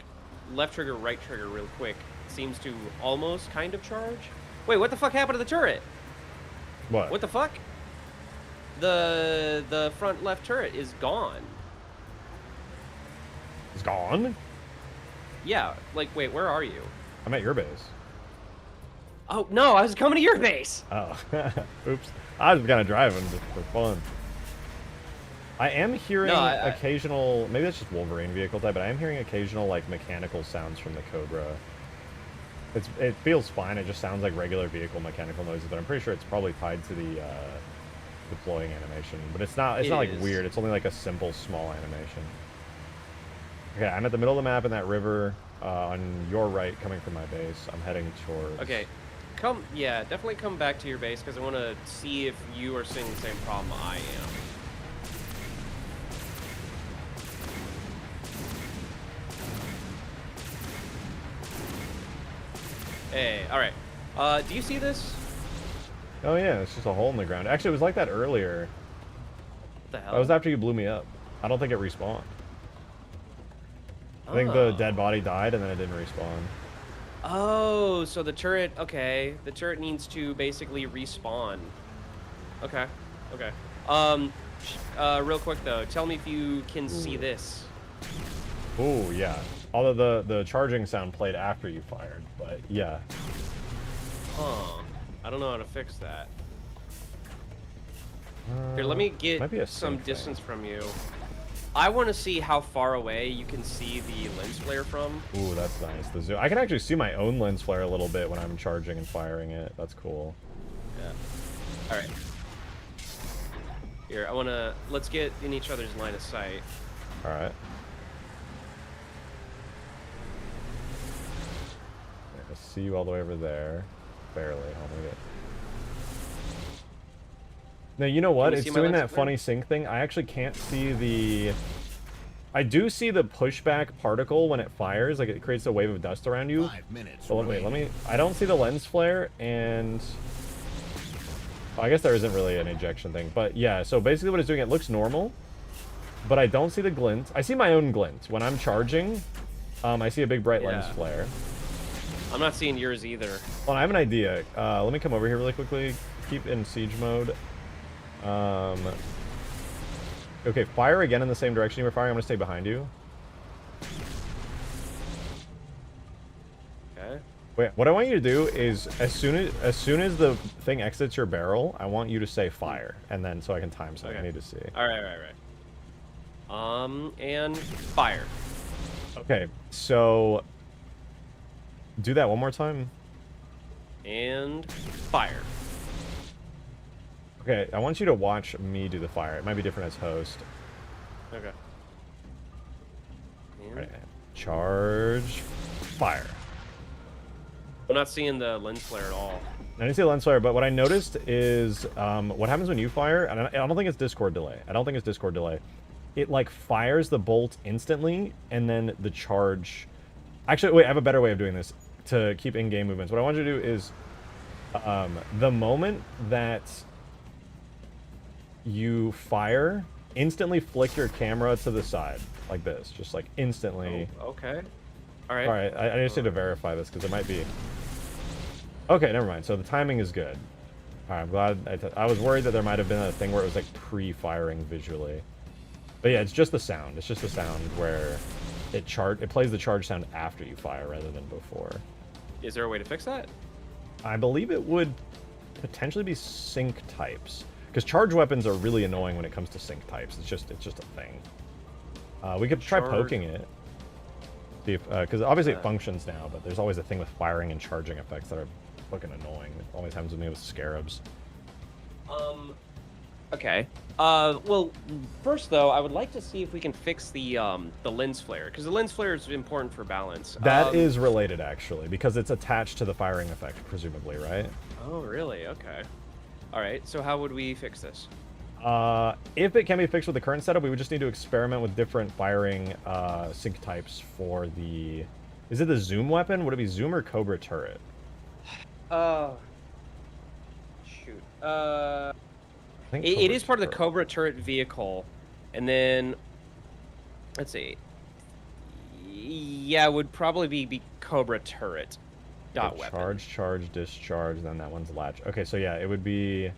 left trigger, right trigger real quick. Seems to almost kind of charge. Wait, what the fuck happened to the turret? What? What the fuck? The front left turret is gone. It's gone? Yeah, like wait, where are you? I'm at your base. Oh, no, I was coming to your base. Oh. Oops. I was kind of driving just for fun. I am hearing occasional, maybe that's just Wolverine vehicle type, but I am hearing occasional like mechanical sounds from the Cobra. It feels fine. It just sounds like regular vehicle mechanical noises, but I'm pretty sure it's probably tied to the deploying animation. But it's not like weird. It's only like a simple small animation. Okay, I'm at the middle of the map in that river. on your right, coming from my base. I'm heading towards. Okay, definitely come back to your base because I want to see if you are seeing the same problem I am. Hey, all right. Do you see this? Oh yeah, it's just a hole in the ground. Actually, it was like that earlier. What the hell? That was after you blew me up. I don't think it respawned. I think the dead body died and then it didn't respawn. Oh, so the turret, okay. The turret needs to basically respawn. Okay, okay. Real quick though, tell me if you can see this. Oh yeah. Although the charging sound played after you fired, but yeah. Huh. I don't know how to fix that. Here, let me get some distance from you. I want to see how far away you can see the lens flare from. Ooh, that's nice. The zoom. I can actually see my own lens flare a little bit when I'm charging and firing it. That's cool. Yeah. All right. Here, let's get in each other's line of sight. All right. I see you all the way over there. Barely. Hold on. Now, you know what? It's doing that funny sync thing. I actually can't see the... I do see the pushback particle when it fires. Like, it creates a wave of dust around you. 5 minutes. But wait, let me... I don't see the lens flare, and... Oh, I guess there isn't really an ejection thing. But, yeah, so basically what it's doing, it looks normal. But I don't see the glint. I see my own glint. When I'm charging, I see a big bright lens flare. I'm not seeing yours either. Well, I have an idea. Let me come over here really quickly. Keep in siege mode. Okay, fire again in the same direction you were firing. I'm gonna stay behind you. Okay. Wait, what I want you to do is as soon as the thing exits your barrel, I want you to say fire, and then so I can time something. I need to see. All right. And fire. Okay, so do that one more time. And fire. Okay, I want you to watch me do the fire. It might be different as host. Okay. Right. Charge. Fire. I'm not seeing the lens flare at all. I didn't see the lens flare, but what I noticed is what happens when you fire, and I don't think it's Discord delay. It, like, fires the bolt instantly, and then the charge... Actually, wait, I have a better way of doing this to keep in-game movements. What I want you to do is the moment that you fire, instantly flick your camera to the side, like this. Just, like, instantly. Oh, okay. All right. All right, I just need to verify this, because it might be... Okay, never mind. So the timing is good. All right, I'm glad. I was worried that there might have been a thing where it was, like, pre-firing visually. But yeah, it's just the sound. It's just the sound where it plays the charge sound after you fire rather than before. Is there a way to fix that? I believe it would potentially be sync types, because charge weapons are really annoying when it comes to sync types. It's just a thing. We could try poking it, because obviously it functions now, but there's always a thing with firing and charging effects that are fucking annoying. It always happens with me with Scarabs. Okay. Well, first though, I would like to see if we can fix the lens flare, because the lens flare is important for balance. That is related, actually, because it's attached to the firing effect, presumably, right? Oh, really? Okay. All right. So how would we fix this? If it can be fixed with the current setup, we would just need to experiment with different firing sync types for the... Is it the zoom weapon? Would it be zoom or Cobra turret? Shoot. It is part of the Cobra turret vehicle, and then let's see. Yeah, it would probably be Cobra turret. Weapon. Charge, discharge. Then that one's latch. Okay, so yeah, it would be.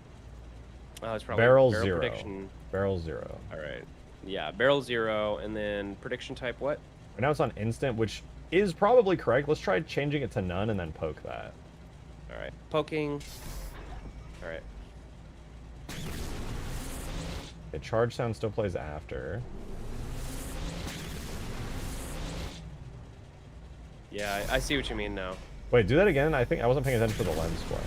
Oh, it's probably barrel zero. Prediction. Barrel 0. All right. Yeah, barrel 0, and then prediction type what? Right now it's on instant, which is probably correct. Let's try changing it to none and then poke that. All right. Poking. All right. The charge sound still plays after. Yeah, I see what you mean now. Wait, do that again. I think I wasn't paying attention to the lens flare.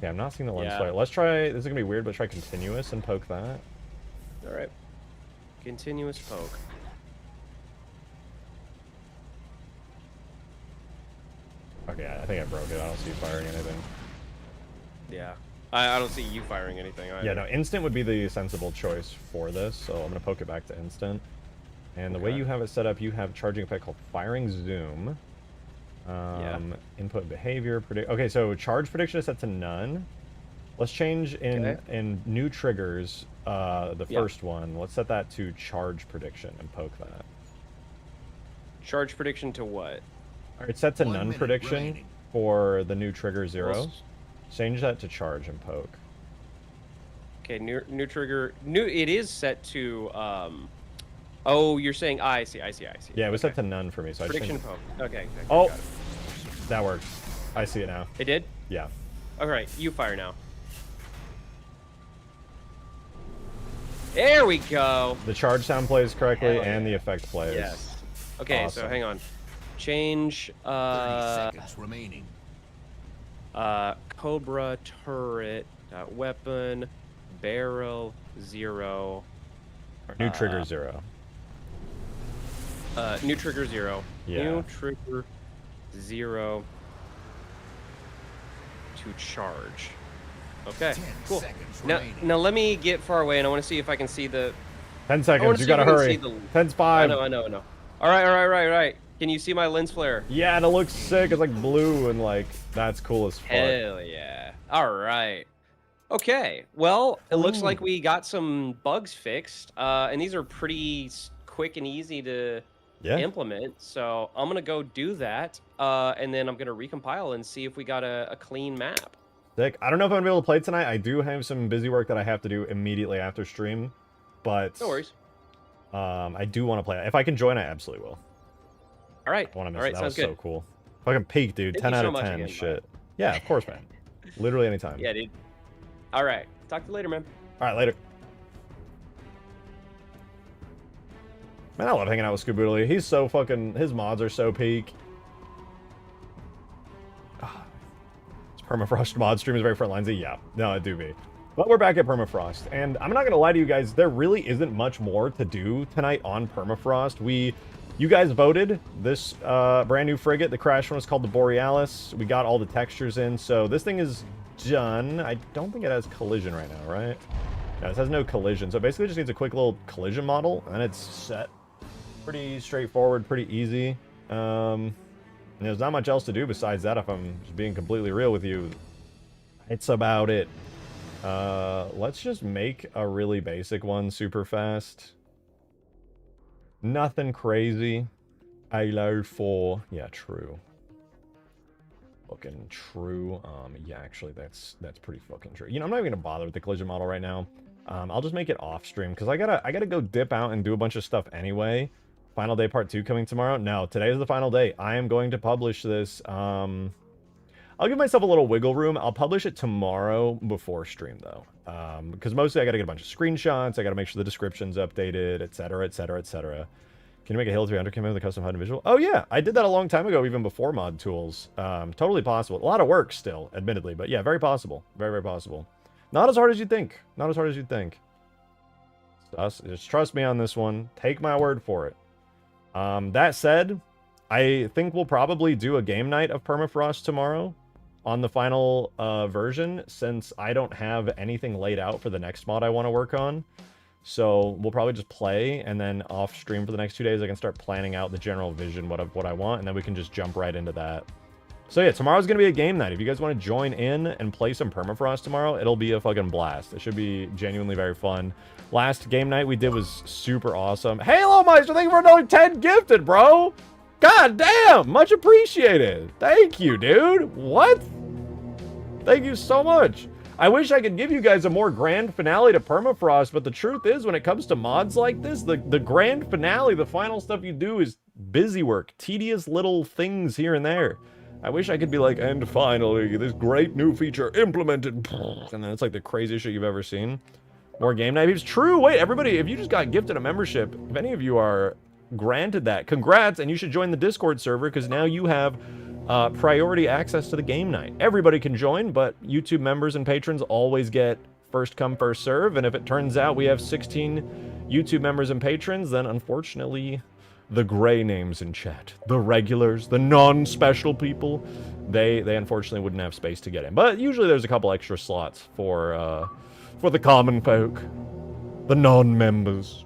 Yeah, I'm not seeing the lens flare. Let's try. This is gonna be weird, but try continuous and poke that. All right. Continuous poke. I think I broke it. I don't see you firing anything. Yeah. I don't see you firing anything either. Yeah, no, instant would be the sensible choice for this, so I'm going to poke it back to instant. And the way you have it set up, you have charging effect called Firing Zoom. Input behavior. Okay, so charge prediction is set to none. Let's change in new triggers, the first one. Let's set that to charge prediction and poke that. Charge prediction to what? All right, it's set to none prediction for the new trigger 0. Change that to charge and poke. Okay, new trigger. It is set to. Oh, you're saying I see. Yeah, it was set to none for me, so prediction I just poke. Okay. Oh, got it. That works. I see it now. It did. Yeah. All right, you fire now. There we go. The charge sound plays correctly and the effect plays. Yes. Okay, Awesome. so hang on. Change. 30 seconds remaining. Cobra turret weapon barrel 0. New trigger 0. New trigger 0. Yeah. New trigger 0 to charge. Okay, 10 cool. seconds Now remaining. let me get far away, and I want to see if I can see the. 10 I seconds. wanna You see if gotta I can hurry. see the- 10's I 5. know. All right. Can you see my lens flare? Yeah, and it looks sick. It's like blue and like that's cool as fuck. Hell yeah. All right. Okay. Well, it looks like we got some bugs fixed, and these are pretty quick and easy to implement. So I'm gonna go do that, and then I'm gonna recompile and see if we got a clean map. Sick. I don't know if I'm gonna be able to play tonight. I do have some busy work that I have to do immediately after stream, but No worries. I do want to play. If I can join, I absolutely will. All right. I want to miss All right. it. That was Sounds so good. cool. Fucking peak, dude. Thank 10 you out so of much 10. again, Shit. Yeah, of course, man. Literally anytime. Yeah, dude. All right. Talk to you later, man. All right, later. Man, I love hanging out with Scaboodly. He's so fucking... His mods are so peak. This Permafrost mod stream is very frontlinesy. Yeah, no, it do be. But we're back at Permafrost, and I'm not gonna lie to you guys, there really isn't much more to do tonight on Permafrost. You guys voted this brand new frigate. The crash one was called the Borealis. We got all the textures in, so this thing is done. I don't think it has collision right now, right? Yeah, this has no collision, so basically it just needs a quick little collision model, and it's set. Pretty straightforward, pretty easy. There's not much else to do besides that, if I'm just being completely real with you. It's about it. Let's just make a really basic one super fast. Nothing crazy. Halo 4. Yeah, true. Fucking true. Yeah, actually, that's pretty fucking true. You know, I'm not even gonna bother with the collision model right now. I'll just make it off stream because I gotta go dip out and do a bunch of stuff anyway. Final day part 2 coming tomorrow. No, today is the final day. I am going to publish this. I'll give myself a little wiggle room. I'll publish it tomorrow before stream though, because mostly I gotta get a bunch of screenshots. I gotta make sure the description's updated, etc., etc., etc. Can you make a Halo 300 camo with a custom HUD and visual? Oh yeah, I did that a long time ago, even before mod tools. Totally possible. A lot of work still, admittedly, but yeah, very possible. Very, very possible. Not as hard as you think. Not as hard as you think. Just trust me on this one. Take my word for it. That said, I think we'll probably do a game night of Permafrost tomorrow on the final version, since I don't have anything laid out for the next mod I want to work on. So we'll probably just play, and then off stream for the next 2 days I can start planning out the general vision, what I want, and then we can just jump right into that. So yeah, tomorrow's gonna be a game night. If you guys want to join in and play some Permafrost tomorrow, it'll be a fucking blast. It should be genuinely very fun. Last game night we did was super awesome. Halo Meister, thank you for another 10 gifted, bro! God damn! Much appreciated! Thank you, dude! What? Thank you so much! I wish I could give you guys a more grand finale to Permafrost, but the truth is, when it comes to mods like this, the grand finale, the final stuff you do is busy work. Tedious little things here and there. I wish I could be like, and finally, this great new feature implemented. And then it's like the craziest shit you've ever seen. More game night. It's true. Wait, everybody, if you just got gifted a membership, if any of you are granted that, congrats, and you should join the Discord server, because now you have priority access to the game night. Everybody can join, but YouTube members and patrons always get first come, first serve, and if it turns out we have 16 YouTube members and patrons, then unfortunately the gray names in chat, the regulars, the non-special people, they unfortunately wouldn't have space to get in. But usually there's a couple extra slots for the common folk, the non-members.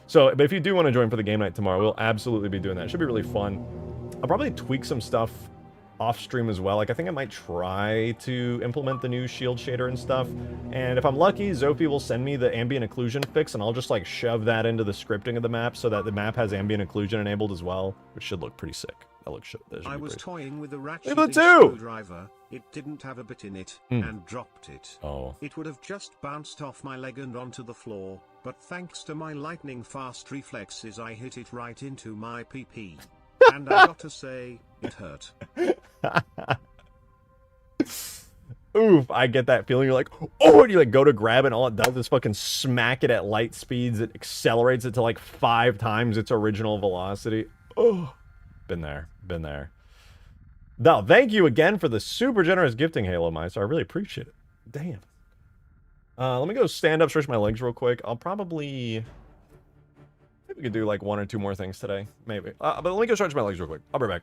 So, but if you do want to join for the game night tomorrow, we'll absolutely be doing that. It should be really fun. I'll probably tweak some stuff off stream as well. Like, I think I might try to implement the new shield shader and stuff. And if I'm lucky, Zophie will send me the ambient occlusion fix, and I'll just like shove that into the scripting of the map so that the map has ambient occlusion enabled as well, which should look pretty sick. That looks shit. I was toying with a ratchet too! screwdriver. It didn't have a bit in it, and dropped it. Oh. It would have just bounced off my leg and onto the floor, but thanks to my lightning-fast reflexes I hit it right into my PP. And I got to say, it hurt. Oof, I get that feeling. You're like, oh, and you like go to grab it, and all it does is fucking smack it at light speeds. It accelerates it to like 5 times its original velocity. Oh, been there. No, thank you again for the super generous gifting, Halo Meister. I really appreciate it. Damn. Let me go stand up, stretch my legs real quick. I'll probably... maybe we could do like 1 or 2 more things today. Maybe. But let me go stretch my legs real quick. I'll be right back.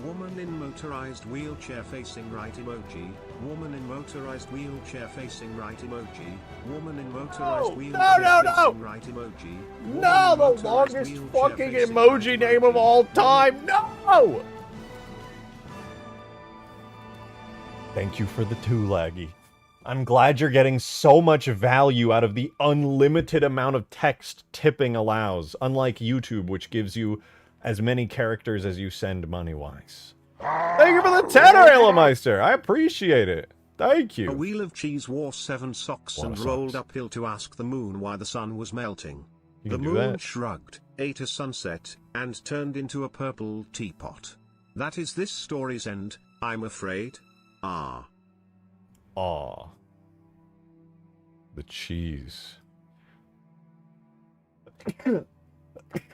Woman in motorized wheelchair facing right emoji. Woman in motorized wheelchair facing right emoji. Woman in motorized wheelchair facing right emoji. No, the longest fucking emoji name of all time. No! Thank you for the 2, Laggy. I'm glad you're getting so much value out of the unlimited amount of text tipping allows, unlike YouTube, which gives you as many characters as you send money-wise. Thank you for the 10, Alameister. I appreciate it. Thank you. A wheel of cheese wore 7 socks and rolled uphill to ask the moon why the sun was melting. The moon shrugged, ate a sunset, and turned into a purple teapot. That is this story's end, I'm afraid. Ah. Aw. The cheese.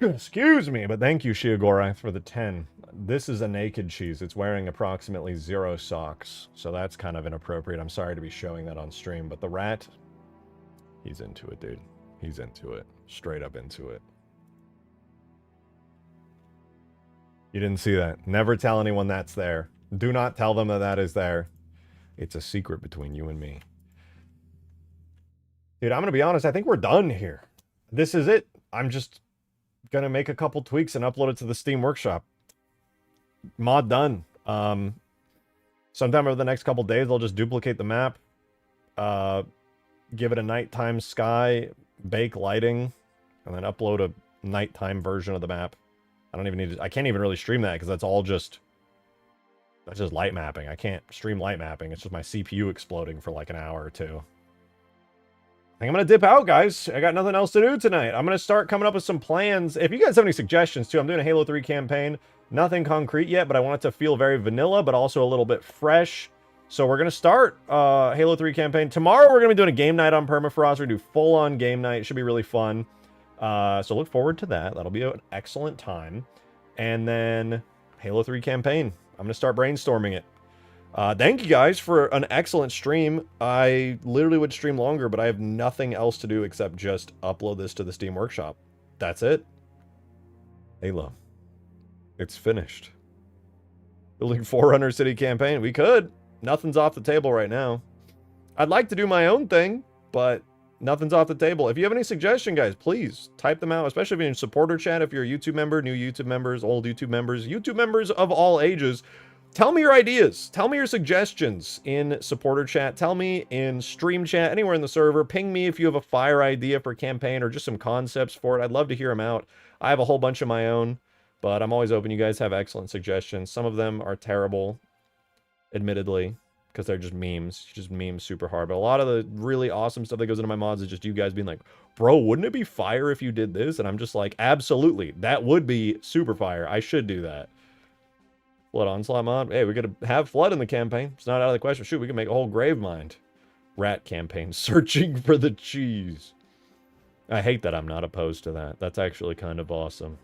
Excuse me, but thank you, Shiagorai, for the 10. This is a naked cheese. It's wearing approximately 0 socks, so that's kind of inappropriate. I'm sorry to be showing that on stream, but the rat, he's into it, dude. He's into it. Straight up into it. You didn't see that. Never tell anyone that's there. Do not tell them that that is there. It's a secret between you and me. Dude, I'm going to be honest. I think we're done here. This is it. I'm just going to make a couple tweaks and upload it to the Steam Workshop. Mod done. Sometime over the next couple days, I'll just duplicate the map. Give it a nighttime sky, bake lighting, and then upload a nighttime version of the map. I don't even need to, I can't even really stream that because that's all just, that's just light mapping. I can't stream light mapping. It's just my CPU exploding for like an hour or two. I think I'm going to dip out, guys. I got nothing else to do tonight. I'm going to start coming up with some plans. If you guys have any suggestions, too, I'm doing a Halo 3 campaign. Nothing concrete yet, but I want it to feel very vanilla, but also a little bit fresh. So we're going to start Halo 3 campaign. Tomorrow, we're going to be doing a game night on Permafrost. We're going to do full-on game night. It should be really fun. So look forward to that. That'll be an excellent time. And then Halo 3 campaign. I'm going to start brainstorming it. Thank you guys for an excellent stream. I literally would stream longer, but I have nothing else to do except just upload this to the Steam Workshop. That's it. Halo. It's finished. Building Forerunner City campaign. We could. Nothing's off the table right now. I'd like to do my own thing, but nothing's off the table. If you have any suggestion, guys, please type them out, especially if you're in supporter chat, if you're a YouTube member, new YouTube members, old YouTube members of all ages. Tell me your ideas. Tell me your suggestions in supporter chat. Tell me in stream chat, anywhere in the server. Ping me if you have a fire idea for a campaign or just some concepts for it. I'd love to hear them out. I have a whole bunch of my own, but I'm always open. You guys have excellent suggestions. Some of them are terrible, admittedly, because they're just memes. Just memes super hard. But a lot of the really awesome stuff that goes into my mods is just you guys being like, bro, wouldn't it be fire if you did this? And I'm just like, absolutely. That would be super fire. I should do that. Flood Onslaught mod. Hey, we could have Flood in the campaign. It's not out of the question. Shoot, we can make a whole Grave Mind rat campaign. Searching for the cheese. I hate that I'm not opposed to that. That's actually kind of awesome.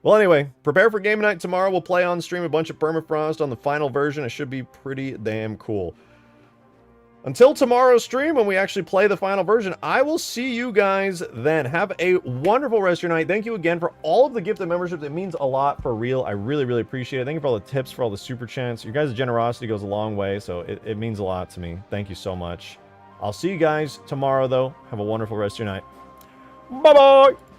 Well, anyway, prepare for game night tomorrow. We'll play on stream a bunch of Permafrost on the final version. It should be pretty damn cool. Until tomorrow's stream, when we actually play the final version, I will see you guys then. Have a wonderful rest of your night. Thank you again for all of the gifted memberships. It means a lot for real. I really, really appreciate it. Thank you for all the tips, for all the super chats. Your guys' generosity goes a long way, so it means a lot to me. Thank you so much. I'll see you guys tomorrow, though. Have a wonderful rest of your night. Bye-bye!